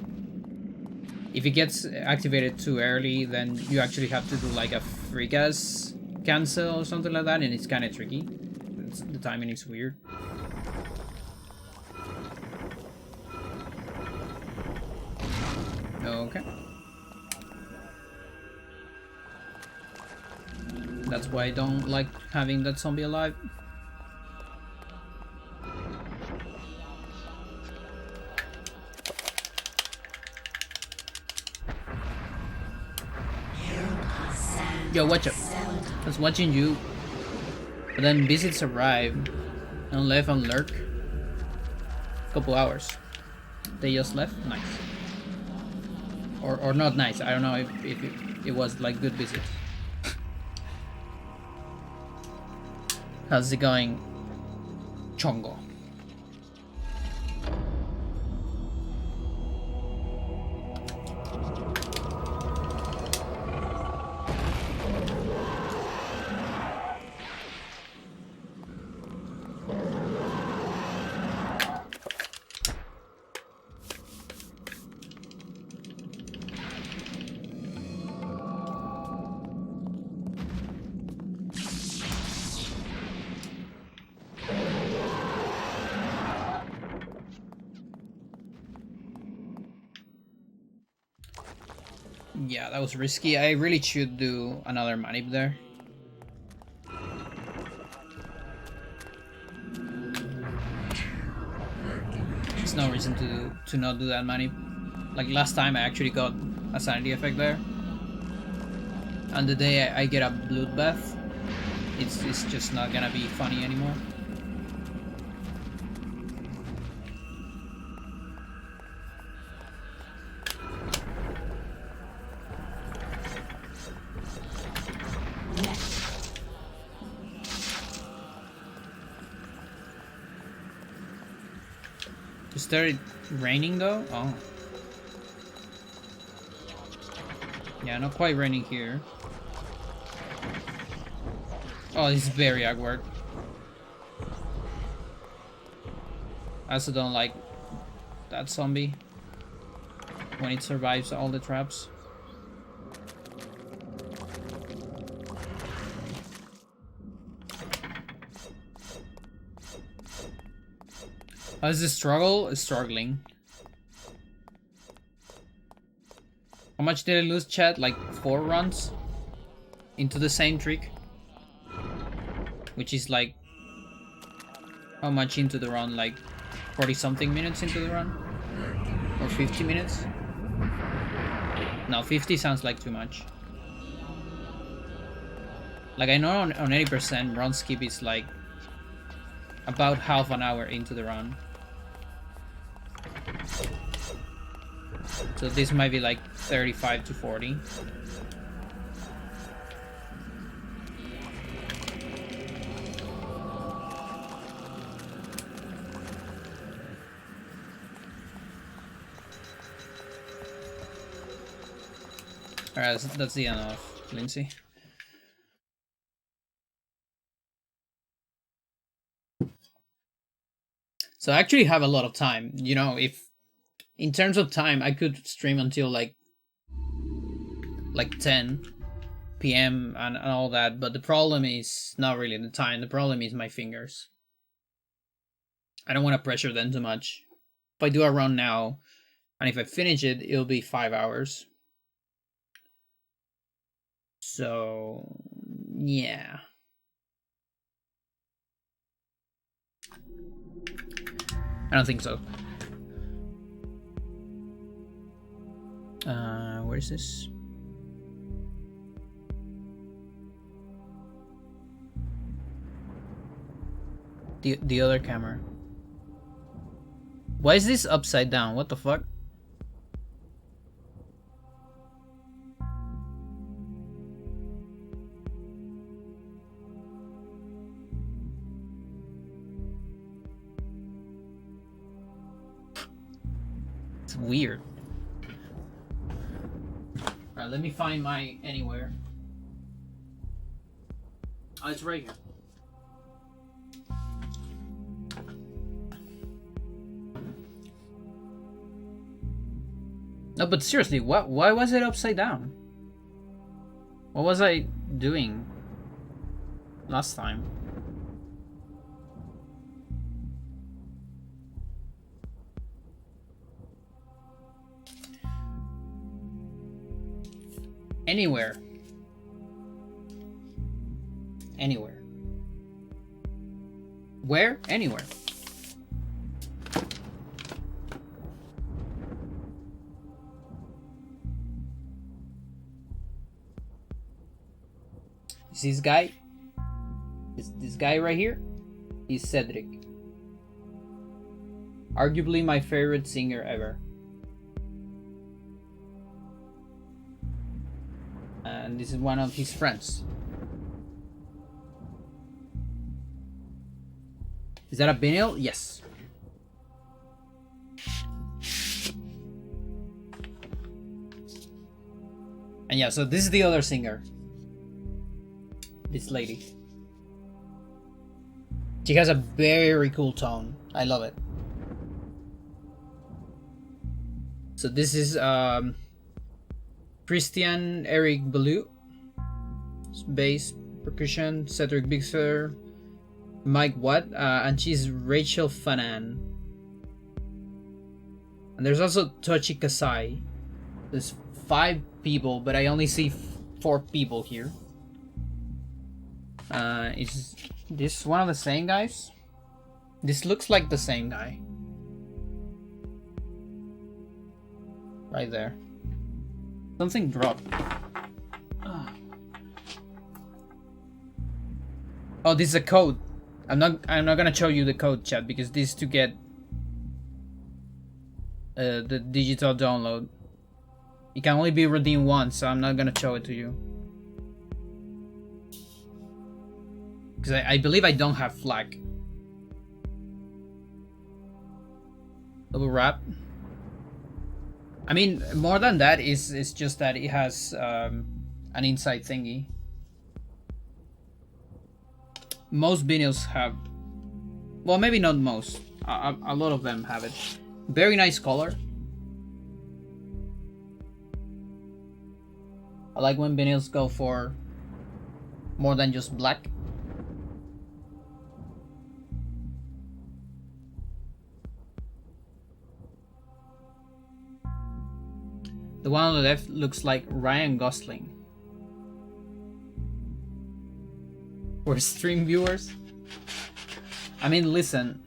A: If it gets activated too early, then you actually have to do like a free gas cancel or something like that, and it's kind of tricky. The timing is weird. Okay. That's why I don't like having that zombie alive. Yo, watch up. I was watching you, but then visits arrive and left on lurk. Couple hours. They just left? Nice. Or not nice. I don't know if it was like good visit. How's it going, Chongo? Yeah, that was risky. I really should do another manip there. There's no reason to not do that manip. Like last time I actually got a sanity effect there. And the day I get a bloodbath, it's just not gonna be funny anymore. It started raining though? Oh. Yeah, not quite raining here. Oh, this is very awkward. I also don't like that zombie when it survives all the traps. How's the struggle? Struggling. How much did I lose, chat? Like 4 runs into the same trick? Which is like... How much into the run? Like 40 something minutes into the run? Or 50 minutes? No, 50 sounds like too much. Like I know on 80% run skip is like about half an hour into the run. So this might be like 35 to 40. Alright, that's the end of Lindsay. So I actually have a lot of time. You know, if in terms of time, I could stream until like 10 p.m. and all that, but the problem is not really the time. The problem is my fingers. I don't want to pressure them too much. If I do a run now, and if I finish it, it'll be 5 hours. So, yeah. I don't think so. Where is this? The other camera. Why is this upside down? What the fuck? It's weird. Alright, let me find my anywhere. Oh, it's right here. No, but seriously, why was it upside down? What was I doing last time? Anywhere. Anywhere. Where? Anywhere. This guy, this guy right here, is Cedric. Arguably my favorite singer ever. And this is one of his friends. Is that a vinyl? Yes. And yeah, so this is the other singer. This lady. She has a very cool tone. I love it. So this is Christian Eric Ballou, bass, percussion, Cedric Bixler, Mike Watt, and she's Rachel Fanan. And there's also Tochi Kasai. There's 5 people, but I only see 4 people here. Is this one of the same guys? This looks like the same guy. Right there. Something dropped. Oh, this is a code. I'm not gonna show you the code, chat, because this is to get the digital download. It can only be redeemed once, so I'm not gonna show it to you. Because I believe I don't have flag. Double wrap. I mean, more than that is just that it has an inside thingy. Most vinyls have, well, maybe not most. A lot of them have it. Very nice color. I like when vinyls go for more than just black. The one on the left looks like Ryan Gosling. For stream viewers? I mean, listen.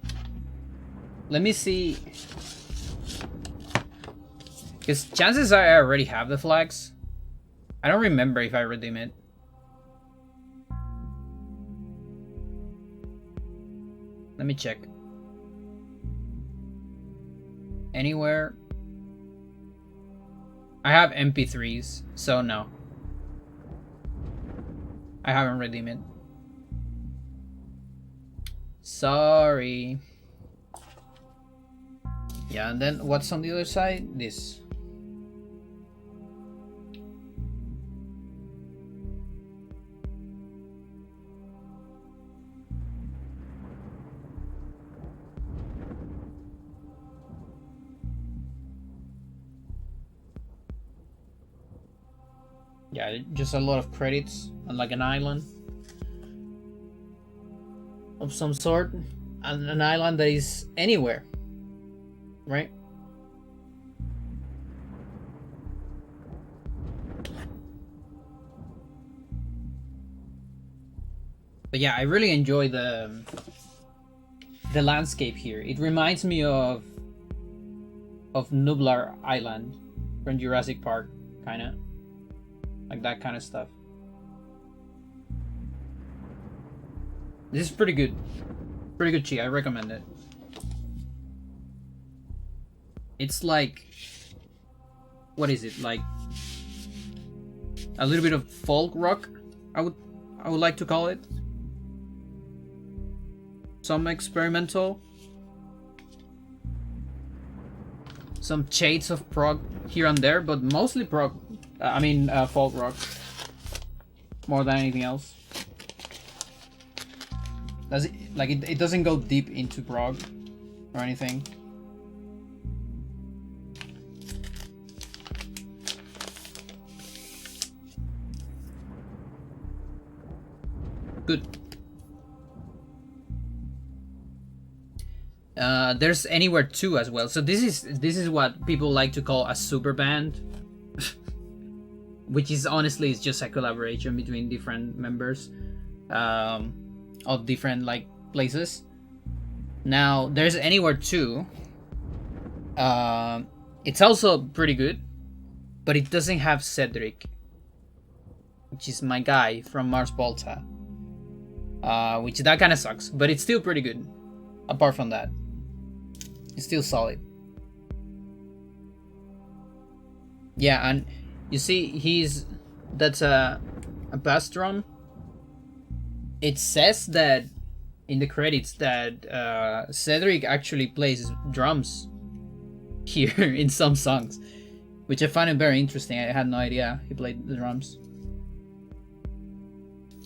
A: Let me see. Because chances are I already have the flags. I don't remember if I redeem it. Let me check. Anywhere? I have MP3s, so no. I haven't redeemed it. Sorry. Yeah, and then what's on the other side? This. Yeah, just a lot of credits on like an island of some sort, and an island that is anywhere, right? But yeah, I really enjoy the landscape here. It reminds me of Nublar Island from Jurassic Park, kind of. Like that kind of stuff. This is pretty good. Pretty good cheat. I recommend it. It's like, what is it? Like a little bit of folk rock, I would like to call it. Some experimental. Some shades of prog here and there, but mostly prog. I mean, folk rock. More than anything else. Does it, like, it doesn't go deep into prog or anything. Good. There's Anywhere 2 as well. So this is what people like to call a super band. Which is honestly is just a collaboration between different members of different like places. Now there's Anywhere 2. It's also pretty good, but it doesn't have Cedric, which is my guy from Mars Volta. Which that kind of sucks, but it's still pretty good. Apart from that, it's still solid. Yeah, and you see, that's a bass drum. It says that in the credits that Cedric actually plays drums here in some songs, which I find it very interesting. I had no idea he played the drums,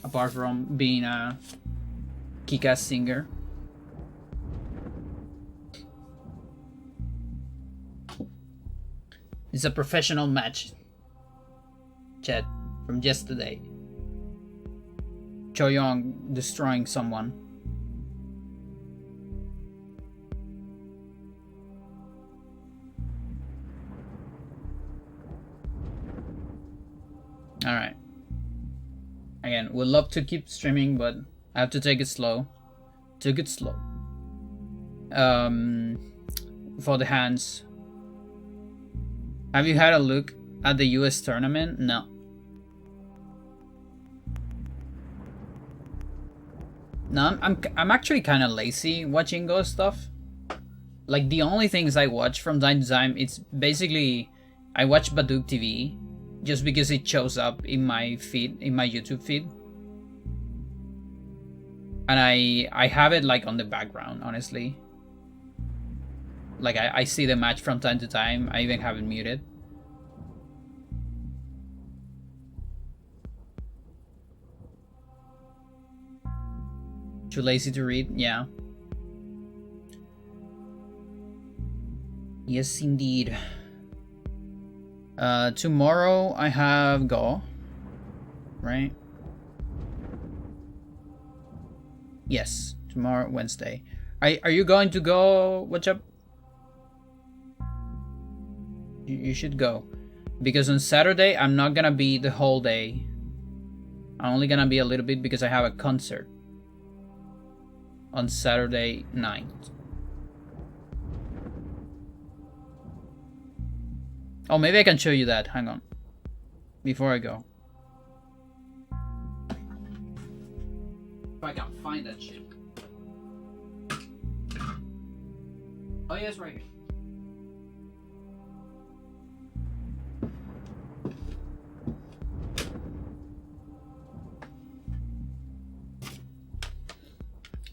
A: apart from being a kick-ass singer. It's a professional match, chat, from yesterday. Choyong destroying someone. Alright. Again, we'd love to keep streaming, but I have to take it slow. Took it slow. For the hands. Have you had a look at the US tournament? No. No, I'm actually kind of lazy watching ghost stuff. Like the only things I watch from time to time, it's basically I watch Baduk TV just because it shows up in my feed, in my YouTube feed. And I have it like on the background, honestly. Like I see the match from time to time. I even have it muted. Too lazy to read? Yeah. Yes, indeed. Tomorrow I have Go. Right? Yes, tomorrow, Wednesday. Are you going to go? What's up? You should go. Because on Saturday, I'm not gonna be the whole day. I'm only gonna be a little bit because I have a concert on Saturday night. Oh, maybe I can show you that. Hang on. Before I go. If I can find that shit. Oh, yeah, it's right here.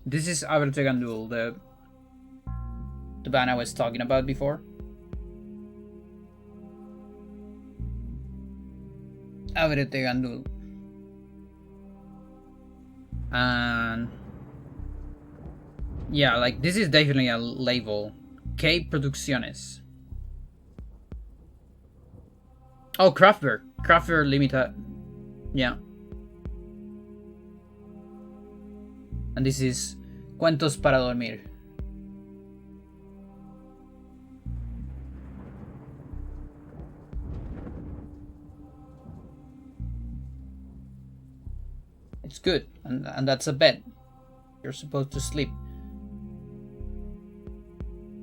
A: This is Abertegandul, the band I was talking about before. Abertegandul. And yeah, like this is definitely a label. K Producciones. Oh, Kraftwerk. Kraftwerk Limited. Yeah. And this is Cuentos para Dormir. It's good, and that's a bed. You're supposed to sleep.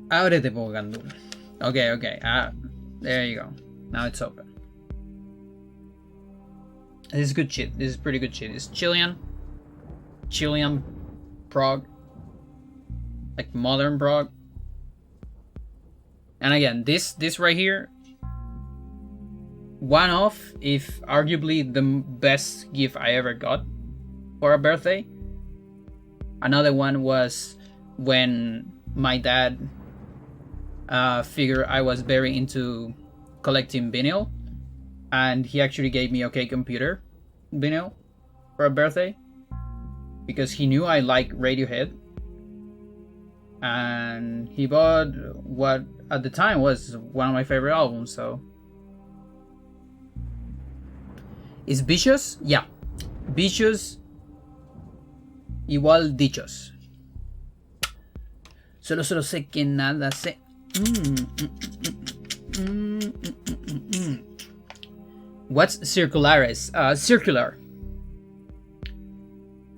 A: Ábrete, Pogandul. Okay. There you go. Now it's open. This is good shit. This is pretty good shit. It's Chilean, prog, like modern prog. And again, this right here, one of, if arguably the best gift I ever got for a birthday. Another one was when my dad figured I was very into collecting vinyl, and he actually gave me OK Computer vinyl for a birthday because he knew I like Radiohead, and he bought what at the time was one of my favorite albums. So is Vicious? Yeah, Vicious igual dichos. Solo sé que nada sé. What's circulares?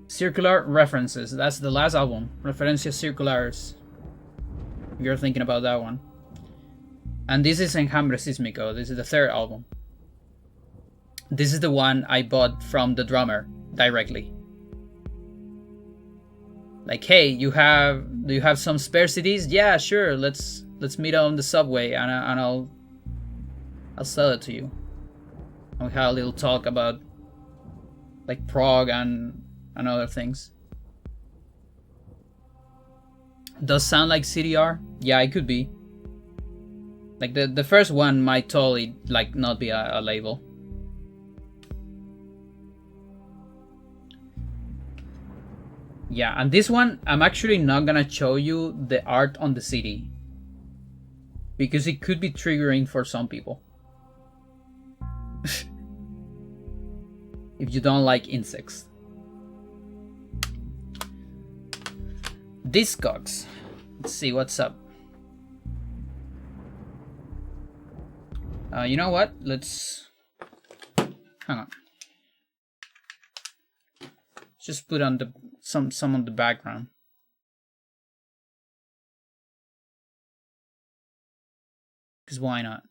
A: Circular references. That's the last album. Referencias circulares. If you're thinking about that one. And this is Enjambre Sísmico. This is the third album. This is the one I bought from the drummer directly. Like, hey, do you have some spare CDs? Yeah, sure. Let's meet on the subway, and I'll sell it to you. And we had a little talk about like prog and other things. Does sound like CDR? Yeah, it could be. Like the first one might totally like not be a label. Yeah, and this one, I'm actually not gonna show you the art on the CD because it could be triggering for some people. If you don't like insects. Discogs. Let's see what's up. You know what? Let's hang on. Just put on the some on the background. Because why not?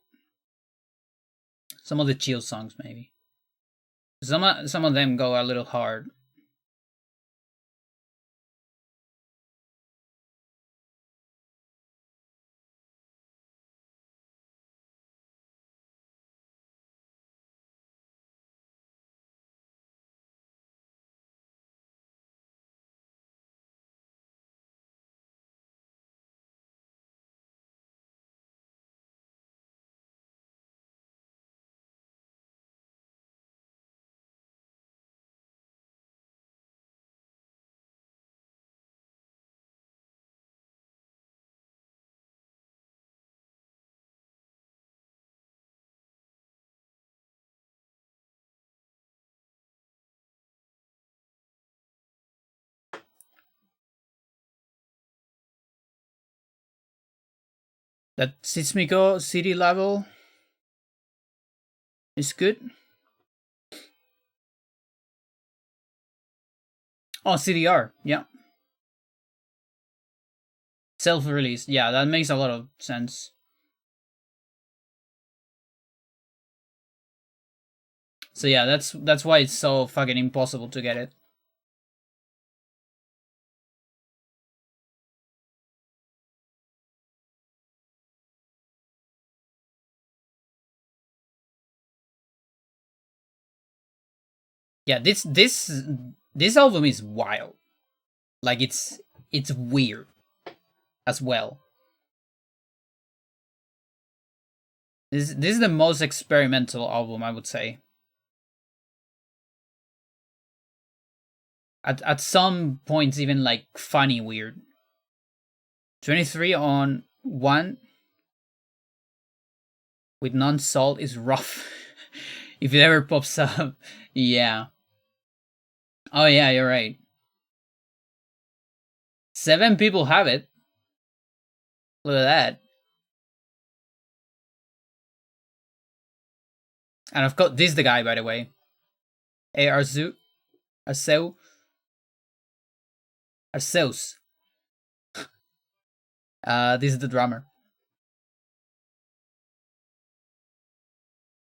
A: Some of the chill songs maybe. Some of them go a little hard. That Sismico city level is good. Oh, CDR, yeah. Self-release, yeah, that makes a lot of sense. So yeah, that's why it's so fucking impossible to get it. Yeah, this album is wild. Like it's weird as well. This is the most experimental album, I would say. At some points even like funny weird. 23 on 1 with non-salt is rough. If it ever pops up. Yeah. Oh yeah, you're right. 7 people have it. Look at that. And I've got this the guy, by the way. Arzu. Arceu. Arceus. This is the drummer.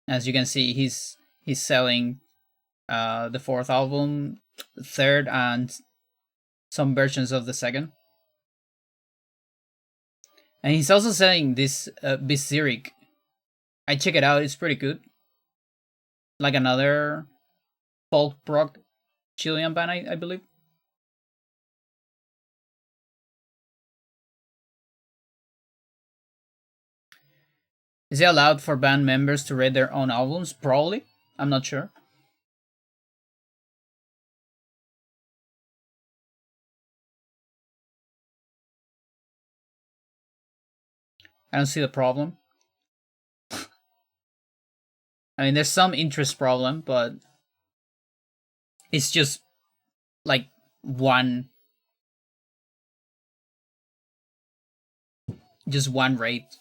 A: As you can see, he's selling the 4th album, 3rd, and some versions of the 2nd. And he's also selling this Bizeric. I check it out, it's pretty good. Like another folk rock Chilean band, I believe. Is it allowed for band members to rate their own albums? Probably. I'm not sure. I don't see the problem. I mean, there's some interest problem, but it's just like one rate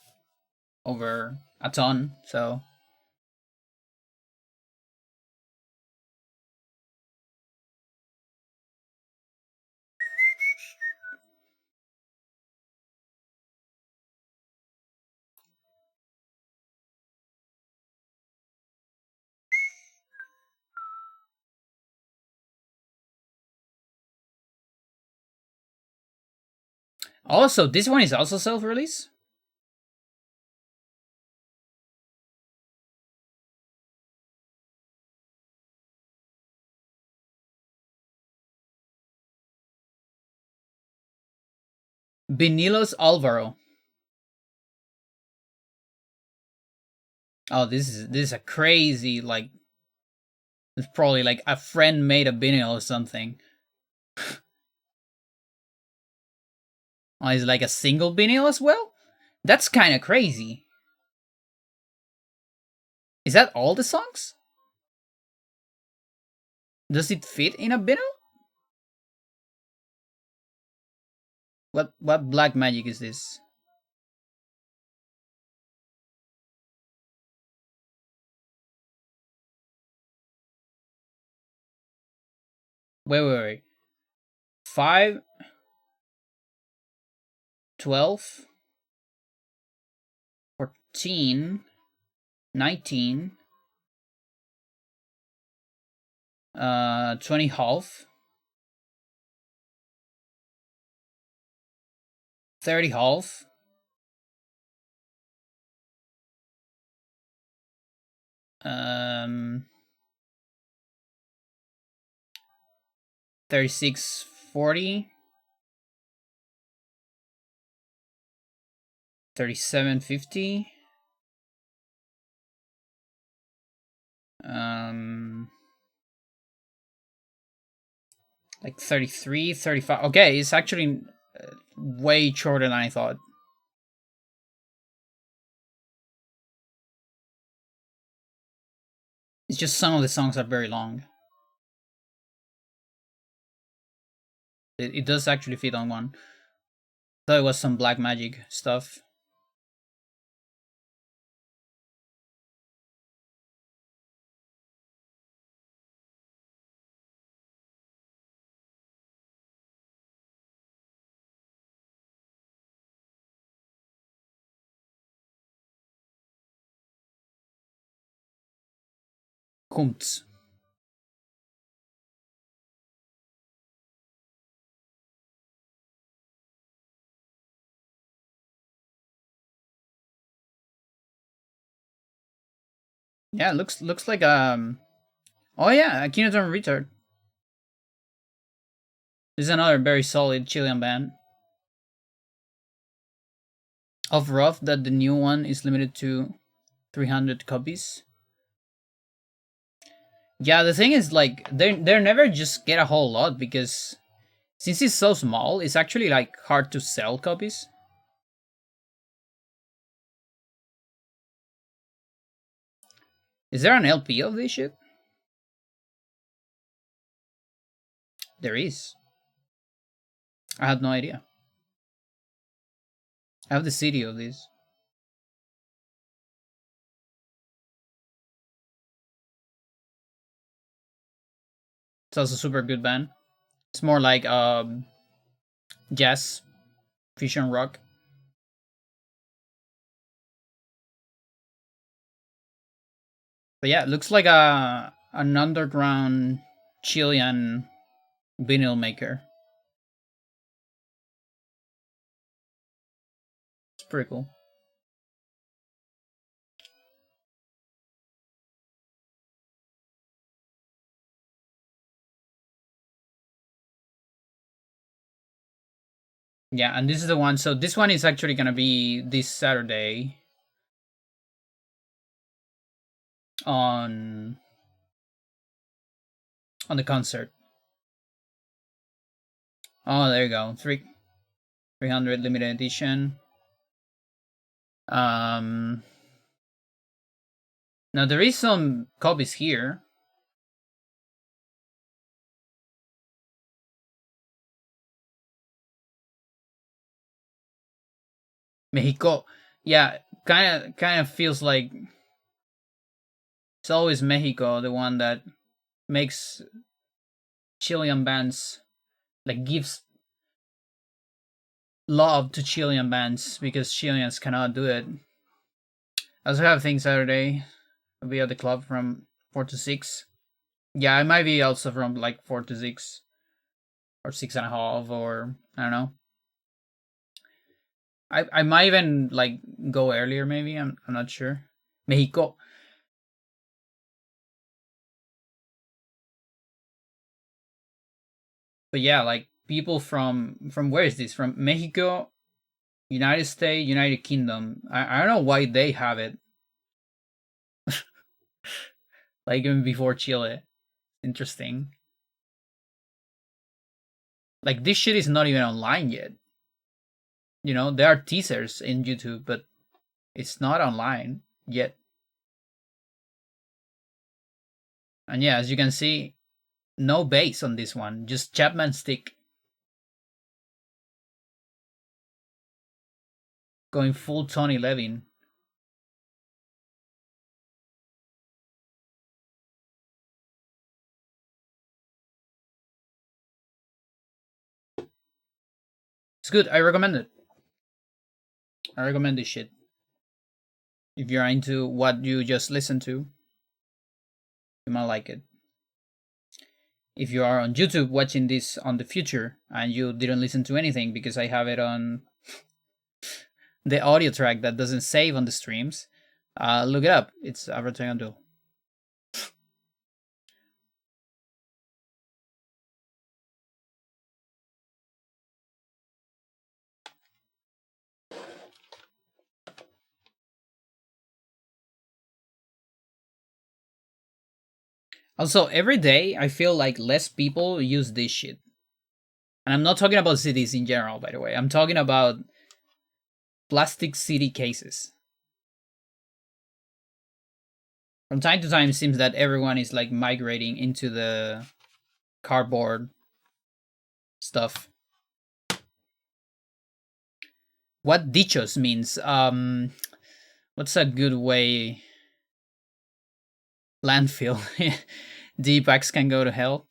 A: over a ton, so also this one is also self-release. Vinilos Alvaro. Oh, this is a crazy, like, it's probably like a friend made a vinyl or something. Oh, it's like a single vinyl as well? That's kind of crazy. Is that all the songs? Does it fit in a vinyl? What black magic is this? Wait. 5, 12, 14, 19, 20 half, 30 half, 36, 40, 37, 50, like 33, 35. Okay, it's actually way shorter than I thought. It's just some of the songs are very long. It does actually fit on one. Thought it was some black magic stuff. Kuntz. Yeah, looks like oh yeah, Akhenaton Retard. This is another very solid Chilean band. Of Rough that the new one is limited to 300 copies. Yeah, the thing is like they're never just get a whole lot because since it's so small, it's actually like hard to sell copies. Is there an LP of this shit? There is. I had no idea. I have the CD of this. It's also super good band. It's more like jazz, fusion rock. But yeah, it looks like an underground Chilean vinyl maker. It's pretty cool. Yeah, and this is the one. So this one is actually gonna be this Saturday on the concert. Oh, there you go. 300 limited edition. Now there is some copies here. Mexico. Yeah, kind of feels like it's always Mexico, the one that makes Chilean bands, like gives love to Chilean bands because Chileans cannot do it. I also have things Saturday. I'll be at the club from 4 to 6. Yeah, I might be also from like 4 to 6 or 6.5 or I don't know. I might even like go earlier maybe. I'm not sure. Mexico. But yeah, like people from where is this? From Mexico, United States, United Kingdom. I don't know why they have it. Like even before Chile. Interesting. Like this shit is not even online yet. You know, there are teasers in YouTube, but it's not online yet. And yeah, as you can see, no bass on this one, just Chapman stick. Going full Tony Levin. It's good. I recommend it. I recommend this shit. If you're into what you just listened to, you might like it. If you are on YouTube watching this on the future and you didn't listen to anything because I have it on the audio track that doesn't save on the streams, look it up. It's Advertising Duel. Also, every day I feel like less people use this shit. And I'm not talking about CDs in general, by the way. I'm talking about plastic CD cases. From time to time, it seems that everyone is like migrating into the cardboard stuff. What dichos means? What's a good way? Landfill. D-packs can go to hell.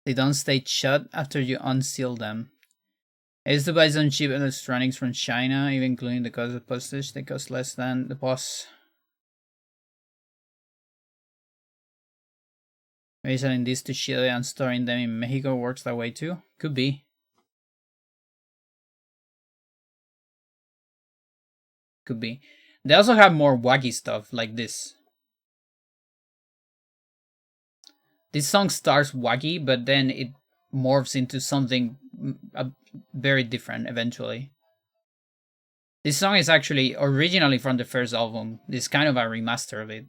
A: They don't stay shut after you unseal them. I used to buy some cheap electronics from China, even including the cost of postage. They cost less than the boss. Maybe selling these to Chile and storing them in Mexico works that way too? Could be. Could be. They also have more wacky stuff like this. This song starts wacky, but then it morphs into something very different eventually. This song is actually originally from the first album. This is kind of a remaster of it.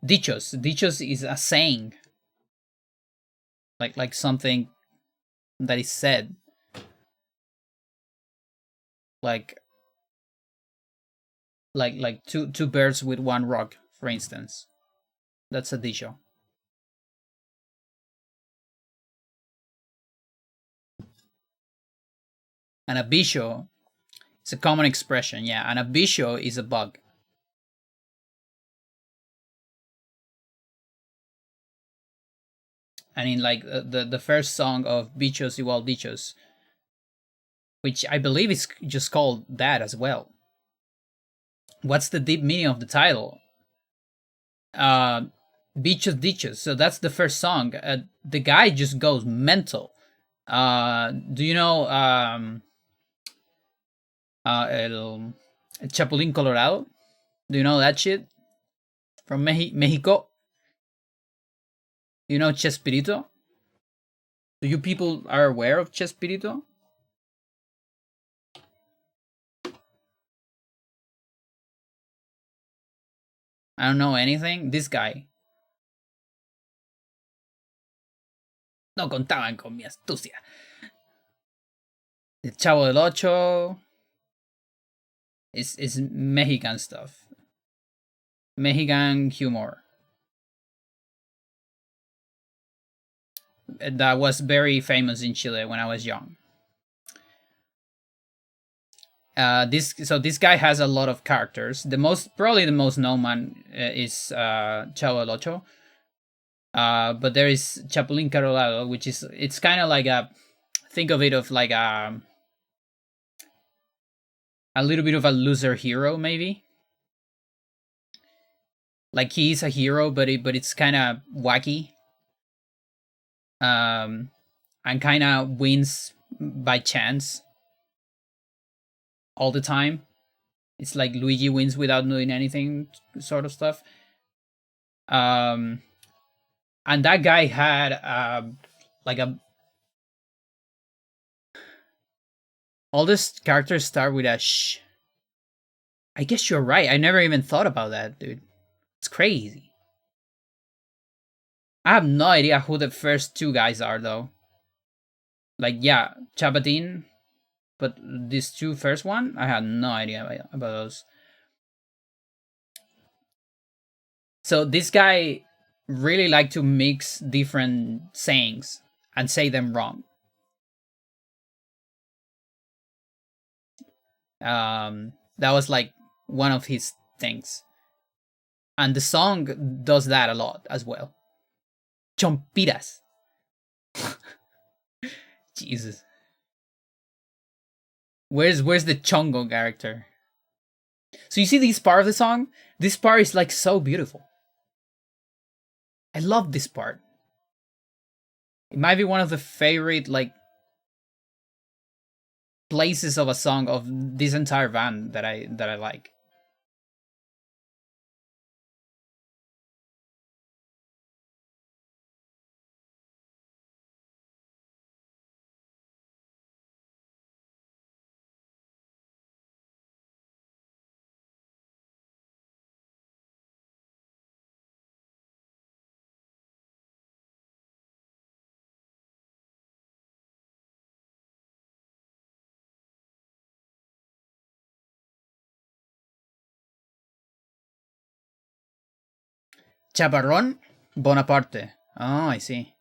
A: Dichos. Dichos is a saying. Like something that is said. Like two birds with one rock, for instance. That's a dicho. And a bicho is a common expression, yeah. And a bicho is a bug. And in like the first song of Bichos Igual Dichos, which I believe is just called that as well. What's the deep meaning of the title? Bichos Dichos. So that's the first song. The guy just goes mental. Do you know El Chapulín Colorado? Do you know that shit? From Mexico? You know Chespirito? Do you people are aware of Chespirito? I don't know anything. This guy. No contaban con mi astucia. El Chavo del Ocho. It's Mexican stuff. Mexican humor. That was very famous in Chile when I was young. This guy has a lot of characters. Probably the most known one is Chavo del Ocho. But there is Chapulín Colorado, which it's kind of like think of it of like a little bit of a loser hero, maybe. Like he's a hero, but it's kind of wacky. And kind of wins by chance all the time. It's like Luigi wins without doing anything, sort of stuff. And that guy had like all these characters start with a sh. I guess you're right. I never even thought about that, dude. It's crazy. I have no idea who the first two guys are, though. Like, yeah, Chapatin, but these two first one, I had no idea about those. So this guy really liked to mix different sayings and say them wrong. That was like one of his things. And the song does that a lot as well. Chompiras. Jesus. Where's the Chongo character? So you see this part of the song? This part is like so beautiful. I love this part. It might be one of the favorite like places of a song of this entire band that I like. Chaparrón Bonaparte. Oh, I see.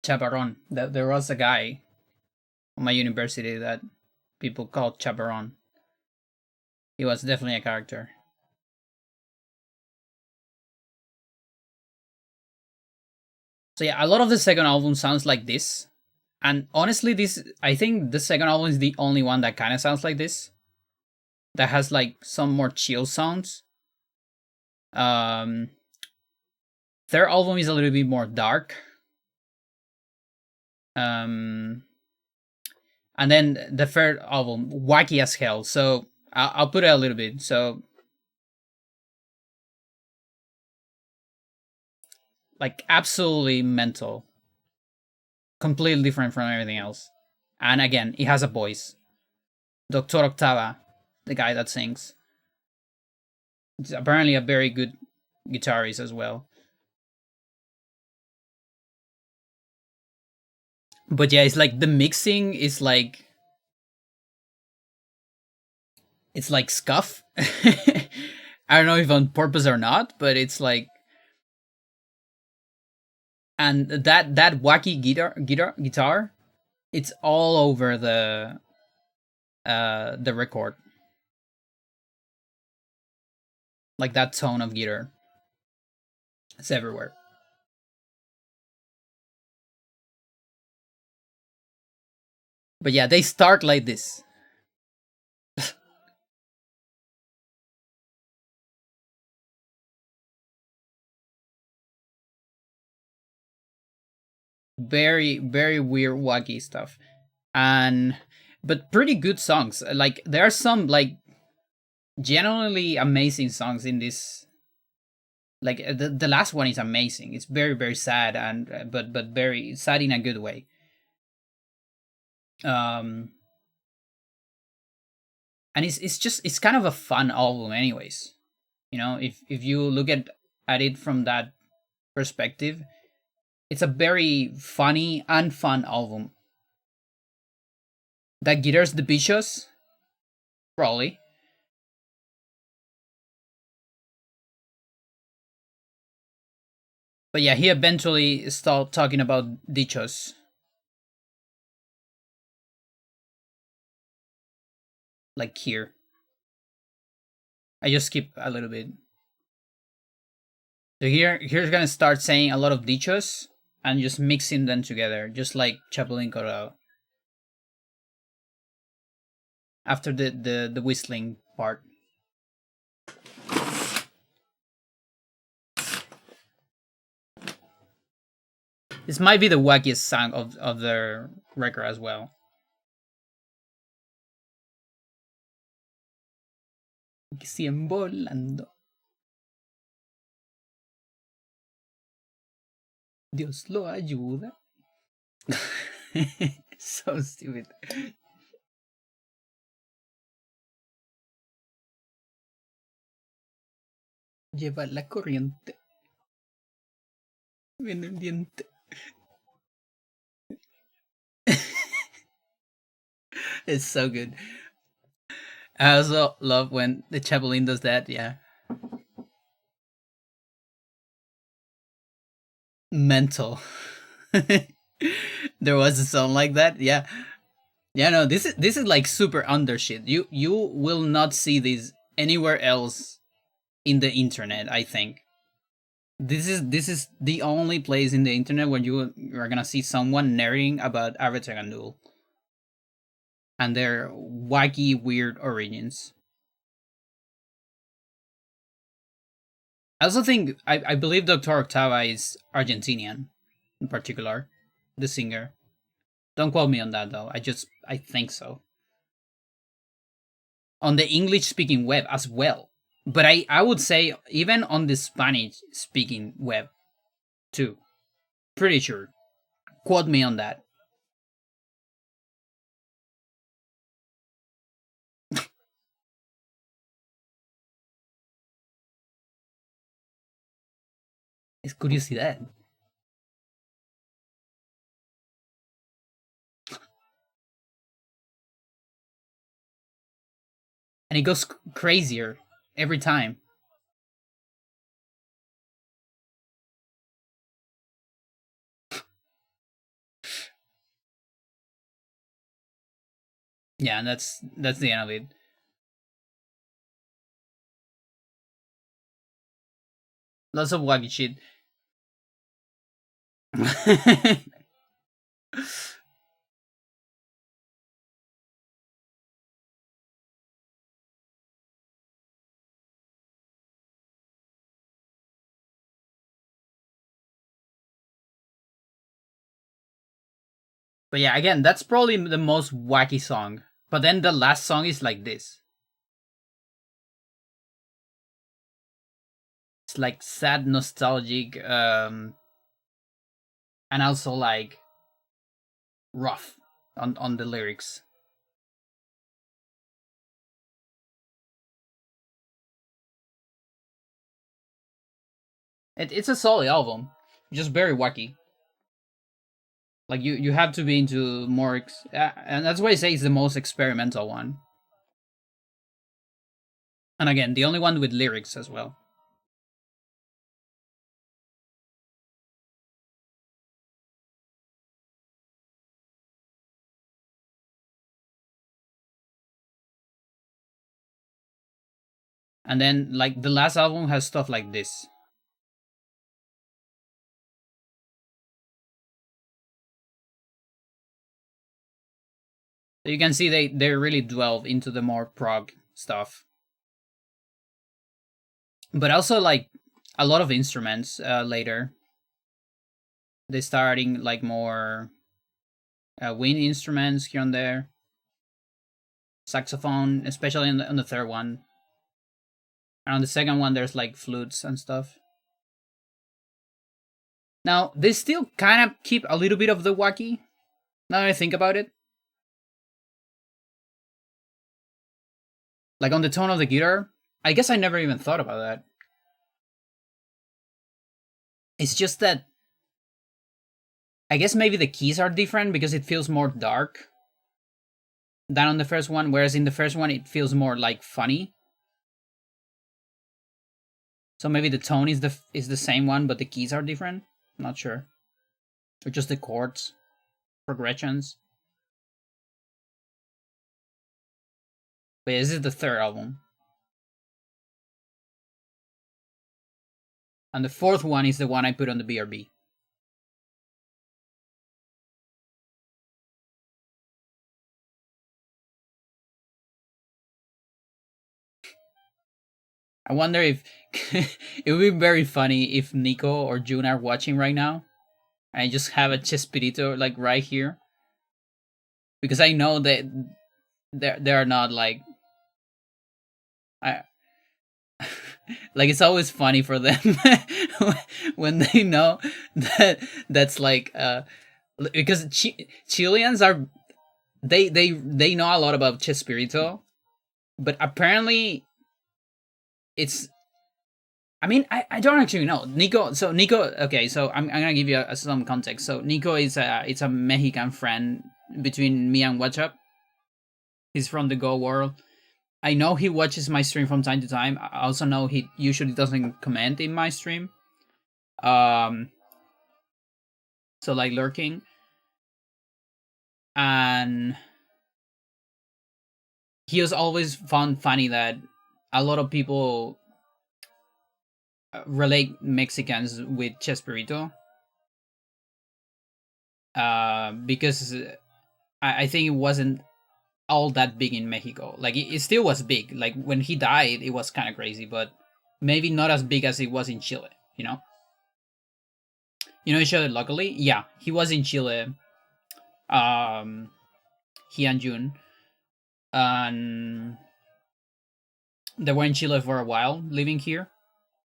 A: Chaparrón. There was a guy on my university that people called Chaparrón. He was definitely a character. So yeah, a lot of the second album sounds like this. And honestly, I think the second album is the only one that kind of sounds like this. That has like some more chill sounds. Third album is a little bit more dark. And then the third album, wacky as hell. So I'll put it a little bit. So like absolutely mental, completely different from everything else. And again, it has a voice. Dr. Octava, the guy that sings. It's apparently a very good guitarist as well. But yeah, it's like the mixing is like it's like scuff. I don't know if on purpose or not, but it's like, and that wacky guitar, it's all over the record. Like that tone of guitar. It's everywhere. But yeah, they start like this. Very, very weird, wacky stuff. But pretty good songs. Like, there are some, like, genuinely amazing songs in this. Like, the last one is amazing. It's very, very sad, and but very sad in a good way. And it's kind of a fun album anyways. You know, if you look at it from that perspective, it's a very funny and fun album. That guitar's the vicious, probably. But yeah, he eventually started talking about dichos. Like here. I just skip a little bit. So here's gonna start saying a lot of dichos and just mixing them together, just like Chapulín Colorado. After the whistling part. This might be the wackiest song of their record as well. Que siguen volando. Dios lo ayuda. So stupid. Lleva la corriente. Viene el diente. It's so good. I also love when the Chapulín does that, yeah. Mental. There was a song like that, yeah. Yeah, no, this is like super undershit. You will not see this anywhere else in the internet, I think. This is the only place in the internet where you are gonna see someone narrating about Avatar and Duel and their wacky, weird origins. I also think I believe Dr. Octava is Argentinian, in particular, the singer. Don't quote me on that though. I think so. On the English speaking web as well. But I would say even on the Spanish speaking web too. Pretty sure. Quote me on that. Es curiosidad. And it goes crazier every time. Yeah, and that's the end of it. Lots of wacky shit. But yeah, again, that's probably the most wacky song. But then the last song is like this. It's like sad, nostalgic, and also like rough on the lyrics. It's a solid album, just very wacky. Like you have to be into more, and that's why I say it's the most experimental one. And again, the only one with lyrics as well. And then like the last album has stuff like this. So you can see they really delve into the more prog stuff. But also like a lot of instruments later. They starting like more wind instruments here and there. Saxophone, especially on the third one. And on the second one, there's like flutes and stuff. Now, they still kind of keep a little bit of the wacky, now that I think about it. Like on the tone of the guitar, I guess I never even thought about that. It's just that I guess maybe the keys are different because it feels more dark than on the first one, whereas in the first one it feels more like funny. So maybe the tone is the same one, but the keys are different. I'm not sure. Or just the chords, progressions. But yeah, this is the third album. And the fourth one is the one I put on the BRB. I wonder if it would be very funny if Nico or June are watching right now, and I just have a Chespirito like right here, because I know that they are not like I like it's always funny for them when they know that's like because Chileans are they know a lot about Chespirito, but apparently it's I mean I don't actually know Nico. So Nico, okay, so I'm gonna give you some context. So Nico is it's a Mexican friend between me and WhatsApp. He's from the Go world. I know he watches my stream from time to time. I also know he usually doesn't comment in my stream. So like lurking. And he was always found funny that a lot of people relate Mexicans with Chespirito. Because I think it wasn't all that big in Mexico. Like it still was big. Like when he died, it was kind of crazy, but maybe not as big as it was in Chile. You know each other locally. Yeah, he was in Chile. He and June, and they were in Chile for a while, living here,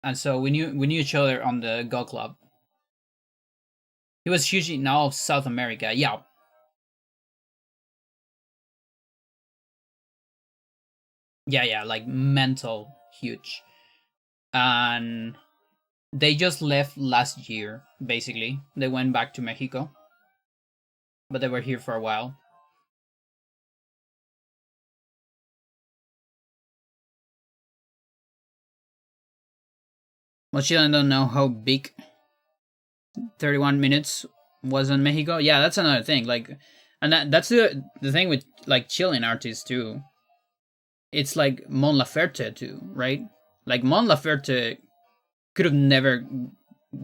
A: and so we knew each other on the Go Club. He was hugely now of South America. Yeah. Yeah, like mental huge. And they just left last year, basically. They went back to Mexico. But they were here for a while. Most Chileans don't know how big 31 minutes was on Mexico. Yeah, that's another thing. Like, and that's the thing with like Chilean artists too. It's like Mon Laferte too, right? Like Mon Laferte could have never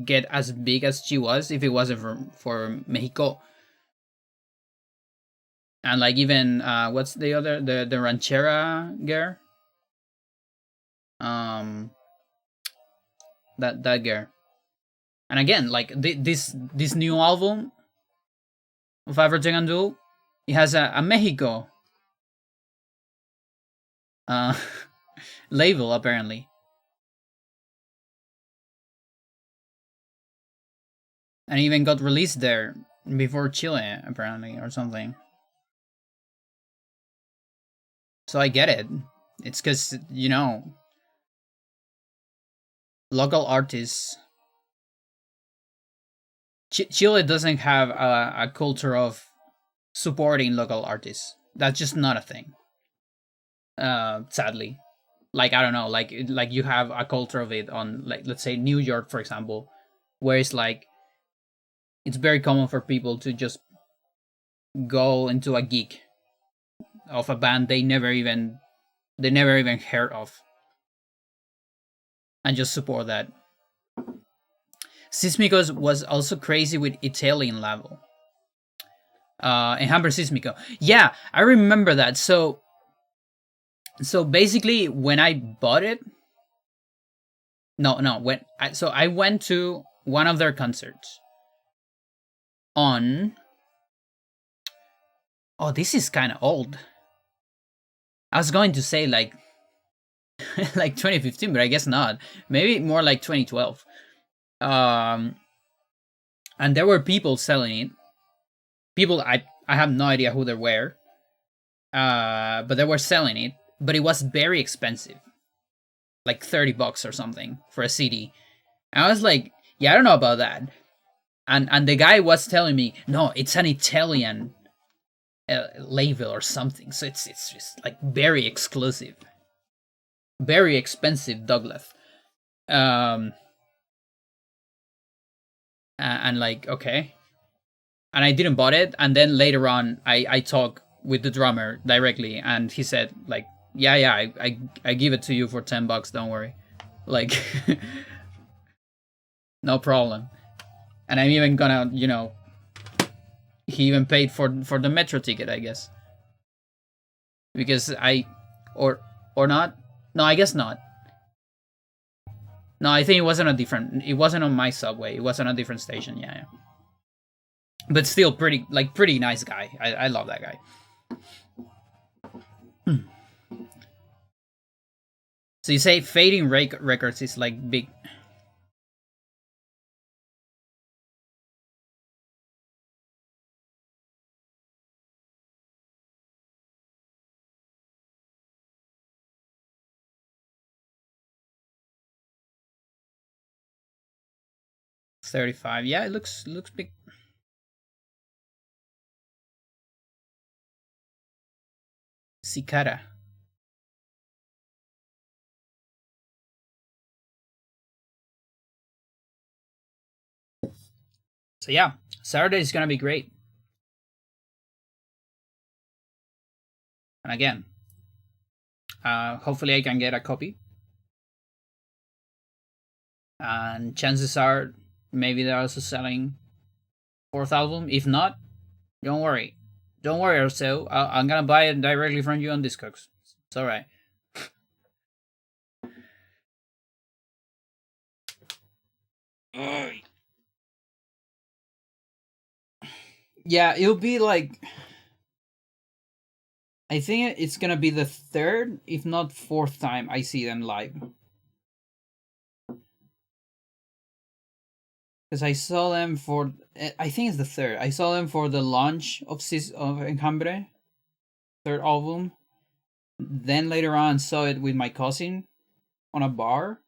A: get as big as she was if it wasn't for Mexico. And like even what's the other, the ranchera girl, that girl. And again, like this new album of Everything and Do, it has a Mexico label apparently. And even got released there before Chile, apparently, or something. So I get it. It's because, you know, local artists. Chile doesn't have a culture of supporting local artists. That's just not a thing. Sadly. Like, I don't know, like you have a culture of it on, like, let's say New York, for example, where it's like, it's very common for people to just go into a gig of a band they never even heard of, and just support that. Sismicos was also crazy with Italian level. Enjambre Sismico. Yeah, I remember that. So basically, when I bought it, I went to one of their concerts on. Oh, this is kind of old. I was going to say like like 2015, but I guess not. Maybe more like 2012. And there were people selling it. People I have no idea who they were. But they were selling it, but it was very expensive. Like $30 or something for a CD. And I was like, yeah, I don't know about that. And the guy was telling me, no, it's an Italian label or something, so it's just like very exclusive, very expensive, Douglas. And like, okay, and I didn't bought it. And then later on, I talked with the drummer directly, and he said like, yeah, I give it to you for $10. Don't worry, like, no problem. And I'm even gonna, you know. He even paid for the metro ticket, I guess. Because or not? No, I guess not. No, I think it wasn't on my subway. It was on a different station, yeah. But still pretty nice guy. I love that guy. So you say Fading Records is like big. $35. Yeah, it looks big. Cicara. So yeah, Saturday is gonna be great. And again, hopefully I can get a copy. And chances are, maybe they're also selling fourth album. If not, don't worry. Don't worry or so. I'm gonna buy it directly from you on Discogs. It's alright. Yeah, it'll be like, I think it's gonna be the third, if not fourth time I see them live. Because I saw them for, I think it's the third. I saw them for the launch of Enjambre, third album. Then later on saw it with my cousin on a bar.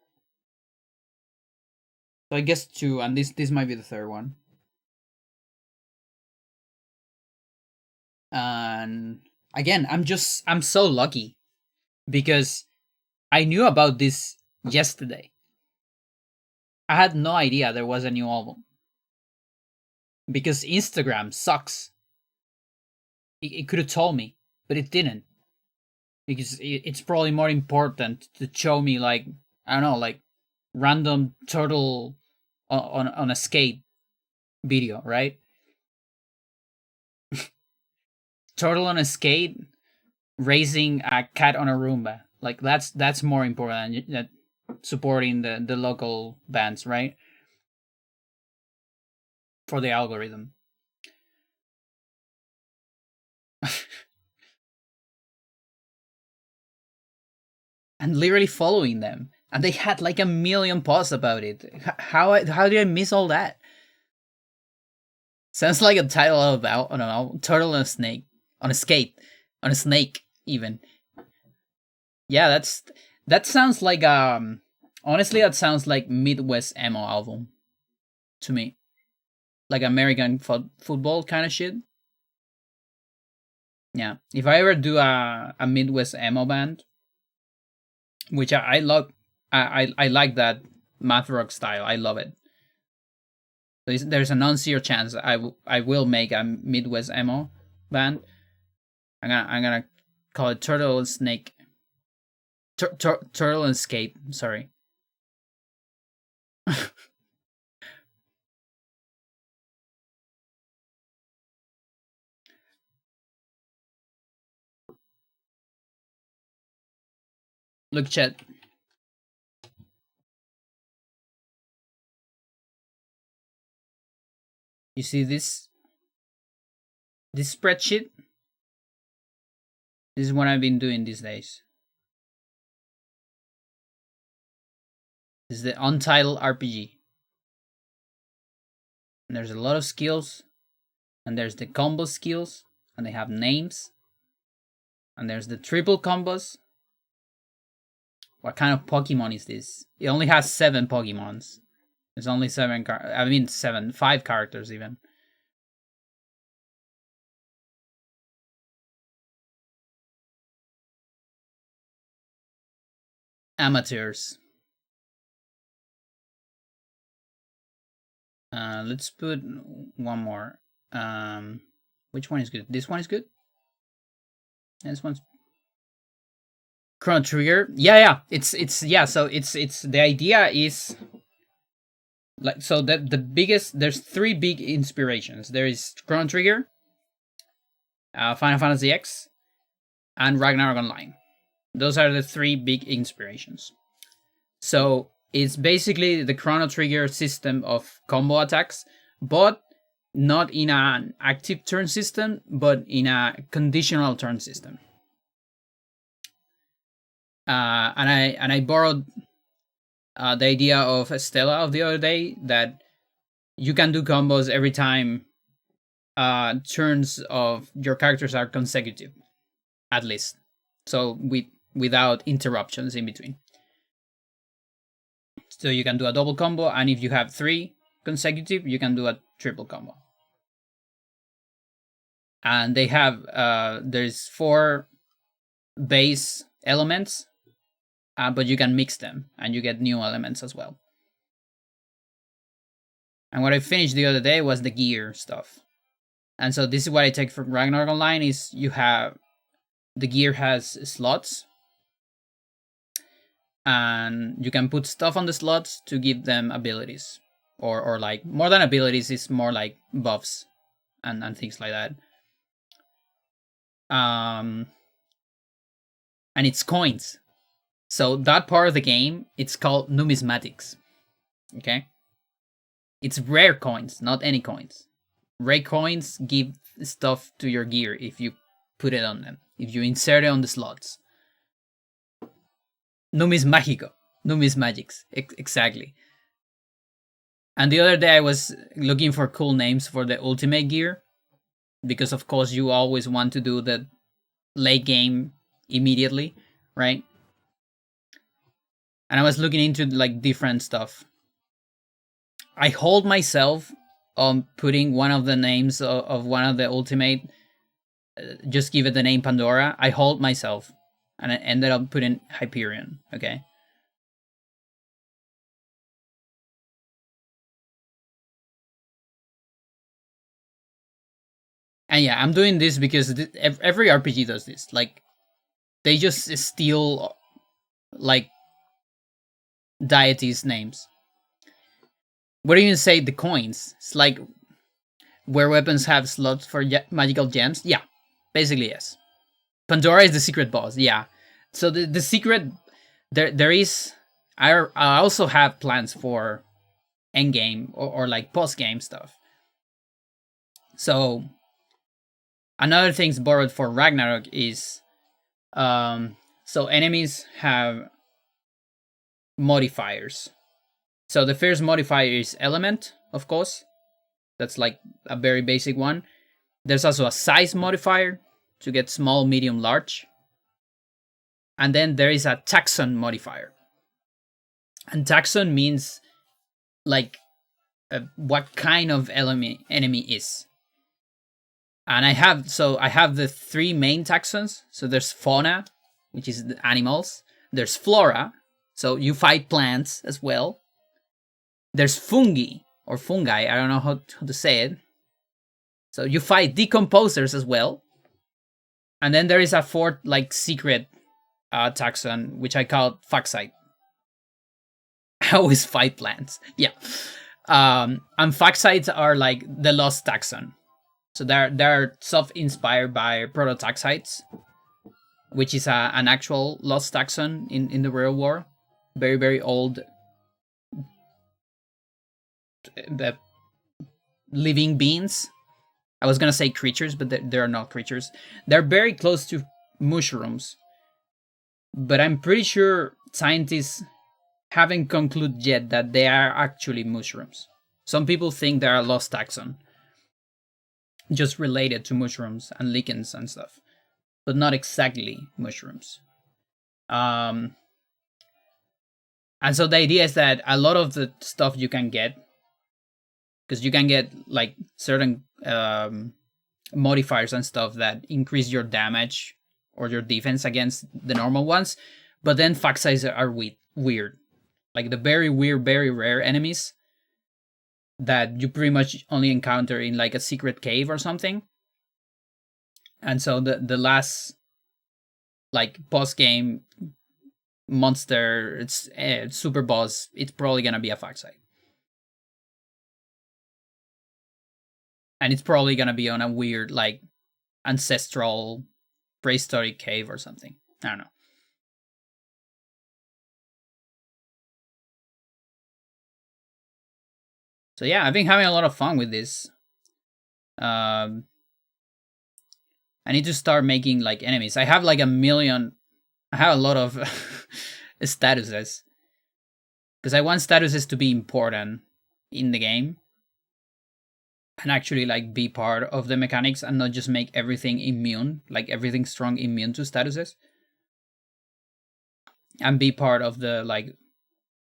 A: So I guess two, and this might be the third one. And again, I'm so lucky because I knew about this yesterday. I had no idea there was a new album. Because Instagram sucks. It could have told me, but it didn't. Because it's probably more important to show me, like, I don't know, like, random turtle on a skate video, right? Turtle on a skate raising a cat on a Roomba. Like that's more important than supporting the local bands, right? For the algorithm. And literally following them. And they had like a million posts about it. How did I miss all that? Sounds like a title of, I don't know, Turtle and a Snake. On a skate. On a snake, even. Yeah, that sounds like, honestly, that sounds like Midwest emo album. To me. Like American football kind of shit. Yeah. If I ever do a Midwest emo band, which I love, I like that math rock style. I love it. There's an unzero chance I will make a Midwest emo band. I'm gonna call it Turtle and Snake. Turtle and Skate. Sorry. Look, chat. You see this spreadsheet? This is what I've been doing these days. This is the Untitled RPG. And there's a lot of skills. And there's the combo skills. And they have names. And there's the triple combos. What kind of Pokemon is this? It only has 7 Pokemons. There's only 5 characters even. Amateurs. Let's put one more. Which one is good? This one is good? This one's Chrono Trigger. Yeah. It's so it's the idea is like, so that the biggest, there's 3 big inspirations. There is Chrono Trigger, Final Fantasy X, and Ragnarok Online. Those are the 3 big inspirations. So it's basically the Chrono Trigger system of combo attacks, but not in an active turn system, but in a conditional turn system. And I borrowed the idea of Estella of the other day, that you can do combos every time turns of your characters are consecutive, at least. So without interruptions in between. So you can do a double combo, and if you have 3 consecutive, you can do a triple combo. And they have there's 4 base elements, but you can mix them and you get new elements as well. And what I finished the other day was the gear stuff. And so this is what I take from Ragnarok Online, is you have the gear has slots, and you can put stuff on the slots to give them abilities, or like more than abilities, it's more like buffs and things like that. And it's coins. So that part of the game, it's called numismatics. Okay? It's rare coins, not any coins. Rare coins give stuff to your gear if you put it on them, if you insert it on the slots. Numismágico. Numismagics. Exactly. And the other day I was looking for cool names for the ultimate gear, because of course you always want to do the late game immediately, right? And I was looking into like different stuff. I hold myself on putting one of the names of one of the ultimate, just give it the name Pandora. I hold myself, and I ended up putting Hyperion, okay? And yeah, I'm doing this because every RPG does this. Like, they just steal, like, deities' names. What do you say the coins? It's like where weapons have slots for magical gems? Yeah, basically yes. Pandora is the secret boss, yeah. So the secret, there is, I also have plans for endgame or like post-game stuff. So another thing's borrowed for Ragnarok is, so enemies have modifiers. So the first modifier is element, of course. That's like a very basic one. There's also a size modifier to get small, medium, large. And then there is a taxon modifier. And taxon means like what kind of enemy is. And I have the three main taxons. So there's fauna, which is the animals. There's flora, so you fight plants as well. There's fungi, I don't know how to say it. So you fight decomposers as well. And then there is a fourth, like, secret taxon, which I call Faxite. I always fight plants. Yeah. And Faxites are like the lost taxon. So they're self-inspired by prototaxites, which is an actual lost taxon in the real world. Very, very old living beings. I was gonna say creatures, but they're not creatures. They're very close to mushrooms. But I'm pretty sure scientists haven't concluded yet that they are actually mushrooms. Some people think they're a lost taxon, just related to mushrooms and lichens and stuff, but not exactly mushrooms. And so the idea is that a lot of the stuff you can get, because you can get like certain modifiers and stuff that increase your damage or your defense against the normal ones, but then Faxites are weird. Like the very weird, very rare enemies that you pretty much only encounter in like a secret cave or something. And so the last like post game monster, it's super boss, it's probably gonna be a Faxite. And it's probably gonna be on a weird like ancestral prehistoric cave or something. I don't know. So yeah, I've been having a lot of fun with this. I need to start making like enemies. I have like a lot of statuses. Because I want statuses to be important in the game. And actually like be part of the mechanics and not just make everything immune, like everything strong immune to statuses. And be part of the like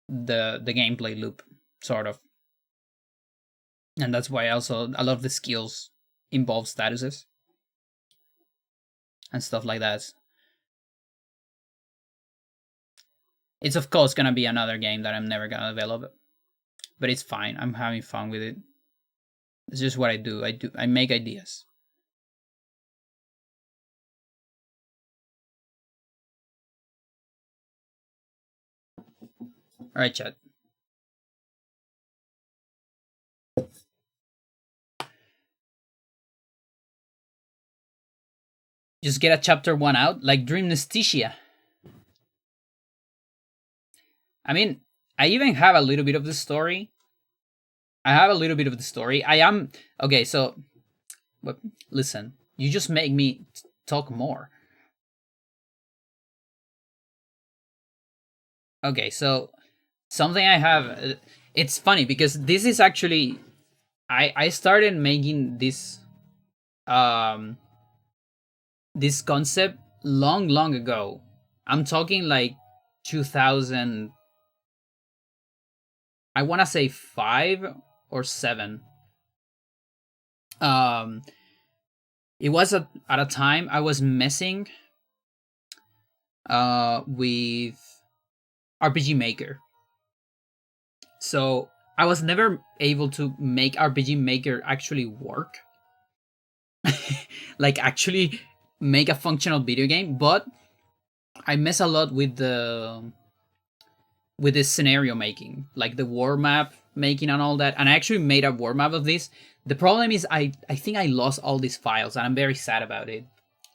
A: the gameplay loop, sort of. And that's why also a lot of the skills involve statuses and stuff like that. It's of course gonna be another game that I'm never gonna develop, but it's fine. I'm having fun with it. It's just what I do. I make ideas. All right, chat. Just get a chapter 1 out, like Dreamnesthesia. I mean, I even have a little bit of the story. I am... Okay, so... Listen, you just make me talk more. Okay, so... Something I have... It's funny, because this is actually... I started making this... this concept long ago. I'm talking like 2000... I want to say 5 or 7. It was at a time I was messing with RPG Maker. So I was never able to make RPG Maker actually work. Like actually make a functional video game, but I mess a lot with the scenario making, like the war map, making and all that, and I actually made a warm up of this. The problem is I think I lost all these files, and I'm very sad about it.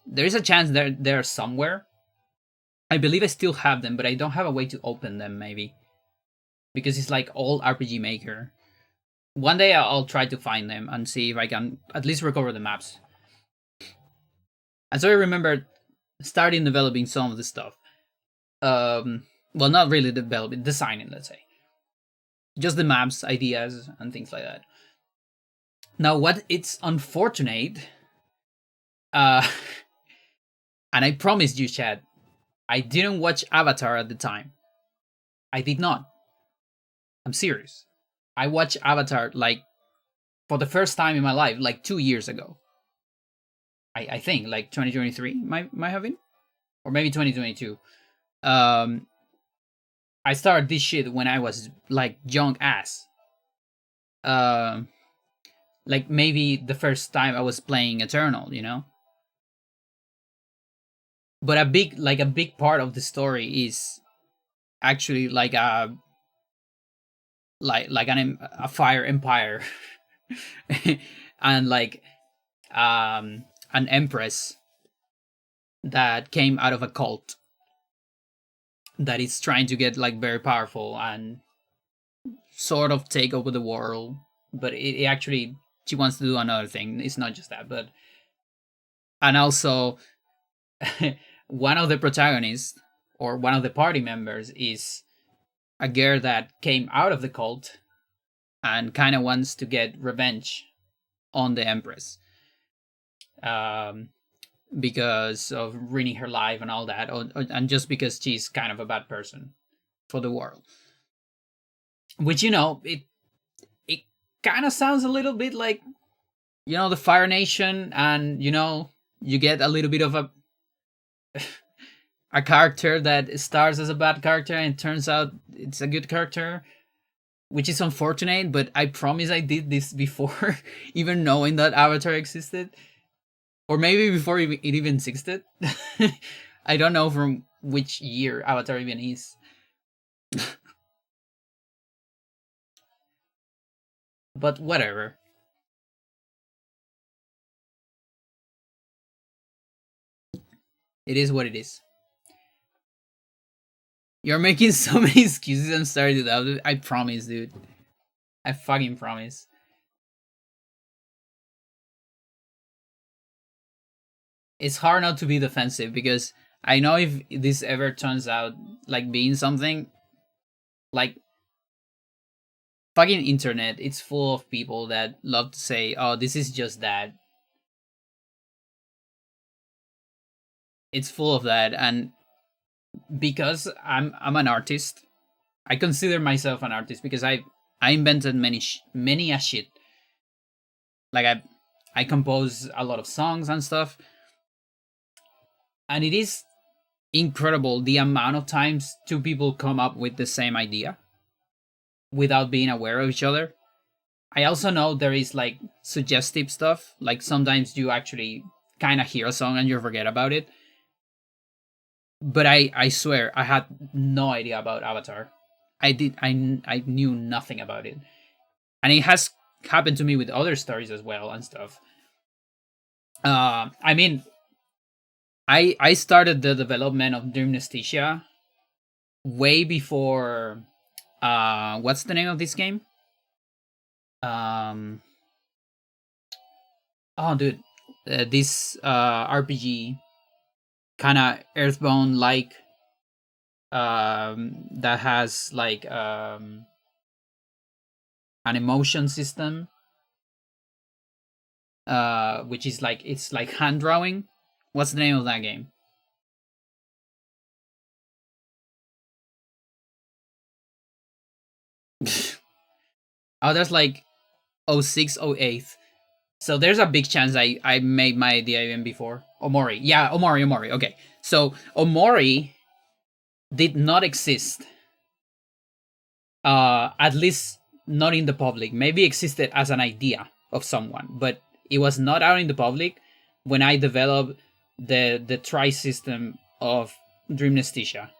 A: There is a chance they're somewhere. I believe I still have them, but I don't have a way to open them, maybe. Because it's like old RPG Maker. One day I'll try to find them and see if I can at least recover the maps. And so I remember starting developing some of the stuff. Well, not really developing, designing, let's say. Just the maps, ideas, and things like that. Now, what it's unfortunate, and I promised you, Chad, I didn't watch Avatar at the time. I did not. I'm serious. I watched Avatar, like, for the first time in my life, like 2 years ago. I think, like 2023 might have been? Or maybe 2022. I started this shit when I was, like, young ass. Like, maybe the first time I was playing Eternal, you know? But a big part of the story is actually like a fire empire and like an empress that came out of a cult that is trying to get like very powerful and sort of take over the world, but it actually she wants to do another thing. It's not just that, but and also one of the protagonists or one of the party members is a girl that came out of the cult and kind of wants to get revenge on the Empress because of ruining her life and all that, and just because she's kind of a bad person for the world. Which, you know, it kind of sounds a little bit like, you know, the Fire Nation, and, you know, you get a little bit of a character that starts as a bad character and turns out it's a good character, which is unfortunate, but I promise I did this before even knowing that Avatar existed. Or maybe before it even existed. I don't know from which year Avatar even is. But whatever. It is what it is. You're making so many excuses. I'm sorry, dude. I promise, dude. I fucking promise. It's hard not to be defensive because I know if this ever turns out like being something, like fucking internet, it's full of people that love to say, "Oh, this is just that." It's full of that, and because I'm an artist, I consider myself an artist because I invented many a shit. Like I compose a lot of songs and stuff. And it is incredible the amount of times two people come up with the same idea without being aware of each other. I also know there is like suggestive stuff, like sometimes you actually kind of hear a song and you forget about it. But I swear I had no idea about Avatar. I knew nothing about it. And it has happened to me with other stories as well and stuff. I mean, I started the development of Dream Anesthesia way before what's the name of this game? Oh dude, this RPG kind of Earthbound like that has like an emotion system which is like it's like hand drawing. What's the name of that game? Oh, there's like 06, 08. So there's a big chance I made my idea even before. Omori. Yeah, Omori. Okay. So Omori did not exist. At least not in the public. Maybe existed as an idea of someone, but it was not out in the public when I developed the tri system of Dream Anesthesia.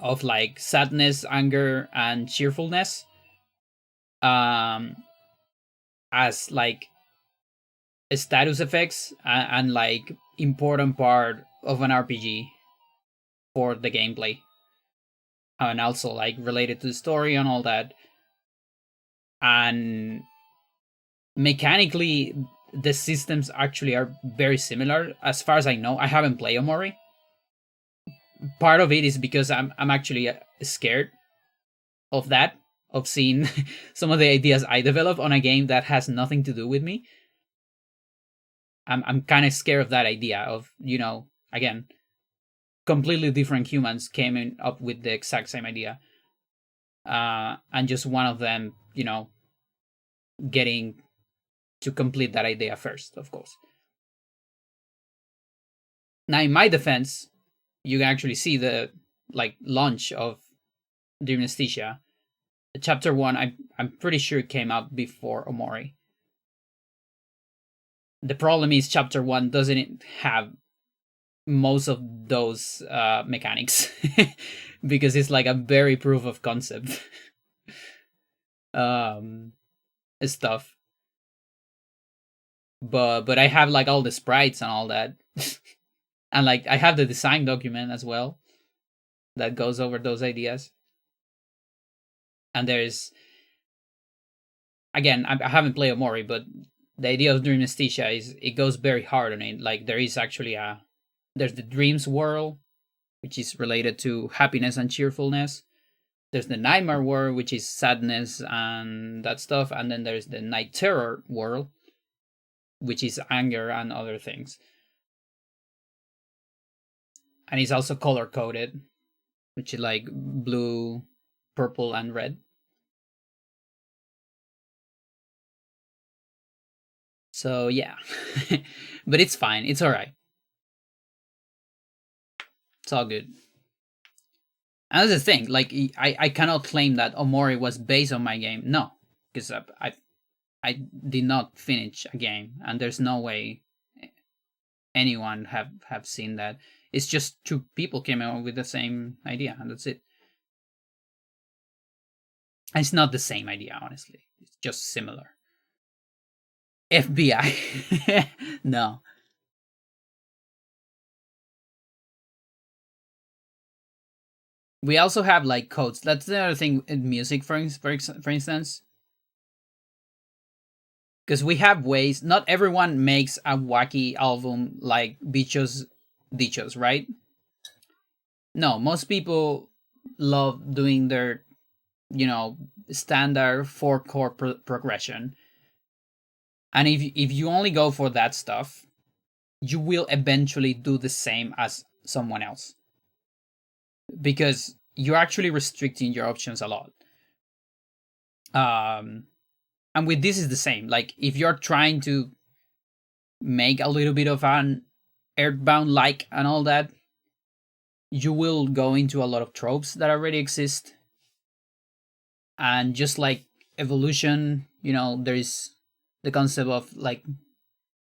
A: Of like sadness, anger, and cheerfulness. as like status effects and like important part of an RPG for the gameplay, and also like related to the story and all that. And mechanically, the systems actually are very similar. As far as I know, I haven't played Omori. Part of it is because I'm actually scared of that, of seeing some of the ideas I develop on a game that has nothing to do with me. I'm kind of scared of that idea of, again, completely different humans came up with the exact same idea, and just one of them, getting to complete that idea first, of course. Now, in my defense, you can actually see the launch of Dream Anesthesia. Chapter 1, I'm pretty sure it came out before Omori. The problem is Chapter 1 doesn't have most of those mechanics because it's like a very proof of concept stuff. But I have like all the sprites and all that. And like I have the design document as well that goes over those ideas. And there's, again, I haven't played Omori, but the idea of Dream Anesthesia is it goes very hard on it. Like there is actually there's the dreams world, which is related to happiness and cheerfulness. There's the nightmare world, which is sadness and that stuff. And then there's the night terror world, which is anger and other things. And it's also color coded, which is like blue, purple, and red. So yeah, but it's fine. It's all right. It's all good. And that's the thing. Like I cannot claim that Omori was based on my game. No, because I did not finish a game, and there's no way anyone have seen that. It's just two people came out with the same idea, and that's it. And it's not the same idea, honestly. It's just similar. FBI. No. We also have like codes. That's the other thing in music, for instance. Because we have ways. Not everyone makes a wacky album like Bichos Dichos, right? No, most people love doing their, standard 4-chord progression. And if you only go for that stuff, you will eventually do the same as someone else. Because you're actually restricting your options a lot. And with this is the same. Like if you're trying to make a little bit of an Earthbound like and all that, you will go into a lot of tropes that already exist. And just like evolution, there is the concept of like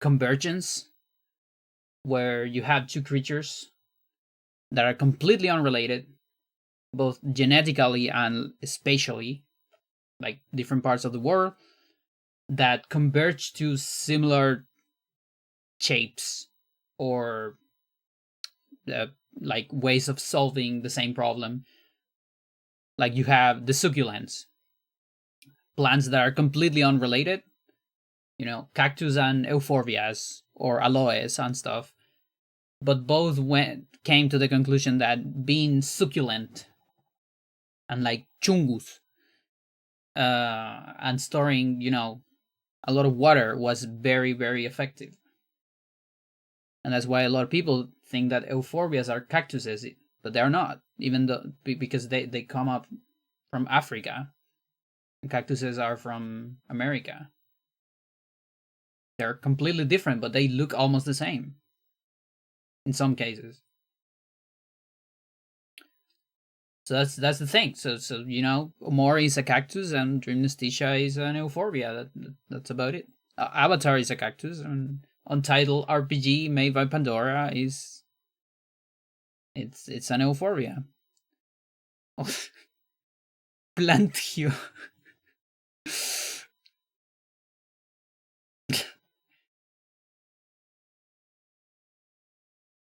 A: convergence, where you have two creatures that are completely unrelated, both genetically and spatially, like different parts of the world, that converge to similar shapes or like ways of solving the same problem. Like you have the succulents, plants that are completely unrelated, cactus and euphorbias or aloes and stuff, but both came to the conclusion that being succulent and like chungus and storing, a lot of water was very, very effective. And that's why a lot of people think that euphorbias are cactuses, but they're not, even though because they come up from Africa. And cactuses are from America. They're completely different, but they look almost the same in some cases. So that's the thing. So Omori is a cactus and Dream Anesthesia is an euphorbia. That's about it. Avatar is a cactus, and Untitled RPG made by Pandora is it's an euphorbia. Plantio.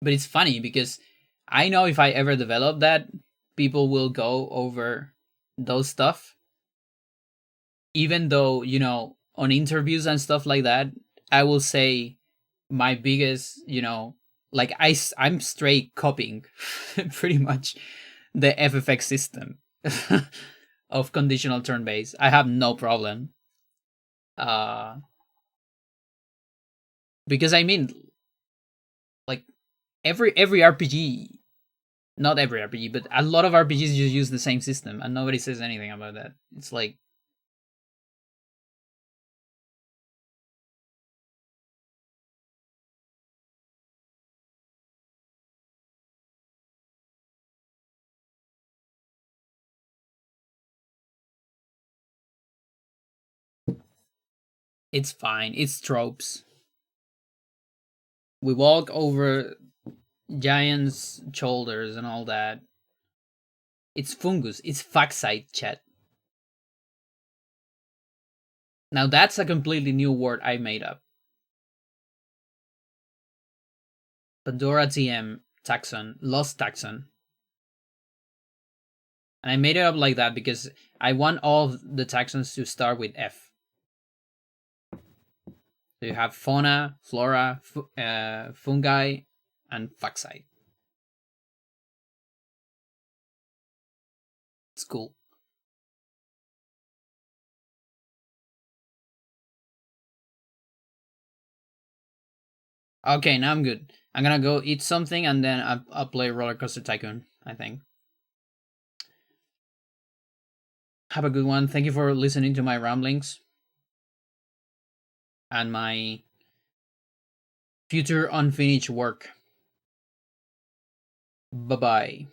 A: But it's funny because I know if I ever develop that, people will go over those stuff. Even though, you know, on interviews and stuff like that, I will say my biggest, you know, like I'm straight copying pretty much the FFX system of conditional turn based. I have no problem. Because I mean, like every RPG, not every RPG, but a lot of RPGs just use the same system, and nobody says anything about that. It's like, it's fine. It's tropes. We walk over giants' shoulders and all that. It's fungus. It's faxite, chat. Now that's a completely new word I made up. Pandora TM taxon, lost taxon. And I made it up like that because I want all of the taxons to start with F. So you have fauna, flora, fungi, and faxite. It's cool. Okay, now I'm good. I'm gonna go eat something and then I'll play Roller Coaster Tycoon, I think. Have a good one. Thank you for listening to my ramblings and my future unfinished work. Bye-bye.